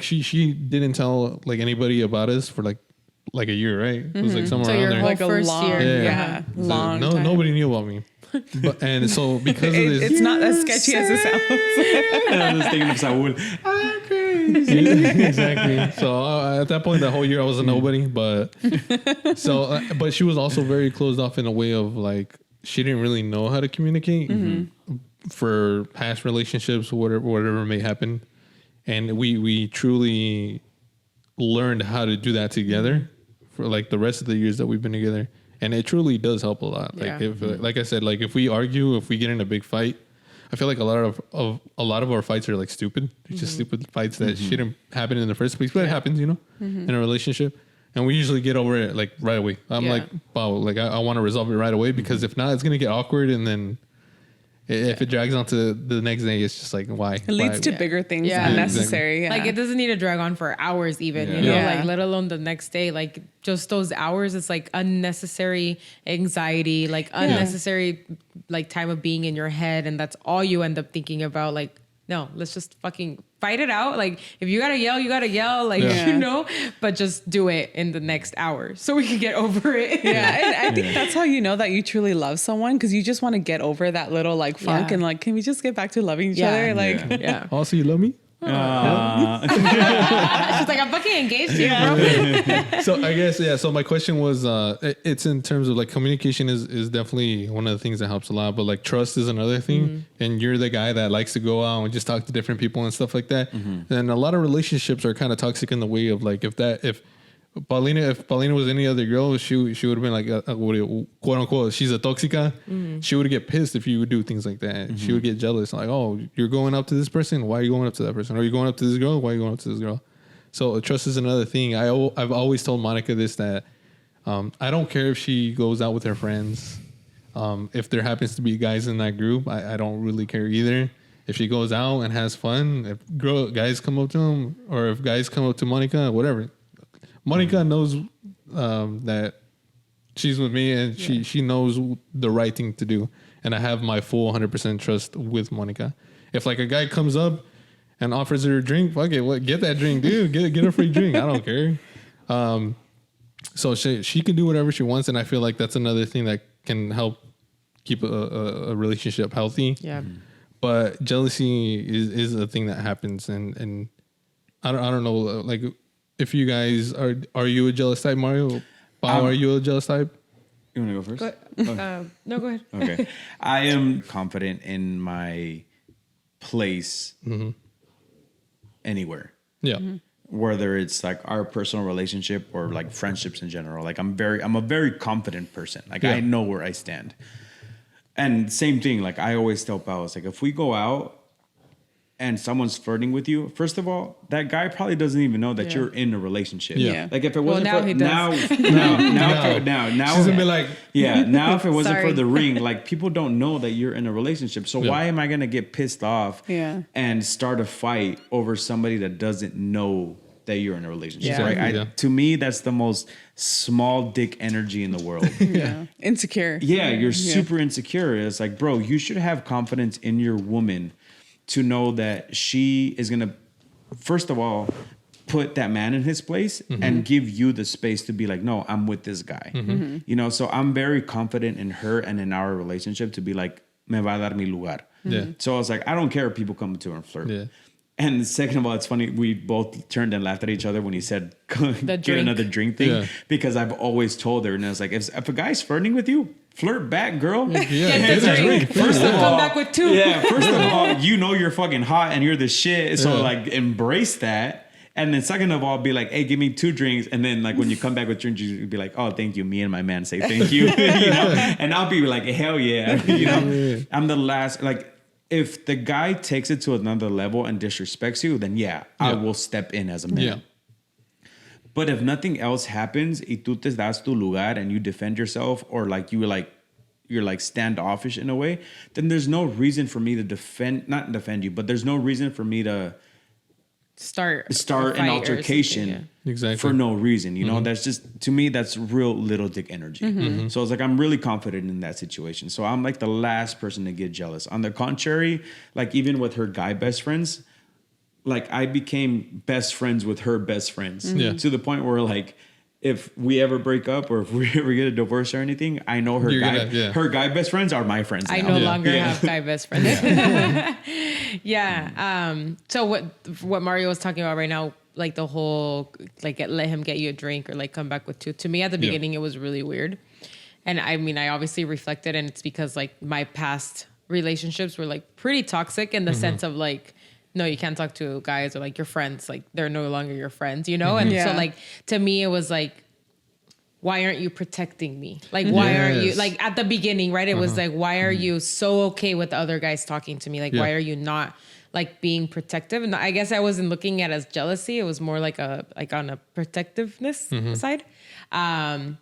she didn't tell like anybody about us for like a year, right? It was like somewhere around there. Like a first long, year. Long time. Nobody knew about me. And so because of this, it's not as sketchy as it sounds. I was thinking of Saul. Exactly. So at that point, the whole year I was a nobody. But but she was also very closed off in a way of like she didn't really know how to communicate for past relationships, whatever may happen. And we truly learned how to do that together for like the rest of the years that we've been together. And it truly does help a lot. Like like I said, like if we argue, if we get in a big fight, I feel like a lot of our fights are like stupid. They're just stupid fights that shouldn't happen in the first place. But it happens, you know, in a relationship. And we usually get over it like right away. I'm like, wow, like I want to resolve it right away because if not, it's gonna get awkward, and then if it drags on to the next day, it's just like, why? It leads to bigger things, unnecessary. Exactly. Like it doesn't need to drag on for hours even, you know, like let alone the next day, like just those hours, it's like unnecessary anxiety, like unnecessary like time of being in your head. And that's all you end up thinking about. Like no, let's just fucking fight it out. Like, if you gotta yell, you gotta yell. Like, you know, but just do it in the next hour so we can get over it. Yeah, and I think that's how you know that you truly love someone, because you just want to get over that little like funk and like, can we just get back to loving each other? Like, Also, you love me? She's like, I'm fucking engaged to you, bro. So I guess, so my question was, it's in terms of like communication is definitely one of the things that helps a lot, but like trust is another thing. And you're the guy that likes to go out and just talk to different people and stuff like that. And a lot of relationships are kind of toxic in the way of like, if Paulina was any other girl, she would have been like, quote unquote, she's a toxica. She would get pissed if you would do things like that. She would get jealous. Like, oh, you're going up to this person. Why are you going up to that person? Or you're going up to this girl. Why are you going up to this girl? So trust is another thing. I've always told Monica this, that I don't care if she goes out with her friends. If there happens to be guys in that group, I don't really care either. If she goes out and has fun, if guys come up to him, or if guys come up to Monica, whatever. Monica knows that she's with me, and she knows the right thing to do. And I have my full 100% trust with Monica. If like a guy comes up and offers her a drink, fuck it, get that drink, dude. Get a free drink. I don't care. So she can do whatever she wants, and I feel like that's another thing that can help keep a relationship healthy. Yeah. But jealousy is a thing that happens, and I don't know, like, if you guys are you a jealous type, Mario? Pao, are you a jealous type? You want to go first? No, go ahead. Okay. I am confident in my place anywhere. Yeah. Whether it's like our personal relationship or like friendships in general. Like I'm a very confident person. Like I know where I stand. And same thing, like I always tell Pao, it's like if we go out and someone's flirting with you, first of all, that guy probably doesn't even know that you're in a relationship. Yeah. Like if it wasn't now for he does. now She's gonna be like, now if it wasn't Sorry. for the ring, like people don't know that you're in a relationship. So why am I gonna get pissed off and start a fight over somebody that doesn't know that you're in a relationship? Yeah. Right? To me, that's the most small dick energy in the world. insecure. Yeah, you're super insecure. It's like, bro, you should have confidence in your woman to know that she is going to, first of all, put that man in his place and give you the space to be like, no, I'm with this guy. You know, so I'm very confident in her and in our relationship to be like, me va a dar mi lugar. So I was like, I don't care if people come to her and flirt. And second of all, it's funny, we both turned and laughed at each other when he said, get another drink thing. Because I've always told her, and I was like, if a guy's flirting with you, flirt back, girl. Get the drink. First of all, come back with 2. Yeah, first of all, you know you're fucking hot and you're the shit. So like embrace that. And then second of all, be like, hey, give me 2 drinks. And then like when you come back with drinks, you be like, oh, thank you. Me and my man say thank you. You know? And I'll be like, hell yeah. You know, I'm the last, like, if the guy takes it to another level and disrespects you, then I will step in as a man. But if nothing else happens, y tú te das tu lugar and you defend yourself, or like you're like standoffish in a way, then there's no reason for me to not defend you, but there's no reason for me to start an altercation for no reason. You know, that's just, to me, that's real little dick energy. So it's like, I'm really confident in that situation. So I'm like the last person to get jealous. On the contrary, like even with her guy best friends, like I became best friends with her best friends to the point where like, if we ever break up or if we ever get a divorce or anything, I know her her guy best friends are my friends now. I no longer have guy best friends. So what Mario was talking about right now, like the whole, like let him get you a drink or like come back with 2. To me at the beginning, it was really weird. And I mean, I obviously reflected, and it's because like my past relationships were like pretty toxic in the sense of like, no, you can't talk to guys or like your friends, like they're no longer your friends, you know? And so like, to me, it was like, why aren't you protecting me? Like, why aren't you, like at the beginning, right? It was like, why are you so okay with the other guys talking to me? Like, why are you not like being protective? And I guess I wasn't looking at it as jealousy. It was more like on a protectiveness side. And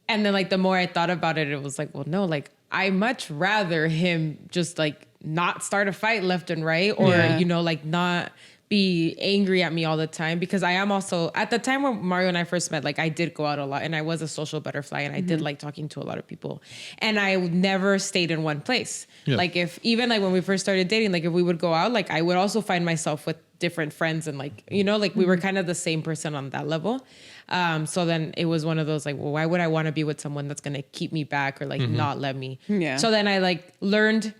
then like, the more I thought about it, it was like, well, no, like I much rather him just like not start a fight left and right, or, you know, like not be angry at me all the time, because I am also, at the time when Mario and I first met, like I did go out a lot and I was a social butterfly and I did like talking to a lot of people, and I never stayed in one place. Yeah. Like if even like when we first started dating, like if we would go out, like I would also find myself with different friends and like, you know, like we were kind of the same person on that level. So then it was one of those like, well, why would I want to be with someone that's going to keep me back or like not let me? Yeah. So then I like learned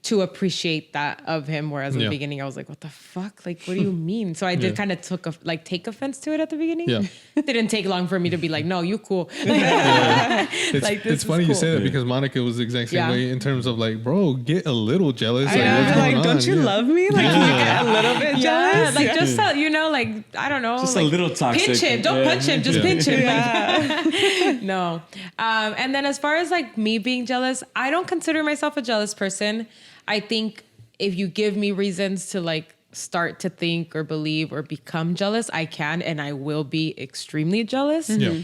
to appreciate that of him. Whereas in the Yeah. beginning I was like, what the fuck? Like, what do you mean? So I did kind of take offense to it at the beginning. Yeah. It didn't take long for me to be like, no, you cool. It's funny you say that because Monica was the exact same way in terms of like, bro, get a little jealous. Like, what's going on? don't you love me? Like, can you get a little bit jealous? Like just so, you know, like, I don't know. Just like, a little toxic. Pinch him. Don't punch him. Just pinch him. Yeah. Like, no. And then as far as like me being jealous, I don't consider myself a jealous person. I think if you give me reasons to like start to think or believe or become jealous, I can and I will be extremely jealous. Yeah.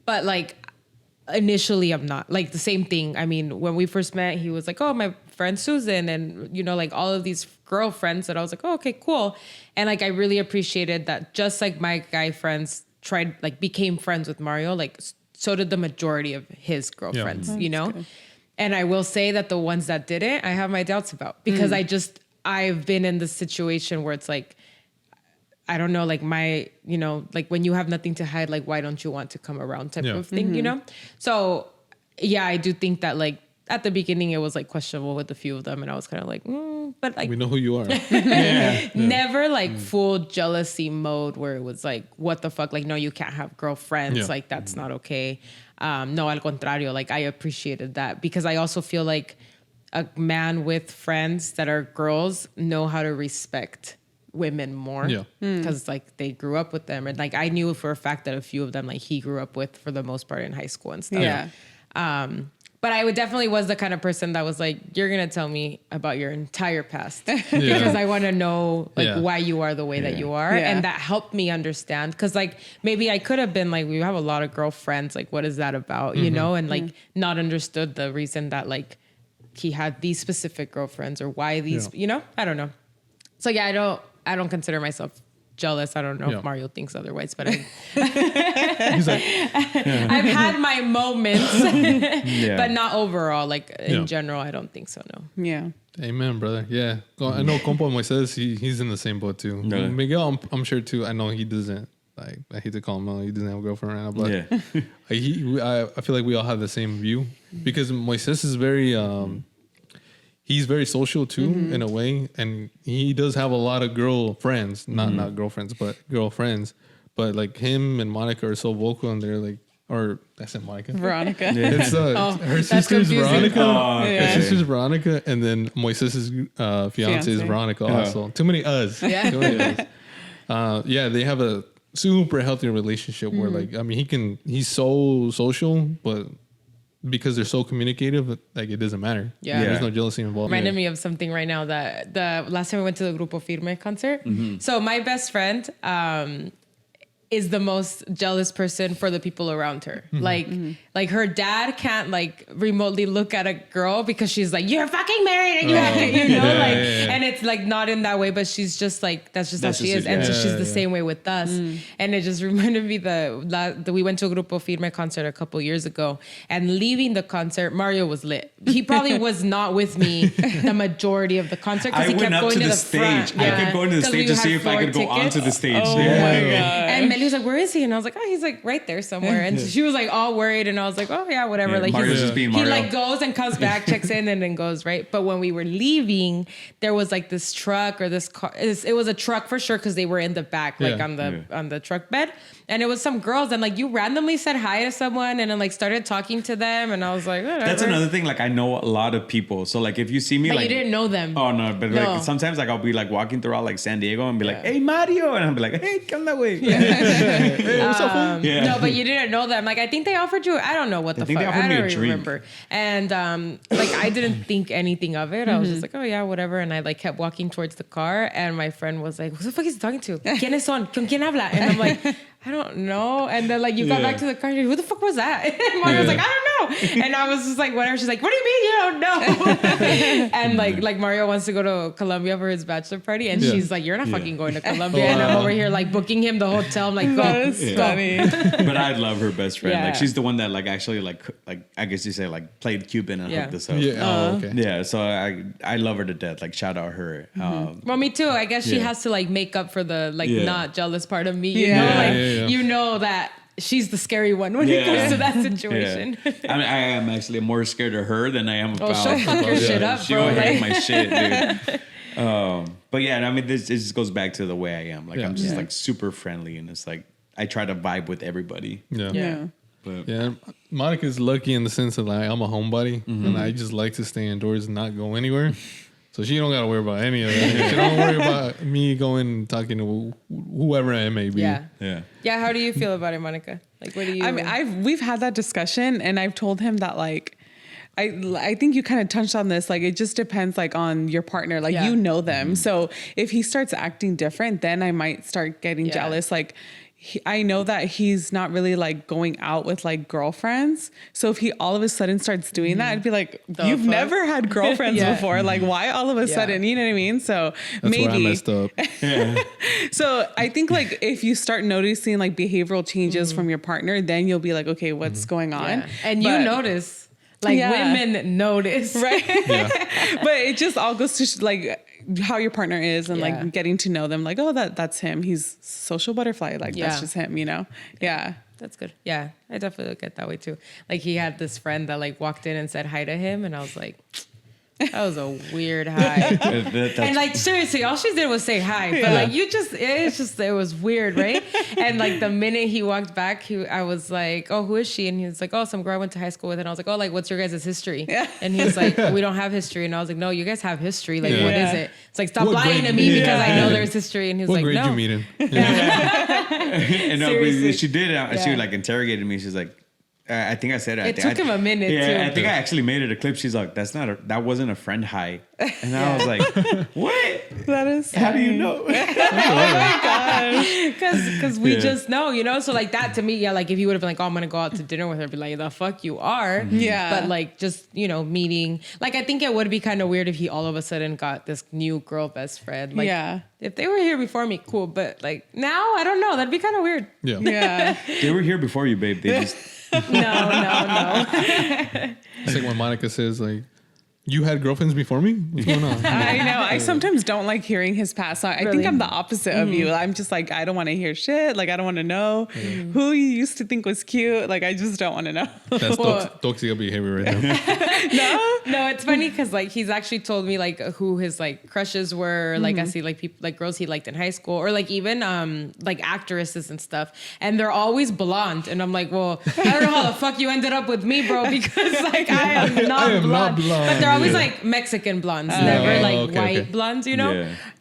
But like initially I'm not. Like the same thing. I mean, when we first met, he was like, oh, my friend Susan, and you know, like all of these girlfriends that I was like, oh, okay, cool. And like I really appreciated that just like my guy friends became friends with Mario, like so did the majority of his girlfriends, you know? Good. And I will say that the ones that didn't, I have my doubts about, because I've been in this situation where it's like, I don't know, like you know, like when you have nothing to hide, like, why don't you want to come around type of thing, you know? So yeah, I do think that like at the beginning it was like questionable with a few of them. And I was kind of like, but like, We know who you are. never like full jealousy mode where it was like, what the fuck? Like, no, you can't have girlfriends. Yeah. Like, that's not okay. No, al contrario, like I appreciated that, because I also feel like a man with friends that are girls know how to respect women more, because like they grew up with them, and like I knew for a fact that a few of them like he grew up with for the most part in high school and stuff. But I definitely was the kind of person that was like, you're gonna tell me about your entire past because I want to know like why you are the way that you are, and that helped me understand. Because like maybe I could have been like, we have a lot of girlfriends, like what is that about, you know, and like not understood the reason that like he had these specific girlfriends or why these, you know, I don't know. So yeah, I don't consider myself jealous. I don't know if Mario thinks otherwise, but He's like, I've had my moments, but not overall. Like in general, I don't think so. No. Yeah. amen, brother. Yeah. I know Compa Moises, he's in the same boat too. Really? Miguel, I'm sure too. I know he doesn't. Like, I hate to call him out. He doesn't have a girlfriend right now, but I feel like we all have the same view, because Moises is very he's very social too in a way, and he does have a lot of girl friends, not girlfriends, but girlfriends. But like him and Monica are so vocal, and they're like, or I said Monica, Veronica. It's her sister's confusing. Veronica. Okay. Her sister's Veronica, and then Moises' fiance is Veronica also. Too many us. Yeah. Too many us. They have a super healthy relationship where like, I mean, he's so social, but because they're so communicative, like it doesn't matter. There's no jealousy involved. Reminded me of something right now, that the last time we went to the Grupo Firme concert. So my best friend is the most jealous person for the people around her. Like her dad can't like remotely look at a girl because she's like, you're fucking married and you have to, you know, and it's like not in that way, but she's just like, that's just how she is. And so she's the same way with us. And it just reminded me that we went to a Grupo Firme concert a couple years ago, and leaving the concert, Mario was lit. He probably was not with me the majority of the concert because he kept going to the stage. I kept going to the stage to see if I could go onto the stage. Oh my God. And Melly was like, where is he? And I was like, oh, he's like right there somewhere. And she was like all worried, and I was like, oh yeah, whatever. Like Mario's just being Mario. He like goes and comes back, checks in, and then goes, right? But when we were leaving, there was like this truck or this car. It was a truck for sure, because they were in the back, like on the truck bed. And it was some girls, and like you randomly said hi to someone and then like started talking to them, and I was like, whatever. That's another thing. Like I know a lot of people, so like if you see me, But like you didn't know them. Oh no, but like sometimes like I'll be like walking throughout like San Diego and be like, hey Mario, and I'll be like, hey, come that way. Hey, what's up, fool? No, but you didn't know them. Like I think they offered you. I don't know what the fuck. I don't even remember. And like I didn't think anything of it. I was just like, oh yeah, whatever. And I like kept walking towards the car, and my friend was like, who the fuck is he talking to? ¿Quiénes son? ¿Con quién habla? And I'm like, I don't know. And then like you got back to the car, and you're like, who the fuck was that? And Mario was like, I don't know. And I was just like, whatever. She's like, what do you mean you don't know? And like Mario wants to go to Colombia for his bachelor party, and she's like, you're not fucking going to Colombia. And I'm over here like booking him the hotel. I'm like, go. Funny. But I love her best friend. Yeah. Like she's the one that like actually like I guess you say like played Cupid and hooked us up. Yeah. Oh, okay. Yeah, so I love her to death. Like shout out her. Well, me too. I guess she Yeah. has to like make up for the like Yeah. not jealous part of me. You Yeah. know, like Yeah. you know that she's the scary one when it comes to that situation. Yeah. I mean, I am actually more scared of her than I am about. she'll fuck your shit up, She'll bro. hate Like- my shit, dude. But yeah, I mean, this it just goes back to the way I am. Like I'm just like super friendly, and it's like I try to vibe with everybody. Yeah. But Yeah, Monica's lucky in the sense that like, I'm a homebody and I just like to stay indoors and not go anywhere. So she don't gotta worry about any of that. She don't worry about me going and talking to whoever I may be. Yeah. yeah. Yeah. How do you feel about it, Monica? Like, what do you? I mean, we've had that discussion, and I've told him that like, I think you kind of touched on this. Like, it just depends like on your partner. Like, you know them. So if he starts acting different, then I might start getting jealous. Like, I know that he's not really like going out with like girlfriends. So if he all of a sudden starts doing that, I'd be like, you've fuck? never had girlfriends before. Like, why all of a sudden? You know what I mean? So That's maybe where I messed up. So I think like if you start noticing like behavioral changes from your partner, then you'll be like, okay, what's going on? Yeah. And you notice, like women notice, right? But it just all goes to like how your partner is and like getting to know them. Like, oh, that's him. He's social butterfly. Like that's just him, you know? Yeah. That's good. Yeah, I definitely look at it that way too. Like he had this friend that like walked in and said hi to him, and I was like, that was a weird hi. And like seriously, all she did was say hi, but like it was weird, right? And like the minute he walked back, I was like, oh, who is she? And he was like, oh, some girl I went to high school with. And I was like, oh, like what's your guys' history? And he was like, we don't have history. And I was like, no, you guys have history. Like what is it? It's like stop lying to me because I know there's history. And he was What like, grade no. you meet him? And no, Seriously. she did. She like interrogated me. She's like, I think I said it. It took him a minute too. I think I actually made it a clip. She's like, that wasn't a friend hi. And I was like, what? That is How do you know? Because we just know, you know? So like that to me, like if you would have been like, oh, I'm going to go out to dinner with her, I'd be like, the fuck you are. Yeah. But like just, you know, meeting. Like I think it would be kind of weird if he all of a sudden got this new girl best friend. Like if they were here before me, cool. But like now, I don't know. That'd be kind of weird. Yeah. They were here before you, babe. They just... No. It's like when Monica says like, you had girlfriends before me? What's going on? I know. I sometimes don't like hearing his past. I think I'm the opposite of you. I'm just like, I don't want to hear shit. Like, I don't want to know who you used to think was cute. Like, I just don't want to know. That's toxic behavior right now. No, it's funny because like he's actually told me like who his like crushes were. Like I see like people like girls he liked in high school or like even like actresses and stuff, and they're always blonde. And I'm like, well, I don't know how the fuck you ended up with me, bro, because like I am not blonde. But they're always like Mexican blondes, never like white blondes, you know.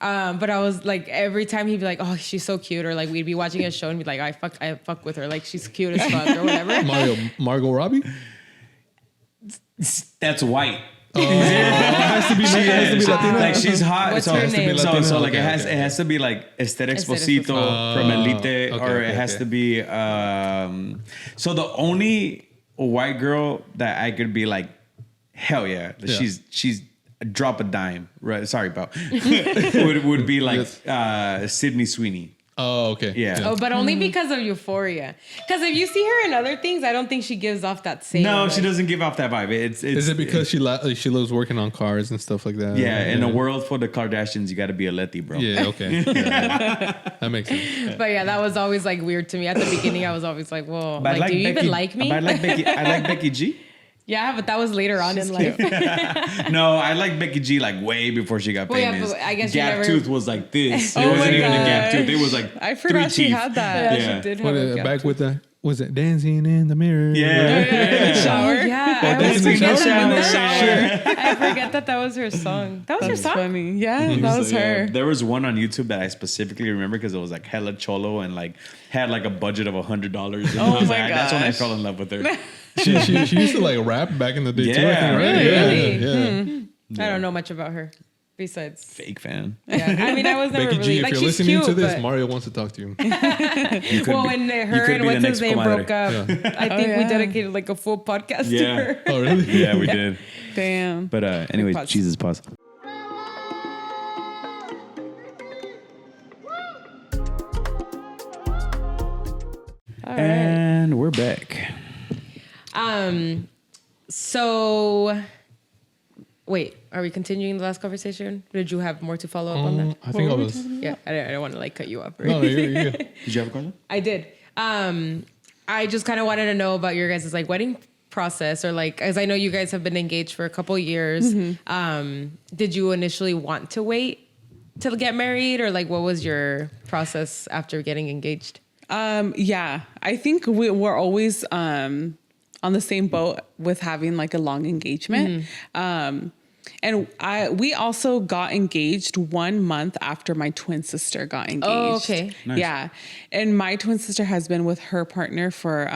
Yeah. But I was like every time he'd be like, oh, she's so cute, or like we'd be watching a show and be like, I fuck with her, like she's cute as fuck or whatever. Margot Robbie? That's white. It has to be Latina. Like she's hot. What's so her name? So like Okay, it has to be like Esther Exposito Exposito. from Elite, or okay, it has to be. So the only white girl that I could be like, hell yeah, she's a drop a dime. Right? Sorry, about would be like Sydney Sweeney. Oh, okay. Yeah. Oh, but only because of Euphoria. Because if you see her in other things, I don't think she gives off that same. No, like, she doesn't give off that vibe. It's Is it because she loves working on cars and stuff like that? Yeah, in a world full of Kardashians, you got to be a Letty, bro. Yeah, okay. Yeah. That makes sense. But yeah, that was always like weird to me. At the beginning, I was always like, whoa, like, do you even like me? I like Becky G. Yeah, but that was later on in life. No, I like Becky G like way before she got Well, yeah, famous. but I guess Gap you never- tooth was like this. Oh It wasn't my even a God. gap tooth. It was like I forgot 3 she teeth. had that. Yeah, Yeah. she did have a gap Back tooth. with the, was it dancing in the mirror? Yeah. Shower. Oh, yeah, I always Dancing in forget the that. shower. I forget that was her song. That was her That's song? funny. Yeah, that was So, yeah, her. there was one on YouTube that I specifically remember because it was like hella cholo and like had like a budget of $100. And I was my like, that's when I gosh. fell in love with her. She used to like rap back in the day too. I Yeah, think, right? really? Yeah. I don't know much about her. Besides, Fake fan. yeah. I mean, I was never Becky really G, if like. you're She's listening cute, to this, but- Mario wants to talk to you. Well, when her could and be what's the his next name comadre. broke up, I think we yeah. dedicated like a full podcast to Yeah. her. Oh, really? Yeah, we did. Damn. But anyways, Pause. Jesus, pause. All right. And we're back. So, wid are we continuing the last conversation? Did you have more to follow up on that? I think I was. Yeah, I don't want to like cut you off. No, you're good. Did you have a question? I did. I just kind of wanted to know about your guys' like wedding process, or like, as I know you guys have been engaged for a couple years. Did you initially want to wait to get married, or like what was your process after getting engaged? Yeah, I think we're always on the same boat with having like a long engagement. And we also got engaged 1 month after my twin sister got engaged. Oh, okay. Nice. Yeah. And my twin sister has been with her partner for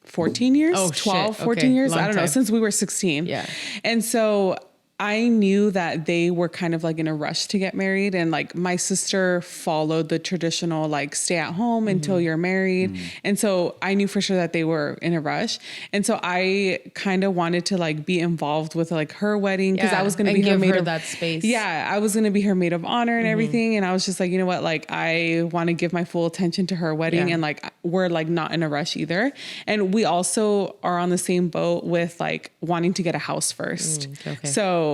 14 years, Oh, 12, shit. 14 Okay. years. Long I don't know, time. since we were 16. Yeah. And so I knew that they were kind of like in a rush to get married, and like my sister followed the traditional like stay at home until you're married. And so I knew for sure that they were in a rush. And so I kind of wanted to like be involved with like her wedding, because I was going to be her give maid her of that space. Yeah, I was going to be her maid of honor and everything. And I was just like, you know what? Like, I want to give my full attention to her wedding. Yeah. And like, we're like not in a rush either. And we also are on the same boat with like wanting to get a house first. okay. So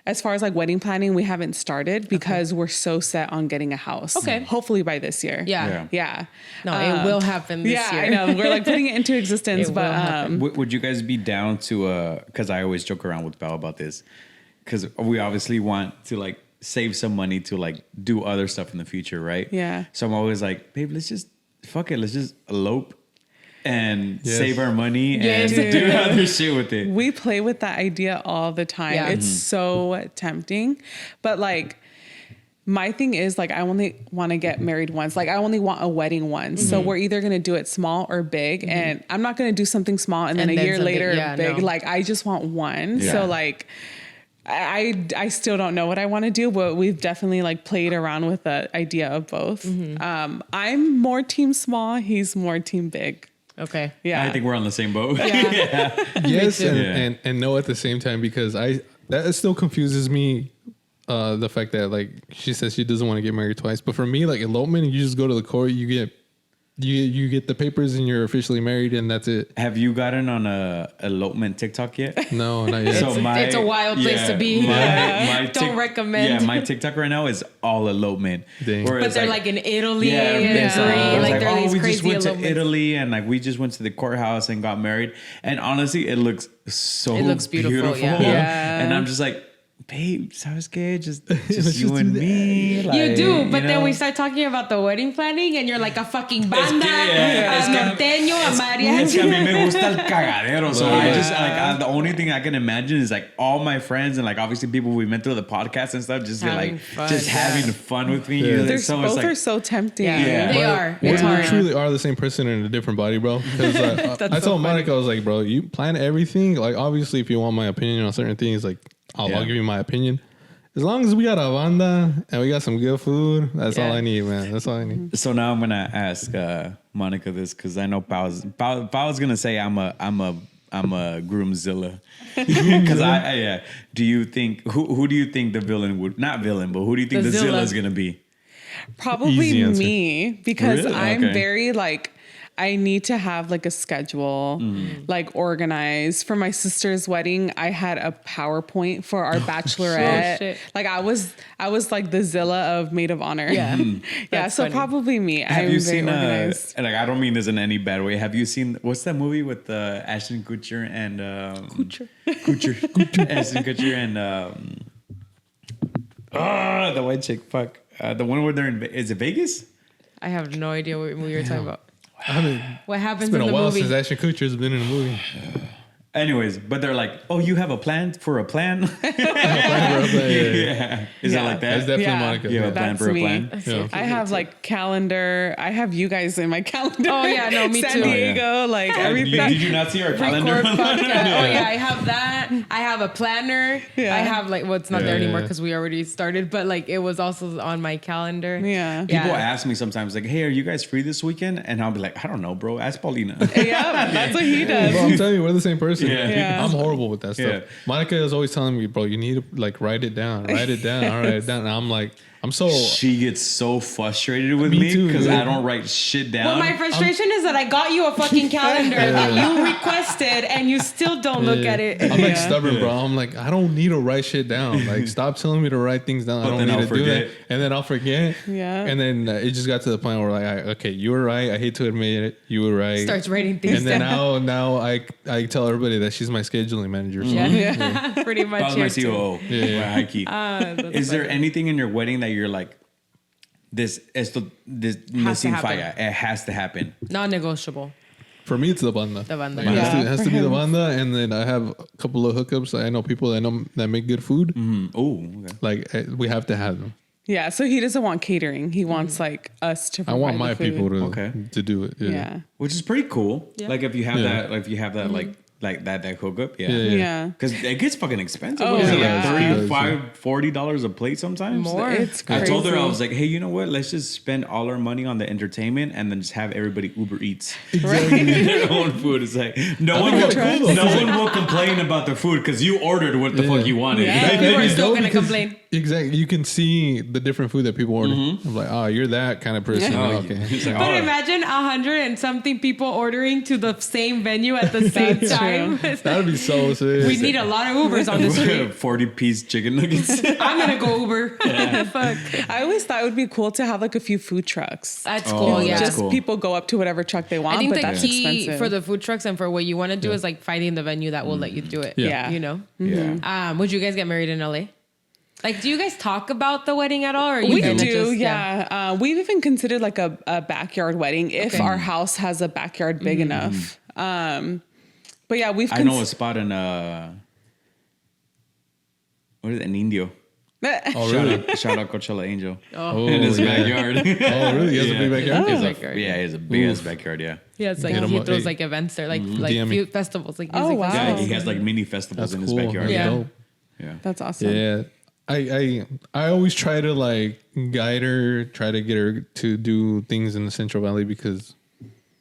as far as like wedding planning, we haven't started because we're so set on getting a house. Okay. Hopefully by this year. Yeah. Yeah. No, it will happen this Yeah, year. I know. We're like putting it into existence, It will but happen. Would you guys be down to because I always joke around with Val about this, because we obviously want to like save some money to like do other stuff in the future, right? Yeah. So I'm always like, babe, let's just elope and Yes. save our money Yes. and do other shit with it. we play with that idea all the time. Yeah. It's so tempting. But like, my thing is like, I only want to get married once. Like, I only want a wedding once. So we're either going to do it small or big. And I'm not going to do something small and then And a then year something- later yeah, big. no. Like, I just want one. Yeah. So like, I still don't know what I want to do, but we've definitely like played around with the idea of both. I'm more team small. He's more team big. Okay. Yeah. I think we're on the same boat. Yeah. Yes, too. and no at the same time, because that still confuses me. The fact that like she says she doesn't want to get married twice, but for me, like elopement, you just go to the court, you get the papers, and you're officially married, and that's it. Have you gotten on a elopement TikTok yet? No, not yet. It's a wild place to be. My Don't recommend. Yeah, my TikTok right now is all elopement. Dang. Where But it's they're like in Italy and it's Greece. it's Like they're these we crazy just went to elopements. Italy and like we just went to the courthouse and got married. And honestly, it looks so It looks beautiful, yeah. Yeah. And I'm just like, babe, ¿sabes qué? Just Let's you just and do me. You like, do, but you then know? we start talking about the wedding planning, and you're like a fucking banda, es a que- norteño, a Es que a mariachi. mí me gusta el cagadero. So I Yeah. just like the only thing I can imagine is like all my friends and like obviously people we met through the podcast and stuff just get Having like fun, just yeah. having fun with me. Yeah. They're So both it's like, are so tempting. Yeah, Yeah. they But are. We It's hard. truly are the same person in a different body, bro. Because I so told Monica, I was like, bro, you plan everything. Like, obviously, if you want my opinion on certain things, like, I'll Yeah. give you my opinion. As long as we got a banda and we got some good food, that's all Yeah. I need, man. That's all I need. So now I'm gonna ask Monica this because I know Pao's gonna say I'm a groomzilla because I Do you think who do you think the villain would not villain but who do you think The the Zilla. Zilla is gonna be? Probably Easy answer. me, because Really? I'm Okay. very like, I need to have like a schedule, like organized. For my sister's wedding, I had a PowerPoint for our bachelorette. shit. Like I was like the Zilla of maid of honor. Yeah. Yeah. That's So funny. probably me. Have I'm you very seen organized. like I don't mean this in any bad way. Have you seen what's that movie with Ashton Kutcher and Kutcher Ashton Kutcher and the white chick? Fuck, the one where they're in is it Vegas? I have no idea what movie you're talking about. I mean, What happens it's been in a the while movie? since Ashton Kutcher's been in a movie. Anyways, but they're like, oh, you have a plan for a plan? Yeah. Is that like that? That's definitely Yeah. Monica. You have a plan That's for a me. plan? Yeah. I have like calendar. I have you guys in my calendar. Oh, yeah, no, me San too. Diego, like everything. Did you not see our calendar? Record podcast. Oh yeah, I have that. I have a planner. Yeah. I have like, well, it's not there Yeah, anymore yeah. because we already started, but like it was also on my calendar. Yeah. People ask me sometimes, like, hey, are you guys free this weekend? And I'll be like, I don't know, bro. Ask Paulina. Yeah, that's what he does. Bro, I'm telling you, we're the same person. Yeah. Yeah. I'm horrible with that stuff. Yeah. Monica is always telling me, bro, you need to like write it down. Write it down. I'll write it down. And I'm like, I'm so. She gets so frustrated with Me me too, because dude. I don't write shit down. Well, my frustration is that I got you a fucking calendar that you requested and you still don't look at it. I'm like Yeah. stubborn, bro. I'm like, I don't need to write shit down. Like, stop telling me to write things down. But I don't then need I'll to do that. forget. And then I'll forget. Yeah. And then it just got to the point where like, okay, you were right. I hate to admit it. You were right. Starts writing things And then down. now I tell everybody that she's my scheduling manager. So. Yeah, pretty much. That was my here, too. COO. Yeah. High key. That's Is there funny. anything in your wedding that you're like, this missing happen. fire? It has to happen. Non-negotiable. For me, it's the banda. The banda. It has to- Yeah, it has for to be the him. banda, and then I have a couple of hookups. I know people that make good food. Oh, okay. Like we have to have them. Yeah, so he doesn't want catering. He wants like us to. I Provide want the my food. people Okay. to do it. Yeah. Which is pretty cool. Yeah. Like if you have Yeah. that, like that hookup. Yeah. Yeah. Yeah. Because it gets fucking expensive. Oh, What is it, yeah. like $35, $40 a plate sometimes? More. It's I crazy. told her, I was like, hey, you know what? Let's just spend all our money on the entertainment and then just have everybody Uber Eats their own food. It's like, no one will complain about the food because you ordered what the fuck you wanted. Yeah. That- People that are is still dope gonna because- complain. Exactly. You can see the different food that people order. I'm like, oh, you're that kind of person. Oh, Okay. it's like, But oh, imagine 100 and something people ordering to the same venue at the same That's time. That would be so sick. We need a lot of Ubers on the street. 40-piece chicken nuggets. I'm gonna go Uber. Fuck. I always thought it would be cool to have like a few food trucks. That's Oh, cool. that's Yeah. Just cool. people go up to whatever truck they want, I think but the that's key expensive. for the food trucks and for what you want to do is like finding the venue that will let you do it. Yeah. You know? Yeah. Would you guys get married in LA? Like, do you guys talk about the wedding at all? Or you we kinda do, just- yeah. We've even considered like a backyard wedding if Okay. our house has a backyard big enough. But yeah, we've. I know a spot in, what is it? An Indio. Oh, really? Shout out Coachella Angel. Oh, In his yeah. backyard. Oh, really? He has a big backyard? He has Backyard. yeah, he has a big ass backyard, yeah. Yeah, it's like Hit 'em he up, throws hey. like events there, like DM me. few festivals, like Oh, music wow. Yeah, festivals. he has like mini festivals That's in his cool. backyard. That's Yeah. dope. Yeah. That's awesome. Yeah. I always try to like guide her, try to get her to do things in the Central Valley because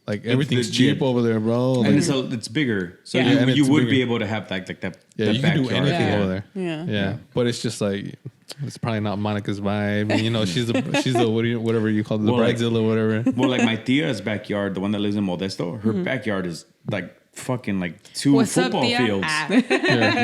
like everything's cheap yeah. over there, bro. And Like, it's bigger. So Yeah. And you it's would bigger. be able to have like that yeah, that you can do backyard. anything Yeah. over there. Yeah. Yeah, but it's just like it's probably not Monica's vibe. And, you know, she's a whatever you call it, the Well, like- bridezilla, whatever. Well, like my tia's backyard, the one that lives in Modesto, her backyard is like fucking like 2 What's up, football Tia? fields. Ah. Yeah,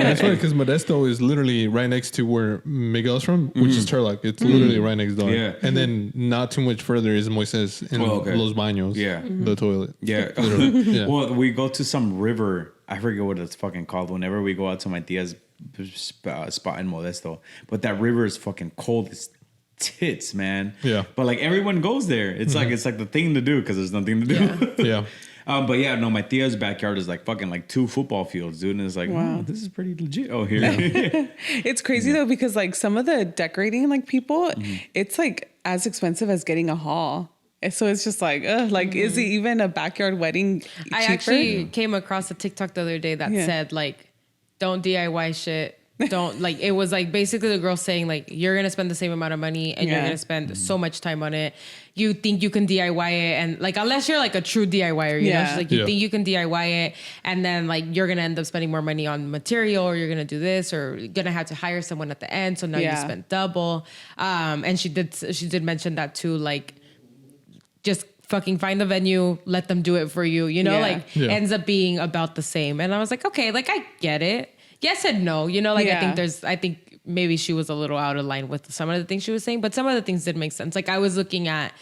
that's funny because Modesto is literally right next to where Miguel's from, which is Turlock. It's literally right next door. Yeah. And then not too much further is Moises in Oh, okay. Los Baños. Yeah. The toilet. Yeah. Yeah. Well, we go to some river. I forget what it's fucking called. Whenever we go out to my tia's spot in Modesto, but that river is fucking cold as tits, man. Yeah. But like everyone goes there. It's like the thing to do because there's nothing to do. Yeah. But yeah, no, my tia's backyard is like fucking like 2 football fields, dude. And it's like, Wow. oh, this is pretty legit. Oh, here. It's crazy though because like some of the decorating like people, it's like as expensive as getting a hall. And so it's just like, is it even a backyard wedding cheaper? I actually came across a TikTok the other day that Yeah. said like, don't DIY shit. Don't like, it was like basically the girl saying like, you're going to spend the same amount of money and you're Yeah. going to spend so much time on it. You think you can DIY it. And like, unless you're like a true DIYer, you know, Yeah. she's like, you Yeah. think you can DIY it. And then like, you're going to end up spending more money on material or you're going to do this or you're going to have to hire someone at the end. So now you Yeah. spend double. And she did mention that too, like, just fucking find the venue, let them do it for you, you know, Yeah. like Yeah. ends up being about the same. And I was like, okay, like I get it. Yes and no, you know, like Yeah. I think maybe she was a little out of line with some of the things she was saying, but some of the things did make sense. Like I was looking at,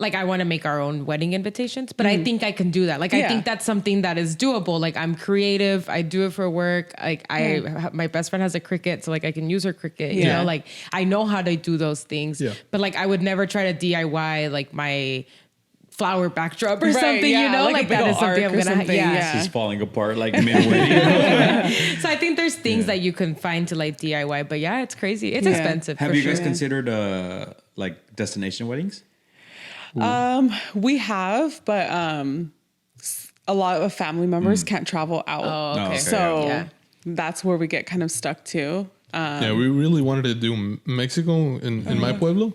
like I want to make our own wedding invitations, but I think I can do that. Like I Yeah. think that's something that is doable. Like I'm creative. I do it for work. Like my best friend has a Cricut, so like I can use her Cricut. You Yeah. know, like I know how to do those things. Yeah. But like I would never try to DIY like my flower backdrop or Right, something, yeah, you know, like a like big that is arc something I'm or gonna something, yeah. She's falling apart like mid-wedding. So I think there's things that you can find to like DIY, but yeah, it's crazy. It's Yeah. expensive. Have for you sure. guys considered like destination weddings? We have, but a lot of family members can't travel out. Oh, okay. okay. So Yeah. that's where we get kind of stuck too. Yeah, we really wanted to do Mexico in my pueblo,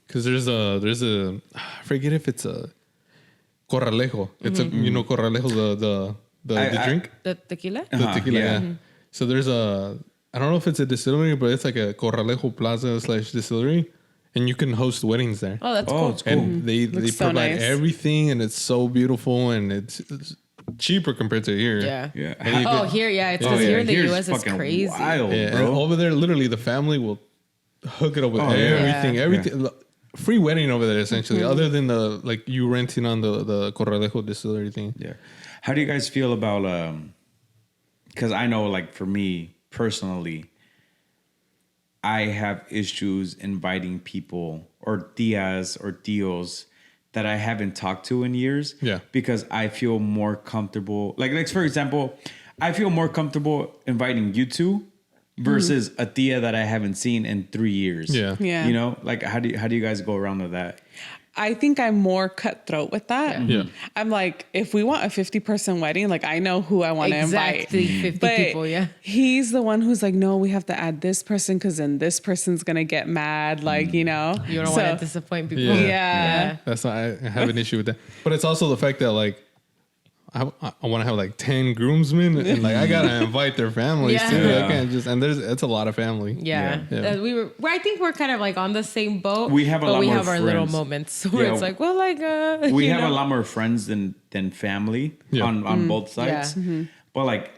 because there's a I forget if it's a corralejo. It's a corralejo the drink, The tequila? the tequila. yeah. Yeah. So there's I don't know if it's a distillery, but it's like a corralejo plaza / distillery, and you can host weddings there. Oh, that's Oh, cool. it's cool. And they Looks so provide nice. everything, and it's so beautiful, and it's cheaper compared to here. Yeah. Yeah. And you Oh, could- here, yeah. It's Oh, because yeah, here in the here's US it's fucking crazy. wild, Yeah, and bro. over there, literally, the family will hook it up with Oh, yeah. everything. Free wedding over there, essentially, other than the like you renting on the Corralejo distillery thing. Yeah. How do you guys feel about because I know like for me personally, I have issues inviting people or tias or tios that I haven't talked to in years. Yeah. Because I feel more comfortable. Like for example, I feel more comfortable inviting you two versus a tia that I haven't seen in 3 years. Yeah. Yeah. You know, like how do you guys go around with that? I think I'm more cutthroat with that. Yeah. I'm like, if we want a 50-person wedding, like I know who I want to invite. Exactly, 50 But people, yeah. he's the one who's like, no, we have to add this person because then this person's gonna get mad. Like, you know, You don't So- want to disappoint people. Yeah. Yeah. That's not, I have an issue with that. But it's also the fact that like I want to have like 10 groomsmen, and like I gotta invite their families Yeah. too. Yeah. I can't just, and it's a lot of family. Yeah. Yeah. I think we're kind of like on the same boat. We have a but lot we more have our little friends. moments where Yeah. it's like, well, like We you have know? a lot more friends than family Yeah. on both sides. Yeah. But like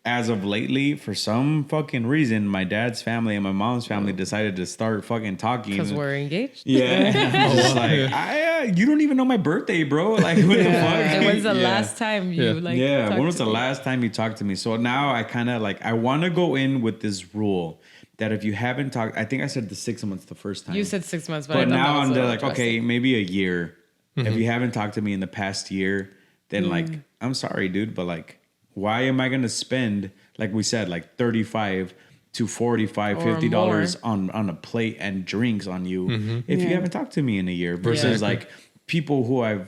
as of lately, for some fucking reason, my dad's family and my mom's family decided to start fucking talking. because we're engaged. Yeah. I'm just like, you don't even know my birthday, bro. Like, what the fuck? And when's the Yeah. last time you Yeah. like? Yeah, talked when was to the me? last time you talked to me? So now I kind of like, I want to go in with this rule that if you haven't talked, I think I said the 6 months the first time. You said 6 months, but I But thought now that was I'm a there little like, okay, drastic. maybe a year. If you haven't talked to me in the past year, then like, I'm sorry, dude, but like, why am I going to spend, like we said, like $35 to $45, Or $50 on a plate and drinks on you if you Yeah. haven't talked to me in a year versus Yeah. like people who I've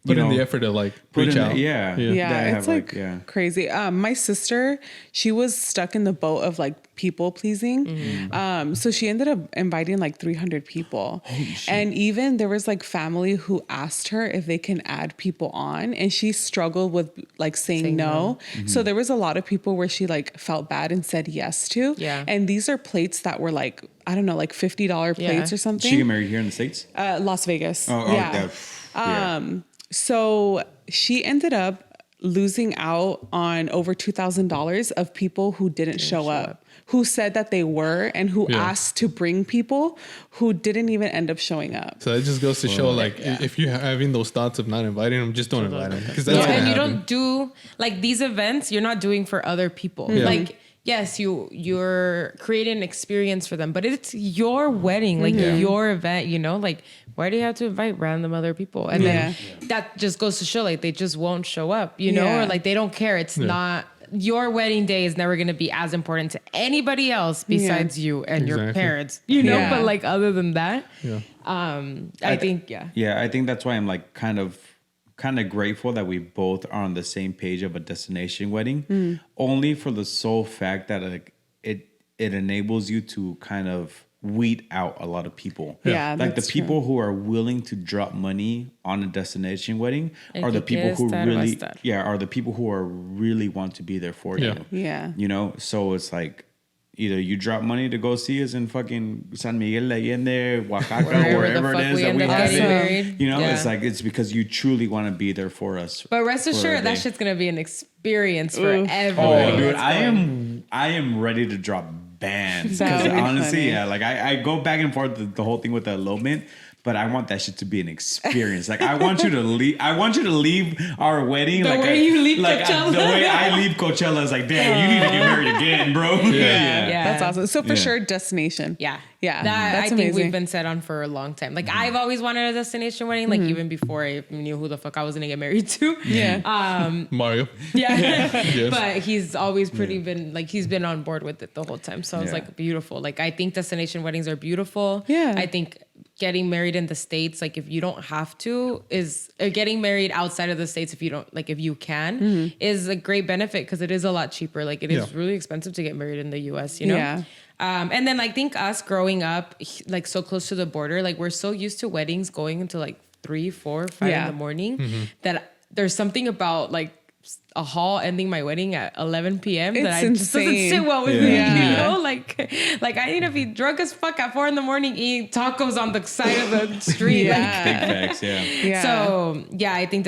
Put you in know, the effort to like put reach in out. yeah. Yeah, that I it's have, like yeah. crazy. My sister, she was stuck in the boat of like people pleasing. So she ended up inviting like 300 people. And even there was like family who asked her if they can add people on, and she struggled with like saying no. So there was a lot of people where she like felt bad and said yes to. Yeah. And these are plates that were like, I don't know, like $50 plates Yeah. or something. She get married here in the States? Las Vegas. Oh, yeah. yeah. So she ended up losing out on over $2,000 of people who didn't show up, who said that they were, and who Yeah. asked to bring people who didn't even end up showing up. So that just goes to show, like, if you're having those thoughts of not inviting them, just don't invite them, because that's Yeah, gonna and you happen. don't do like these events. You're not doing for other people. Yeah. Like, yes, you're creating an experience for them, but it's your wedding, like your event. You know, like why do you have to invite random other people? And then that just goes to show, like they just won't show up. You know, Yeah. or like they don't care. It's not. Your wedding day is never going to be as important to anybody else besides you and your Exactly. parents. You know, Yeah. but like other than that, Yeah. I think Yeah, I think that's why I'm like kind of grateful that we both are on the same page of a destination wedding, only for the sole fact that like it enables you to kind of weed out a lot of people. Yeah, like the that's people who are willing to drop money on a destination wedding El are the que people who quiere estar, va a really estar. are the people who are really want to be there for Yeah. you. Yeah. You know, so it's like either you drop money to go see us in fucking San Miguel de Allende, Oaxaca, Wherever the wherever fuck it is we that end we up have getting it. married. You know, Yeah. it's like it's because you truly want to be there for us. But rest for a assured, that day. shit's gonna be an experience for Oof. everybody. Oh, dude, that's I am ready to drop bands That because would be honestly, funny. yeah, like I go back and forth the whole thing with the elopement, but I want that shit to be an experience. Like I want you to leave our wedding The like way you leave like Coachella. the way I leave Coachella is like, damn, you need to get married again, bro. Yeah. That's awesome. So for sure, destination. Yeah. Yeah. That That's I think amazing. we've been set on for a long time. Like I've always wanted a destination wedding, like even before I knew who the fuck I was gonna get married to. Yeah. Mario. Yeah. Yes. But he's always been like he's been on board with it the whole time. So I was Yeah. like, beautiful. Like I think destination weddings are beautiful. Yeah. I think getting married in the States, like if you don't have to, is getting married outside of the States if you don't like if you can is a great benefit because it is a lot cheaper. Like it is really expensive to get married in the US, you know? Yeah. And then I think us growing up like so close to the border, like we're so used to weddings going into like 3, 4, 5 in the morning that there's something about like a hall ending my wedding at 11 p.m. that I just doesn't sit well with me, you know? Like I need to be drunk as fuck at 4 a.m. eating tacos on the side of the street. Big facts, yeah. So yeah, I think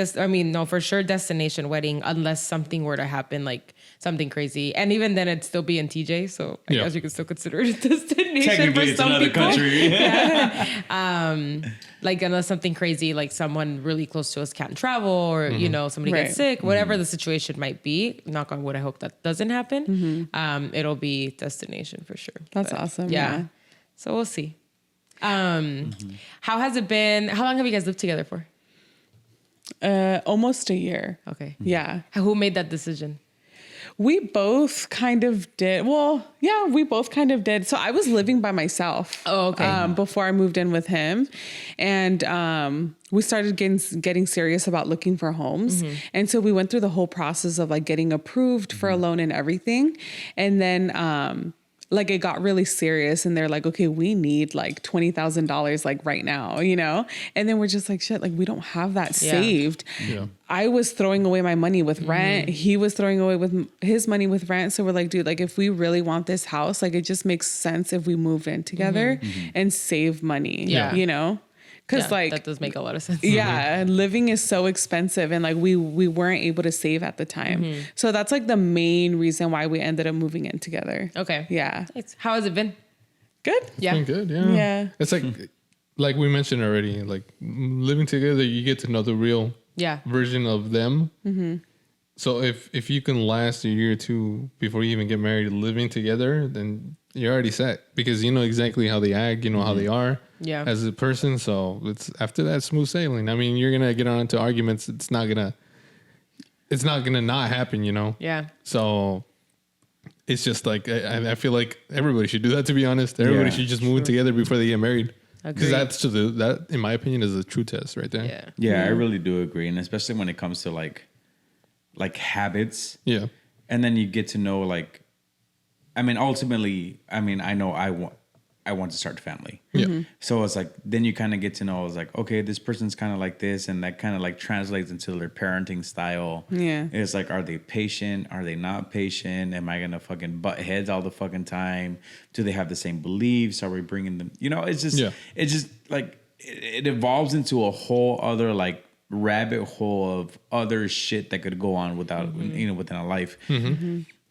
for sure destination wedding, unless something were to happen, like something crazy. And even then it'd still be in TJ. So I guess you could still consider it a destination Technically, for it's some another people. country. Like unless something crazy, like someone really close to us can't travel or, you know, somebody gets sick, whatever the situation might be, knock on wood, I hope that doesn't happen. It'll be destination for sure. That's awesome. Yeah. Yeah. So we'll see. How has it been? How long have you guys lived together for? Almost a year. Okay. Yeah. Who made that decision? We both kind of did. Well, yeah, we both kind of did. So I was living by myself. Oh, okay. Before I moved in with him, and we started getting serious about looking for homes. And so we went through the whole process of like getting approved for a loan and everything, and then like it got really serious, and they're like, okay, we need like $20,000 like right now, you know? And then we're just like, shit, like we don't have that saved. Yeah. I was throwing away my money with rent. He was throwing away with his money with rent. So we're like, dude, like if we really want this house, like it just makes sense if we move in together and save money, you know? Because like that does make a lot of sense. yeah, living is so expensive, and like we weren't able to save at the time. So that's like the main reason why we ended up moving in together. Okay. Yeah. Nice. How has it been? Good. Yeah. Been good, yeah. Yeah. It's like we mentioned already, like living together, you get to know the real version of them. So if you can last a year or two before you even get married living together, then you're already set because you know exactly how they act, you know how they are as a person. So it's after that smooth sailing. I mean, you're gonna get on into arguments. It's not gonna not happen, you know. Yeah. So it's just like I feel like everybody should do that. To be honest, everybody should just move together before they get married. Because that, in my opinion, is a true test right there. Yeah, I really do agree, and especially when it comes to like habits. Yeah. And then you get to know like, I mean, ultimately, I mean, I know I want to start a family. Yeah. So it's like, then you kind of get to know, it's like, okay, this person's kind of like this, and that kind of like translates into their parenting style. Yeah. It's like, are they patient? Are they not patient? Am I going to fucking butt heads all the fucking time? Do they have the same beliefs? Are we bringing them? You know, it's just like, it evolves into a whole other like rabbit hole of other shit that could go on without, you know, within a life.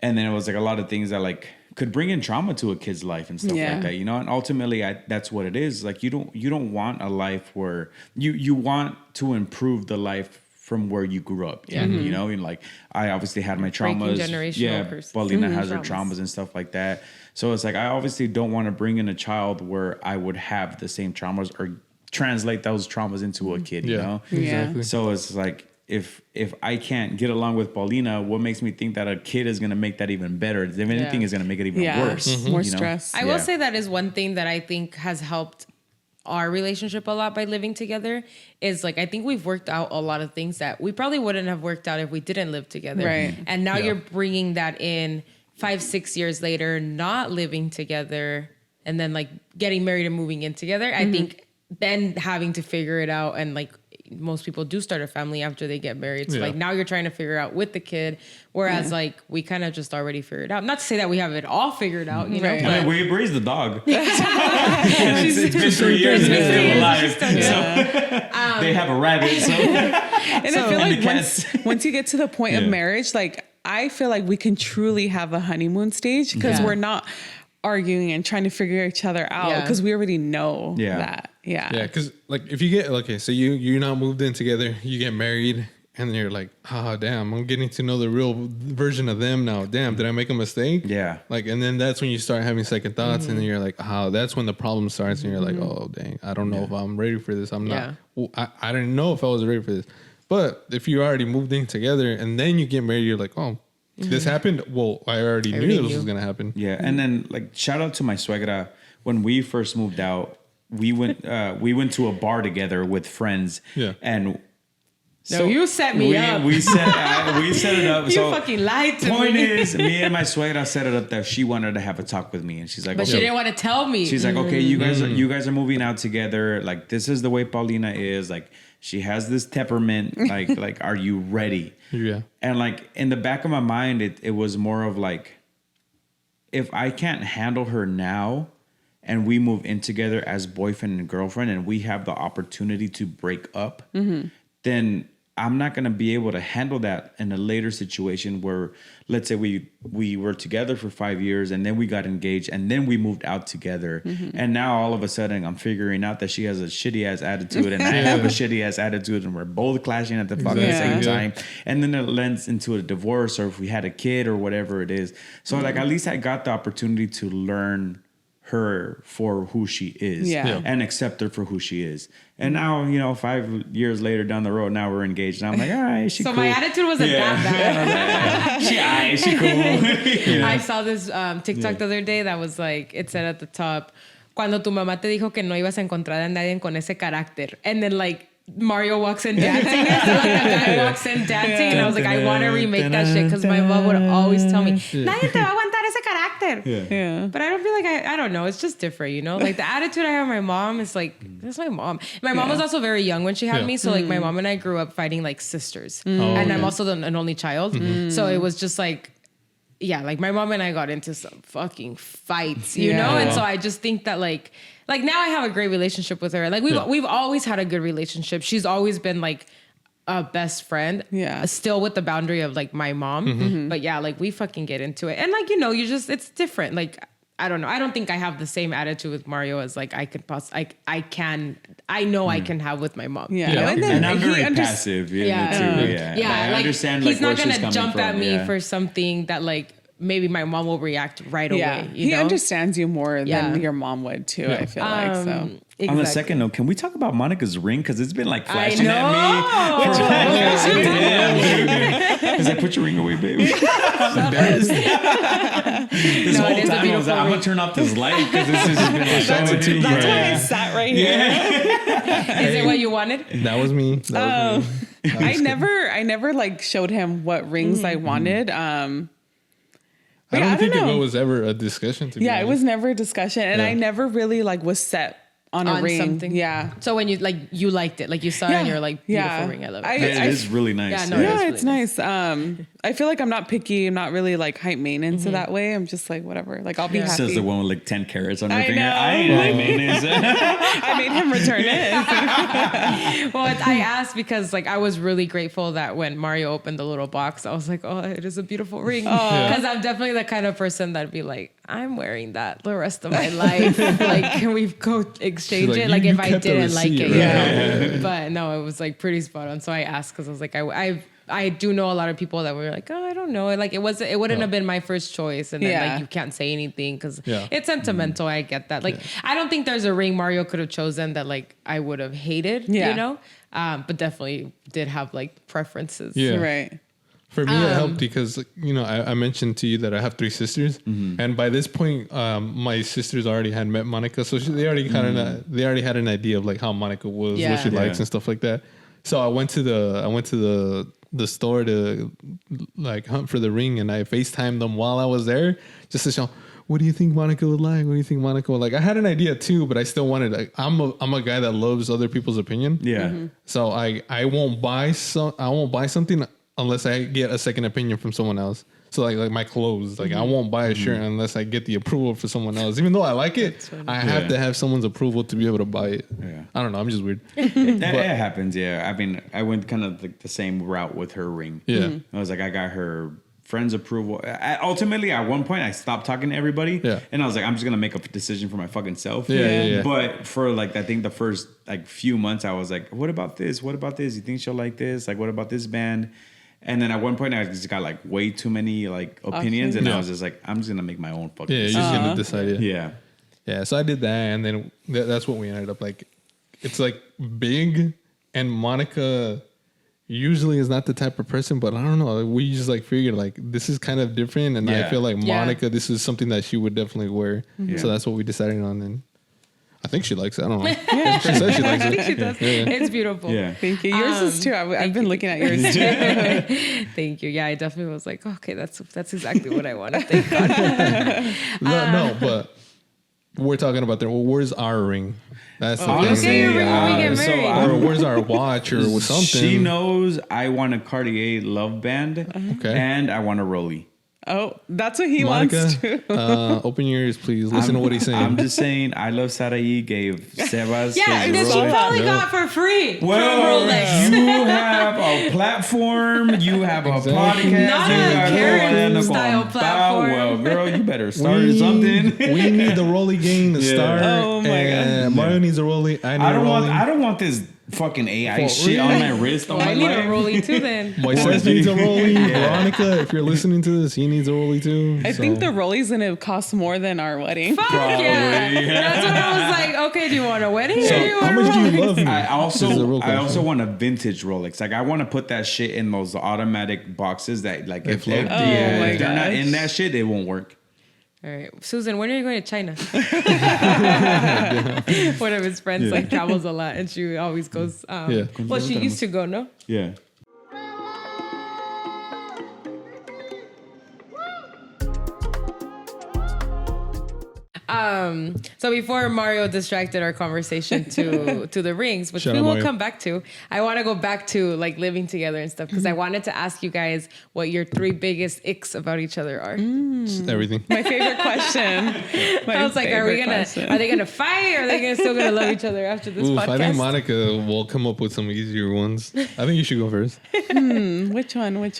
And then it was like a lot of things that like could bring in trauma to a kid's life and stuff like that, you know. And ultimately, that's what it is. Like you don't want a life where you want to improve the life from where you grew up. You know, and like I obviously had my traumas. Paulina has her traumas and stuff like that. So it's like I obviously don't want to bring in a child where I would have the same traumas or translate those traumas into a kid. You know, exactly. So it's like, if I can't get along with Paulina, what makes me think that a kid is going to make that even better? If anything, is going to make it even worse. More you know? stress. I will say that is one thing that I think has helped our relationship a lot by living together is like, I think we've worked out a lot of things that we probably wouldn't have worked out if we didn't live together. Right. And now you're bringing that in 5-6 years later, not living together and then like getting married and moving in together. I think then having to figure it out, and like most people do start a family after they get married. So like now you're trying to figure out with the kid, whereas like we kind of just already figured out. Not to say that we have it all figured out, you know. Right. I mean, we raised the dog. It's been 3 years and it's still alive. So they have a rabbit. So And I feel and like once you get to the point of marriage, like I feel like we can truly have a honeymoon stage because we're not arguing and trying to figure each other out because we already know that. Yeah. Yeah, because like if you get so you're not moved in together, you get married, and then you're like, oh damn, I'm getting to know the real version of them now. Damn, did I make a mistake? Yeah. Like, and then that's when you start having second thoughts, and then you're like, oh, that's when the problem starts, and you're like, oh dang, I don't know if I'm ready for this. I'm not. Well, I didn't know if I was ready for this. But if you already moved in together and then you get married, you're like, oh. This happened. Well, I already knew this was gonna happen. Yeah, and then like shout out to my suegra. When we first moved out, we went to a bar together with friends. Yeah, and so you set me up. We set it up. You fucking lied to me. Point is, me and my suegra set it up that she wanted to have a talk with me, and she's like, but she didn't want to tell me. She's like, okay, you guys are moving out together. Like this is the way Paulina is. Like she has this temperament. Like are you ready? Yeah. And like in the back of my mind, it was more of like, if I can't handle her now and we move in together as boyfriend and girlfriend and we have the opportunity to break up, then I'm not going to be able to handle that in a later situation where, let's say we were together for 5 years and then we got engaged and then we moved out together. And now all of a sudden I'm figuring out that she has a shitty ass attitude and I have a shitty ass attitude and we're both clashing at the fucking same time. And then it lends into a divorce or if we had a kid or whatever it is. So like at least I got the opportunity to learn her for who she is and accept her for who she is. And now, 5 years later down the road, now we're engaged. And I'm like, all right, she cool. So my attitude wasn't that bad. She cool. I saw this TikTok the other day that was like, it said at the top, cuando tu mamá te dijo que no ibas a encontrar a nadie con ese carácter. And then like, Mario walks in dancing. So like a guy walks in dancing, and I was like, I want to remake that shit because my mom would always tell me, nadie te va a aguantar ese carácter. Yeah. But I don't feel like I don't know. It's just different, Like the attitude I have with my mom is like, that's my mom. My mom was also very young when she had me, so like my mom and I grew up fighting like sisters, and I'm also an only child, so it was just like. Yeah, like my mom and I got into some fucking fights, you know? And so I just think that like now I have a great relationship with her. Like we've always had a good relationship. She's always been like a best friend. Yeah. Still with the boundary of like my mom. But yeah, like we fucking get into it. And like, it's different. Like, I don't know. I don't think I have the same attitude with Mario as like I know I can have with my mom. Yeah. And I'm very passive. Yeah. I like, understand. He's not going to jump at me for something that like maybe my mom will react right away. He understands you more than your mom would too. I feel like so. Exactly. On the second note, can we talk about Monica's ring? Because it's been like flashing at me. Which one? He's like, put your ring away, baby. This whole time I was like, I'm going to turn off this light because this has just been like showing. That's why I sat right here. Is it what you wanted? That was me. I never like showed him what rings I wanted. I don't think it was ever a discussion. It was never a discussion, and I never really like was set on a ring. Something. Yeah. So when you liked it, like you saw it and you're like, beautiful ring. I love it. It is really nice. It's nice. I feel like I'm not picky. I'm not really like high maintenance in that way. I'm just like, whatever. Like I'll be happy. Says the one with like 10 carats on her finger. I ain't high maintenance. I made him return it. Well, I asked because like I was really grateful that when Mario opened the little box, I was like, oh, it is a beautiful ring. Because I'm definitely the kind of person that'd be like, I'm wearing that the rest of my life. Like, can we go exchange it? Like, if I didn't like it. But no, it was like pretty spot on. So I asked because I was like, I do know a lot of people that were like, oh, I don't know. Like, it wouldn't have been my first choice. And then like, you can't say anything because it's sentimental. I get that. Like, I don't think there's a ring Mario could have chosen that like I would have hated, but definitely did have like preferences. Yeah. Right. For me, it helped because, I mentioned to you that I have 3 sisters. And by this point, my sisters already had met Monica. So they already had an idea of like how Monica was, what she likes and stuff like that. So I went to the store to like hunt for the ring, and I FaceTimed them while I was there just to show, what do you think Monica would like? What do you think Monica would like? I had an idea too, but I still wanted, like, I'm a guy that loves other people's opinion. Yeah. So I won't buy something unless I get a second opinion from someone else. So like my clothes, like I won't buy a shirt unless I get the approval for someone else. Even though I like it, I have to have someone's approval to be able to buy it. Yeah. I don't know. I'm just weird. It happens. Yeah. I mean, I went kind of like the same route with her ring. Yeah. I was like, I got her friends' approval. Ultimately, at one point, I stopped talking to everybody. Yeah. And I was like, I'm just going to make a decision for my fucking self. Yeah. But for like, I think the first like few months, I was like, what about this? What about this? You think she'll like this? Like, what about this band? And then at one point, I just got like way too many like opinions. And I was just like, I'm just going to make my own fucking Yeah, you're decision. just gonna decide. Yeah. Yeah, so I did that, and then that's what we ended up like. It's like big, and Monica usually is not the type of person, but I don't know. We just like figured like this is kind of different, and I feel like Monica, this is something that she would definitely wear. So that's what we decided on, and I think she likes it. I don't know. She says she likes I it. think she does. It's beautiful. Yeah. Thank you. Yours is too. I've been looking at yours too. Thank you. Yeah, I definitely was like, okay, that's exactly what I want to think on. No, but we're talking about there. Well, where's our ring? That's the Okay, thing. when we get married. Or where's our watch or something? She knows I want a Cartier Love Band. Okay. And I want a Rolly. Oh, that's what he Monica, wants too. Open your ears, please. Listen to what he's saying. I'm just saying, I Love Saraí gave Sebas Yeah, his this he Rolex. probably got for free. Well, from Rolex. you have a platform, you have a Exactly. podcast, Not you a got Karen Comadreando style Compadreando. platform. Well, girl, you better start something. We need the Rolly gang to Yeah. start. Oh my and Mario needs a Rolly. I need I a don't Rolly. want this fucking AI For shit on my wrist. Well, on my I need leg. a Rolly too then. Moises needs a Rolly. Veronica, if you're listening to this, he needs a Rolly too. I think the Rolly's gonna cost more than our wedding. Fuck Probably, yeah. yeah. That's what I was like, okay, do you want a wedding? So or do you how want much a do you Rolex? love me? I This is a real also question. want a vintage Rolex. Like I want to put that shit in those automatic boxes that like if float. they're, Oh my if they're not gosh. in that shit, they won't work. All right, Susan, when are you going to China? One of his friends like travels a lot, and she always goes. Well, she used to go, no? Yeah. So before Mario distracted our conversation to the rings, which Shout we out will Mario. come back to, I want to go back to like living together and stuff because I wanted to ask you guys what your 3 biggest icks about each other are. Everything. My favorite question. I was like, are they gonna fight? Or are they still gonna love each other after this Oof, podcast? I think Monica will come up with some easier ones. I think you should go first. Which one?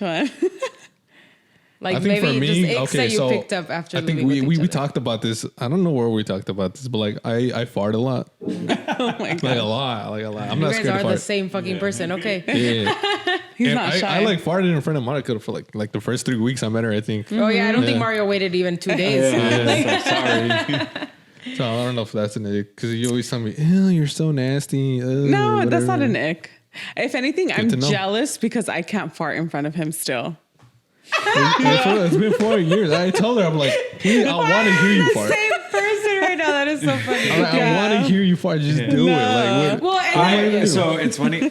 Like I think maybe for me, just icks that you so picked up after I think living with we each other. talked about this. I don't know where we talked about this, but like I fart a lot. Oh my god. Like a lot. I'm You not guys scared to are the fart. same fucking person. Okay. Yeah. He's And not shy. I like farted in front of Monica for like the first 3 weeks I met her, I think. Oh yeah, I don't think Yeah. Mario waited even 2 days. Yeah, so sorry. So I don't know if that's an ick because you always tell me, "Ew, you're so nasty." No, that's not whatever." an ick. If anything, I'm to know. jealous because I can't fart in front of him still. It's been 4 years. I told her, I'm like, please, I want to hear you fart. Same person right now. That is so funny. I'm like, I want to hear you fart. Just do it. Like, Well, and So it's funny.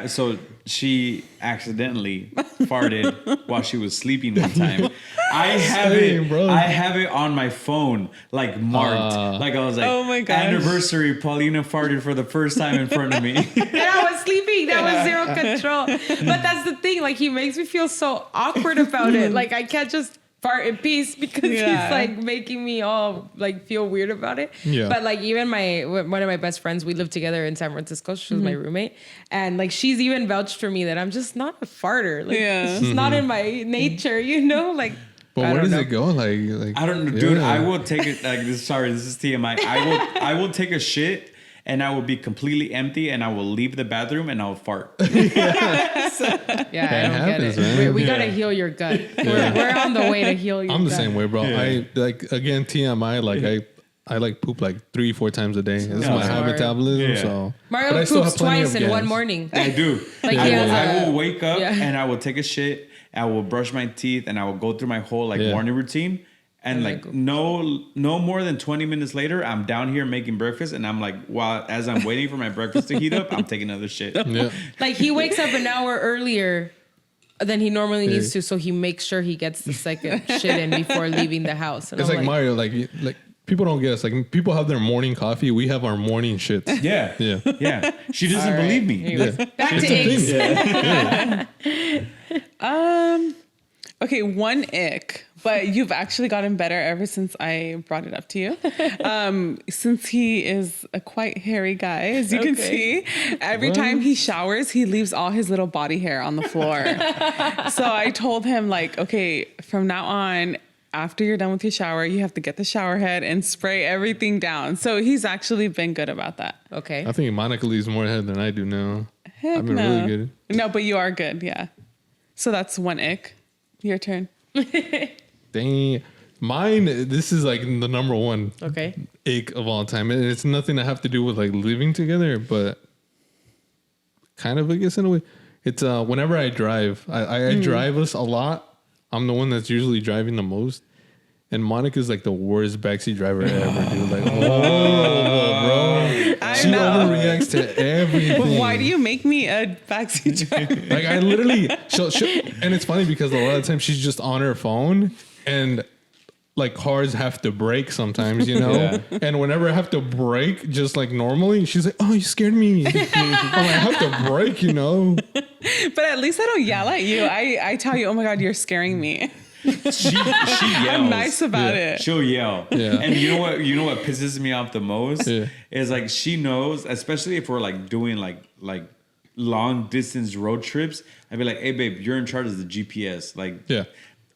So she accidentally farted while she was sleeping one time. I have Same, it, bro. I have it on my phone, like marked. Like I was like, Oh my gosh. anniversary. Paulina farted for the first time in front of me. and I was sleeping. That was zero control. But that's the thing. Like he makes me feel so awkward about it. Like I can't just fart in peace because Yeah. he's like making me all like feel weird about it. Yeah. But like even one of my best friends, we lived together in San Francisco. She was my roommate, and like she's even vouched for me that I'm just not a farter. Like it's just not in my nature, you know. Like. but I where don't does know. it go? Like I don't know, dude. yeah. I will take it. Like this. Sorry, this is TMI. I will take a shit. And I will be completely empty, and I will leave the bathroom, and I'll fart. Yeah, I That don't happens, get it. man. We gotta heal your gut. We're on the way to heal your gut. I'm the same way, bro. I like again TMI. Like I like poop like 3-4 times a day. This is my sorry. metabolism. Yeah. So Mario but I still poops have plenty twice of in one gas. morning. I do. Like he has I a- will wake up, Yeah. and I will take a shit. I will brush my teeth, and I will go through my whole like Yeah. morning routine. And like no more than 20 minutes later, I'm down here making breakfast, and I'm like, as I'm waiting for my breakfast to heat up, I'm taking another shit. Yeah. Like he wakes up an hour earlier than he normally needs to, so he makes sure he gets the second shit in before leaving the house. And It's I'm like Mario. Like people don't get us. Like people have their morning coffee. We have our morning shits. Yeah, Yeah. yeah. She doesn't All right. believe me. Anyways, back to It's a eggs. thing. Yeah. Okay, one ick, but you've actually gotten better ever since I brought it up to you. Since he is a quite hairy guy, as you can see, every time he showers, he leaves all his little body hair on the floor. So I told him, like, okay, from now on, after you're done with your shower, you have to get the shower head and spray everything down. So he's actually been good about that. Okay. I think Monica leaves more head than I do now. Heck I've been no. really good. No, but you are good, yeah. So that's one ick. Your turn. Dang. Mine, this is like the number one Okay. ache of all time. And it's nothing to have to do with like living together, but kind of, I guess, in a way. It's whenever I drive, I drive us a lot. I'm the one that's usually driving the most. And Monica's like the worst backseat driver ever, dude. Like, bro. She overreacts to everything. Why do you make me a backseat driver? Like, I literally, she'll, and it's funny because a lot of times she's just on her phone and like cars have to brake sometimes, you know? Yeah. And whenever I have to brake, just like normally, she's like, oh, you scared me. I'm like, I have to brake, you know? But at least I don't yell at you. I tell you, oh my God, you're scaring me. She yells. I'm nice about it. She'll yell. Yeah. And you know what pisses me off the most Yeah. is like she knows, especially if we're like doing like long distance road trips, I'd be like, hey babe, you're in charge of the GPS. Like, Yeah.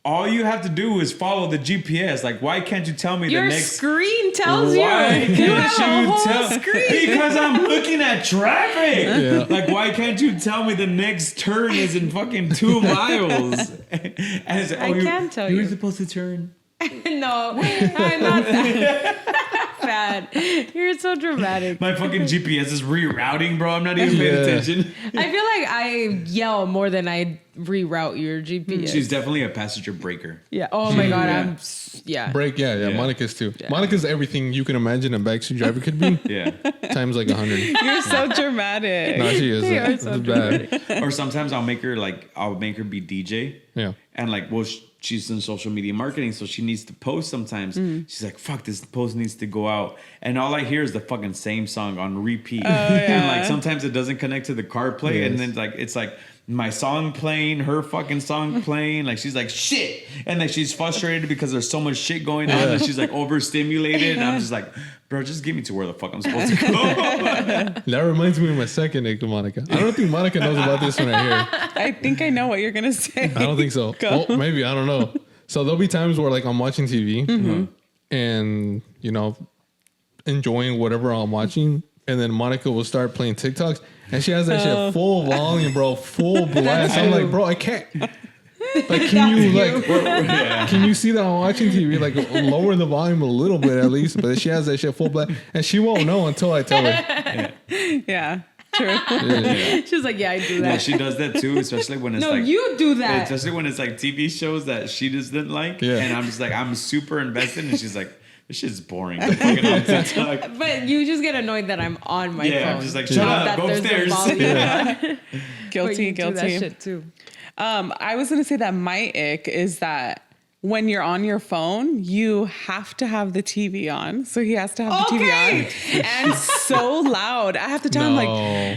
all you have to do is follow the GPS. Like, why can't you tell me Your the next screen tells you. Why You can't have a you whole tell? screen. Because I'm looking at traffic. Yeah. Like, why can't you tell me the next turn is in fucking 2 miles? And it's, I can tell you you. were supposed to turn. No, I'm not that bad. You're so dramatic. My fucking GPS is rerouting, bro. I'm not even paying Yeah. attention. I feel like I yell more than I reroute your GPS. She's definitely a passenger breaker. Yeah. Oh my God. Yeah. Yeah. Brake, yeah. Yeah. Monica's too. Yeah. Monica's everything you can imagine a backseat driver could be, Yeah. times like 100. You're so dramatic. No, she is. You are It's so bad. Or sometimes I'll make her be DJ. Yeah. And like, well, she's in social media marketing, so she needs to post sometimes. She's like, fuck, this post needs to go out. And all I hear is the fucking same song on repeat. And like, sometimes it doesn't connect to the car play. And then it's like my song playing, her fucking song playing. Like, she's like, shit. And like, she's frustrated because there's so much shit going on. And she's like overstimulated. And I'm just like, bro, just get me to where the fuck I'm supposed to go. That reminds me of my second ick to Monica. I don't think Monica knows about this one right here. I think I know what you're going to say. I don't think so. Go. Well, maybe. I don't know. So there'll be times where like I'm watching TV and, you know, enjoying whatever I'm watching. And then Monica will start playing TikToks and she has that shit full volume, bro, full blast. I'm like, bro, I can't. Like, can you like, can you see that I'm watching TV? Like, lower the volume a little bit at least. But she has that shit full blast and she won't know until I tell her. Yeah, true. Yeah. She's like, yeah, I do Yeah, that. she does that too, especially when it's No, like you do that. especially when it's like TV shows that she just didn't like. Yeah. And I'm just like, I'm super invested, and she's like, this shit's boring. I'm fucking on TikTok. But you just get annoyed that I'm on my Yeah, phone. I'm just like, shut Not up, that go there's the upstairs. volume. Yeah. But Guilty, you do that guilty. shit too. I was going to say that my ick is that when you're on your phone, you have to have the TV on. So he has to have the TV on. And so loud. I have to tell him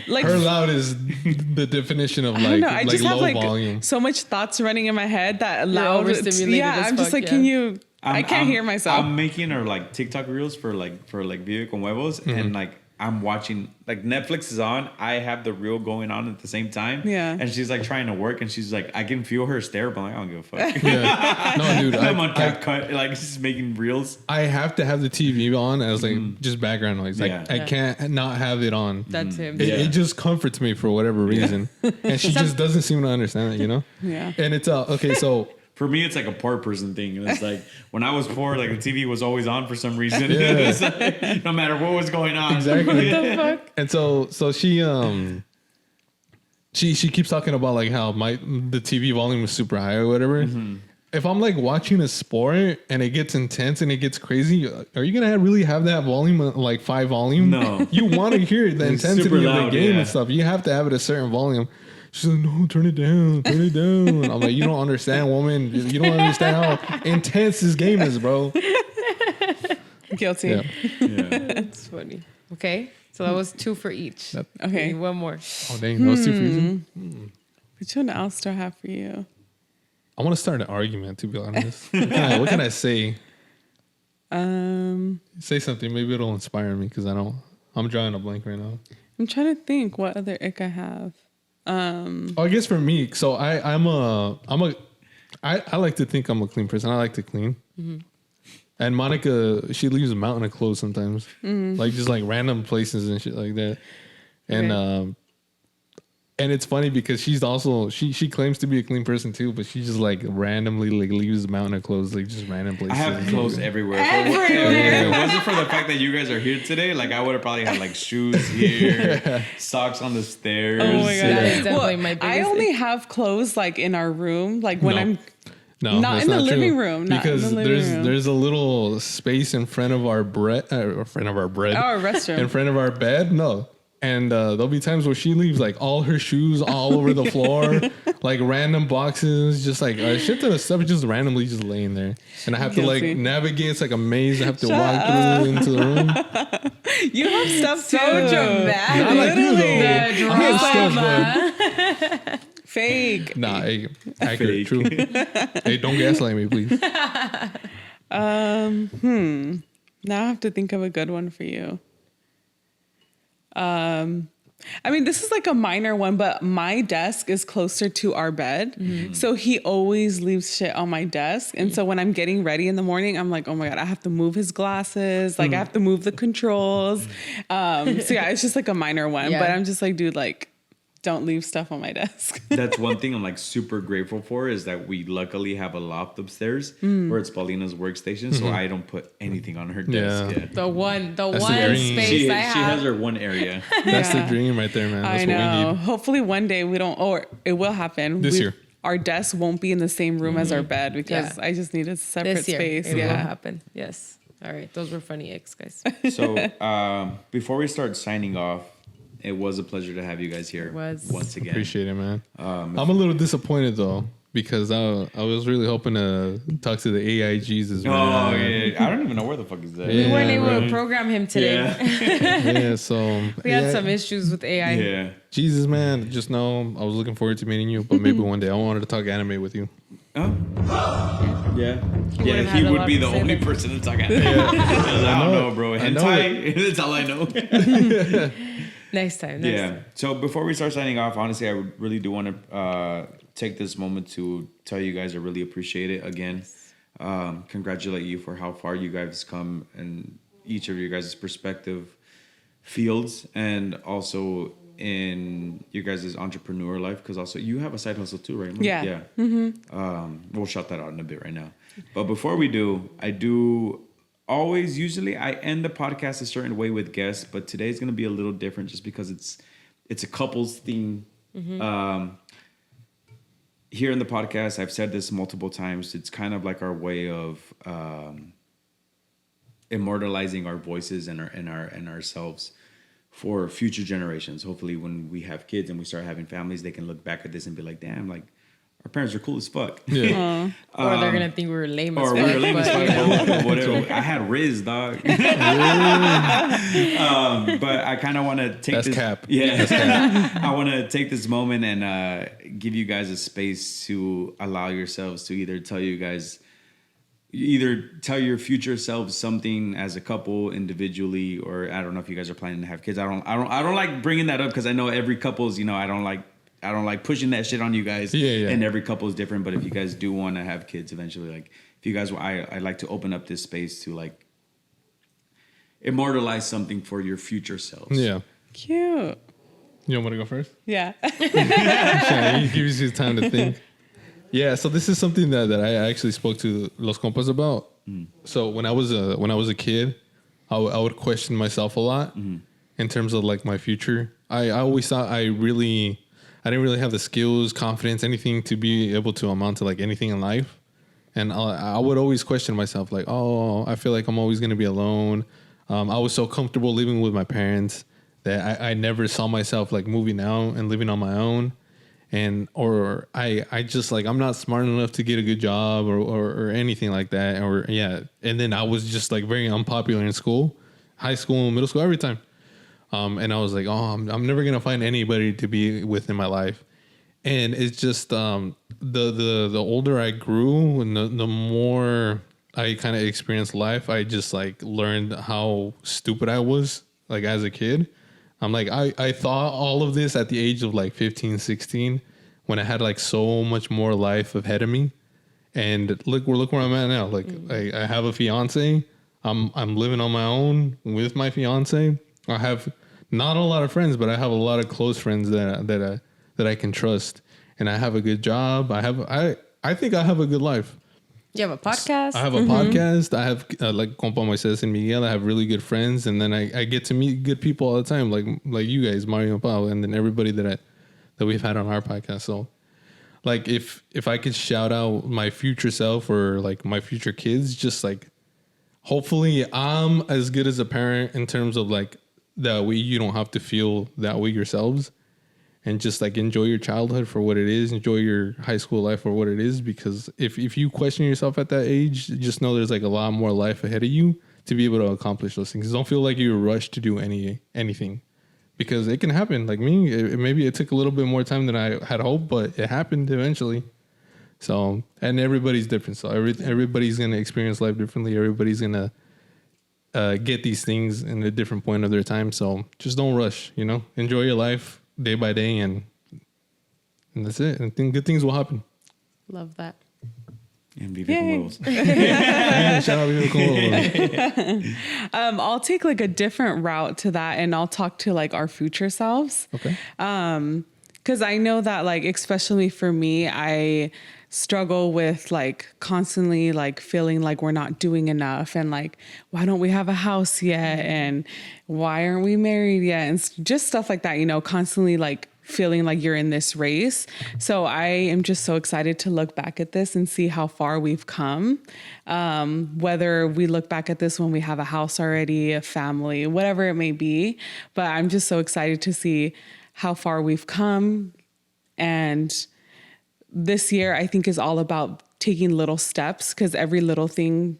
like her loud is the definition of I don't like, know. I like just low have like volume. so much thoughts running in my head that You're loud. overstimulated Yeah, as I'm just fuck, like, can yeah. you? I can't hear myself. I'm making her like TikTok reels for Vive con Huevos, and like I'm watching, like Netflix is on. I have the reel going on at the same time. Yeah. And she's like trying to work, and she's like, I can feel her stare, but I'm like, I don't give a fuck. Yeah. No, dude. I'm on CapCut, like just making reels. I have to have the TV on as like just background noise. Like Yeah. I can't not have it on. That's him. It just comforts me for whatever reason, and she just doesn't seem to understand it, you know. Yeah. And it's okay. So For me, it's like a poor person thing. And it's like when I was poor, like the TV was always on for some reason. Yeah. It's like, no matter what was going on. exactly. What the fuck? And so she keeps talking about like how the TV volume is super high or whatever. If I'm like watching a sport and it gets intense and it gets crazy, are you gonna really have that volume like 5 volume? No. You want to hear the It's intensity super of the loud, game yeah. and stuff. You have to have it a certain volume. She's like, no, turn it down, turn it down. I'm like, you don't understand, woman. You don't understand how intense this game is, bro. Guilty. Yeah. Yeah. That's funny. Okay. So that was 2 for each. Okay. Need one more. Oh dang, that was 2 for you. Which one else do I have for you? I want to start an argument, to be honest. What can I say? Say something. Maybe it'll inspire me because I'm drawing a blank right now. I'm trying to think what other ick I have. I guess for me, so I like to think I'm a clean person. I like to clean. Mm-hmm. And Monica, she leaves a mountain of clothes sometimes, like just like random places and shit like that. And and it's funny because she's also she claims to be a clean person too, but she just like randomly like leaves a mountain of clothes, like just random places. I have clothes everywhere. If it wasn't for the fact that you guys are here today, like I would have probably had like shoes here, socks on the stairs. Oh my god, that is definitely my biggest I only have clothes like in our room, like when I'm not in the living room. Because there's a little space in front of our bread, in front of our restroom, in front of our bed. No. And there'll be times where she leaves like all her shoes all over the floor, like random boxes, just like a shit ton of stuff just randomly just laying there. And I have to like navigate. It's like a maze. I have to walk through into the room. You have stuff too. So dramatic. Not like you though. I have stuff, but fake. Nah, hey, accurate, true. Hey, don't gaslight me, please. Now I have to think of a good one for you. I mean, this is like a minor one, but my desk is closer to our bed. Mm-hmm. So he always leaves shit on my desk. And so when I'm getting ready in the morning, I'm like, oh my God, I have to move his glasses. Like I have to move the controls. So yeah, it's just like a minor one, but I'm just like, dude, like, don't leave stuff on my desk. That's one thing I'm like super grateful for is that we luckily have a loft upstairs where it's Paulina's workstation, so I don't put anything on her desk yet. The one space she I have. She has her one area. That's the dream right there, man. That's I know. What we need. Hopefully one day we don't, or it will happen. This year. Our desk won't be in the same room as our bed because I just need a separate this year, space. It will happen. Yes. All right. Those were funny icks, guys. So before we start signing off, it was a pleasure to have you guys here once again. Appreciate it, man. I'm a little disappointed though because I was really hoping to talk to the AI Jesus. Man. Oh yeah, I don't even know where the fuck is that. We weren't able to program him today. Yeah, so we had some issues with AI. Yeah, Jesus, man. Just know I was looking forward to meeting you, but maybe one day I wanted to talk anime with you. Oh. Yeah. He would be the only person to talk anime. I don't know, bro. Hentai. That's all I know. Next time. So before we start signing off, honestly, I really do want to take this moment to tell you guys I really appreciate it again. Congratulate you for how far you guys come in each of your guys' perspective fields and also in your guys' entrepreneur life because also you have a side hustle too, right? Yeah. Mm-hmm. We'll shout that out in a bit right now. But before we do, usually I end the podcast a certain way with guests, but today's going to be a little different just because it's a couples theme. Mm-hmm. Here in the podcast, I've said this multiple times. It's kind of like our way of immortalizing our voices and ourselves for future generations. Hopefully when we have kids and we start having families, they can look back at this and be like, damn, like our parents are cool as fuck. Yeah. Or they're going to think we were lame as fuck. Or we were lame as fuck. Whatever. I had Riz, dog. But I kind of want to take That's this. cap. Yeah. That's cap. I want to take this moment and give you guys a space to allow yourselves to either tell your future selves something as a couple individually, or I don't know if you guys are planning to have kids. I don't like bringing that up because I know every couple's, I don't like pushing that shit on you guys. Yeah. And every couple is different. But if you guys do want to have kids eventually, like if you guys, I'd like to open up this space to like immortalize something for your future selves. Yeah. Cute. You want to go first? Yeah. He gives you time to think. Yeah. So this is something that I actually spoke to Los Compas about. So when I was a kid, I would question myself a lot in terms of like my future. I always thought I didn't really have the skills, confidence, anything to be able to amount to like anything in life. And I would always question myself like, oh, I feel like I'm always going to be alone. I was so comfortable living with my parents that I never saw myself like moving out and living on my own. Or I just like, I'm not smart enough to get a good job or anything like that. And then I was just like very unpopular in school, high school, middle school, every time. And I was like, oh, I'm never going to find anybody to be with in my life. And it's just the older I grew and the more I kind of experienced life, I just like learned how stupid I was like as a kid. I'm like, I thought all of this at the age of like 15, 16 when I had like so much more life ahead of me. And look where I'm at now. Like I have a fiance. I'm living on my own with my fiance. I have not a lot of friends, but I have a lot of close friends that I can trust. And I have a good job. I think I have a good life. You have a podcast. I have a podcast. I have like Compa Moises and Miguel. I have really good friends, and then I get to meet good people all the time, like you guys, Mario and Pao, and then everybody that we've had on our podcast. So, like, if I could shout out my future self or like my future kids, just like, hopefully I'm as good as a parent in terms of like that way you don't have to feel that way yourselves. And just like enjoy your childhood for what it is, enjoy your high school life for what it is. Because if you question yourself at that age, just know there's like a lot more life ahead of you to be able to accomplish those things. Don't feel like you're rushed to do anything, because it can happen. Like me, maybe it took a little bit more time than I had hoped, but it happened eventually. So, and everybody's different. So everybody's gonna experience life differently. Everybody's gonna get these things in a different point of their time. So just don't rush. Enjoy your life day by day, and that's it. And I think good things will happen. Love that. And Vive con Huevos. Yeah, shout out Vive con Huevos. I'll take like a different route to that, and I'll talk to like our future selves. Okay. Because I know that like, especially for me, I struggle with like constantly like feeling like we're not doing enough, and like, why don't we have a house yet, and why aren't we married yet, and just stuff like that, constantly like feeling like you're in this race. So I am just so excited to look back at this and see how far we've come. Whether we look back at this when we have a house already, a family, whatever it may be, but I'm just so excited to see how far we've come. And this year, I think, is all about taking little steps, because every little thing,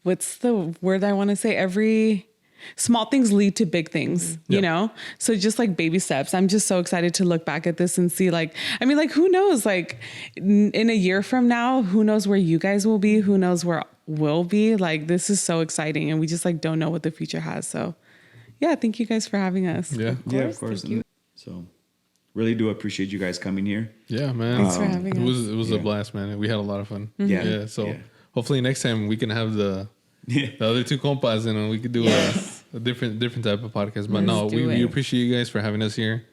what's the word I want to say? Every small things lead to big things, you know? So just like baby steps. I'm just so excited to look back at this and see like, I mean, like, who knows? Like in a year from now, who knows where you guys will be? Who knows where we'll be? Like, this is so exciting, and we just like don't know what the future has. So yeah, thank you guys for having us. Yeah. Of course. Thank you. So really do appreciate you guys coming here. Yeah, man. Thanks for having us. It was a blast, man. We had a lot of fun. Yeah. So hopefully next time we can have the other two compas and we could do a different type of podcast. But we appreciate you guys for having us here.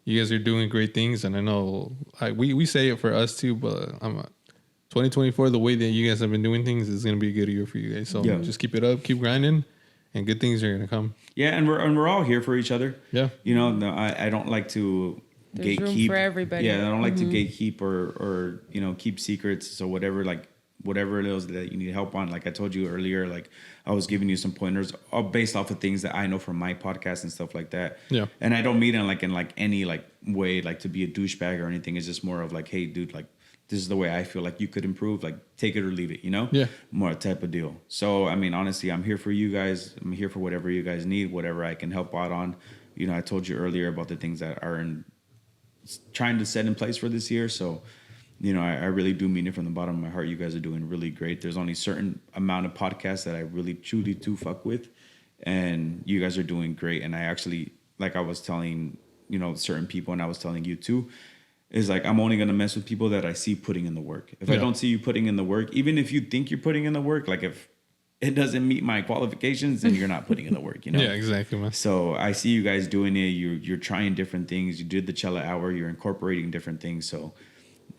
You guys are doing great things, and I know we say it for us too, but 2024, the way that you guys have been doing things is going to be a good year for you guys. So just keep it up, keep grinding, and good things are going to come. Yeah, and we're all here for each other. Yeah. I don't like to There's gatekeep room for everybody. Yeah, I don't like to gatekeep or keep secrets. So whatever it is that you need help on, like I told you earlier, like I was giving you some pointers all based off of things that I know from my podcast and stuff like that. Yeah. And I don't mean it in any way to be a douchebag or anything. It's just more of like, hey, dude, like this is the way I feel like you could improve. Like take it or leave it, Yeah. More type of deal. So I mean, honestly, I'm here for you guys. I'm here for whatever you guys need, whatever I can help out on. I told you earlier about the things that are trying to set in place for this year. So. I really do mean it from the bottom of my heart. You guys are doing really great. There's only a certain amount of podcasts that I really truly do fuck with, and you guys are doing great. And I actually, like I was telling, certain people, and I was telling you too, is like I'm only gonna mess with people that I see putting in the work. If I don't see you putting in the work, even if you think you're putting in the work, like if it doesn't meet my qualifications, then you're not putting in the work. Yeah, exactly, man. So I see you guys doing it. You're trying different things. You did the Cella Hour. You're incorporating different things. So.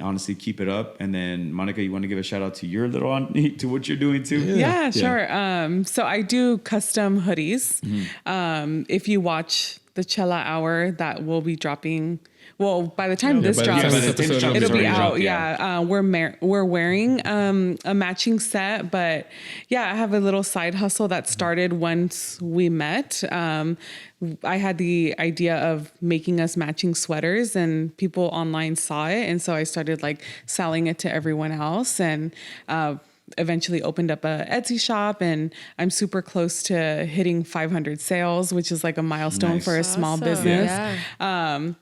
Honestly, keep it up. And then Monica, you want to give a shout out to your to what you're doing too? Yeah, sure. So I do custom hoodies. If you watch the Cella Hour, that will be dropping. Well, by the time this drops, it'll be out. We're wearing a matching set, but I have a little side hustle that started once we met. I had the idea of making us matching sweaters, and people online saw it, and so I started like selling it to everyone else. And eventually opened up a Etsy shop, and I'm super close to hitting 500 sales, which is like a milestone Nice. for a small Awesome. business. Yeah.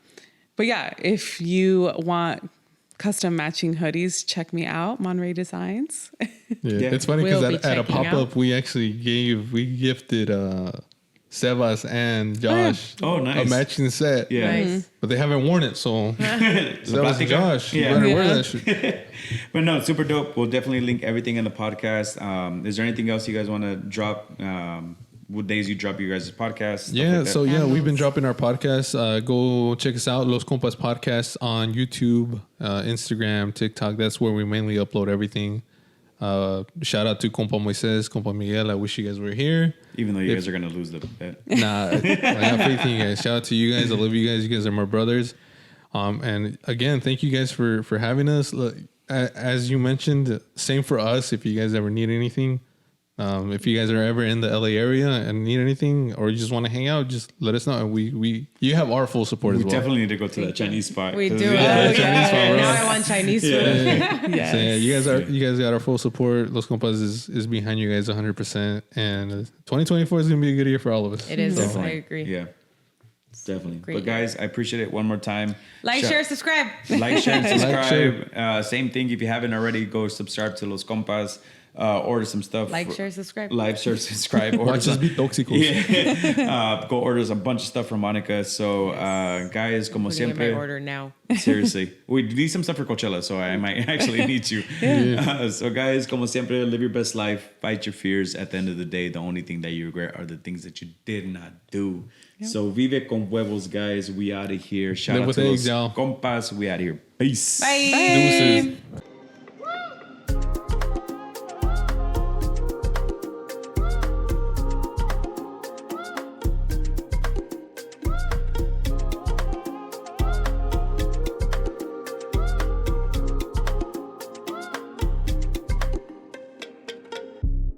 But yeah, if you want custom matching hoodies, check me out, Monterey Designs. Yeah. It's funny We'll because be at a checking pop-up, we gifted Sebas and Josh Oh, nice. a matching set. Yeah. Nice. But they haven't worn it, so Sebas plastic and Josh, you yeah. better Yeah. wear that shit. But no, super dope. We'll definitely link everything in the podcast. Is there anything else you guys want to drop? What days you drop your guys' podcast? stuff Yeah, like that? so yeah, we've been Handles. dropping our podcast. Go check us out, Los Compas Podcast on YouTube, Instagram, TikTok. That's where we mainly upload everything. Shout out to Compa Moises, Compa Miguel. I wish you guys were here. Even though you guys are gonna lose the bet. Nah, I got faith in you guys. Shout out to you guys. I love you guys. You guys are my brothers. And again, thank you guys for having us. Look, as you mentioned, same for us. If you guys ever need anything, if you guys are ever in the LA area and need anything, or you just want to hang out, just let us know. You have our full support We as well. definitely need to go to that Chinese spot. We 'cause do. yeah. Oh, Chinese yeah. food, bro. Now I want Chinese food. Yes. So yeah, you guys got our full support. Los Compas is behind you guys 100%. And 2024 is gonna be a good year for all of us. It is. So, I agree. Yeah, definitely. Great But guys, I appreciate it one more time. Like, Shout- share, subscribe. Like, share, and subscribe. share. Same thing. If you haven't already, go subscribe to Los Compas. Order some stuff. Like, share, subscribe. Like, share, subscribe. Order Watch us some- be toxicos. Yeah. Go order a bunch of stuff from Monica. So, guys, como Putting in my siempre. order now. Seriously. We need some stuff for Coachella, so I might actually need you. So, guys, como siempre, live your best life. Fight your fears. At the end of the day, the only thing that you regret are the things that you did not do. So, vive con huevos, guys. We out of here. Shout Live out with to eggs, Los y'all. Compas. We out of here. Peace. Bye. Deuces.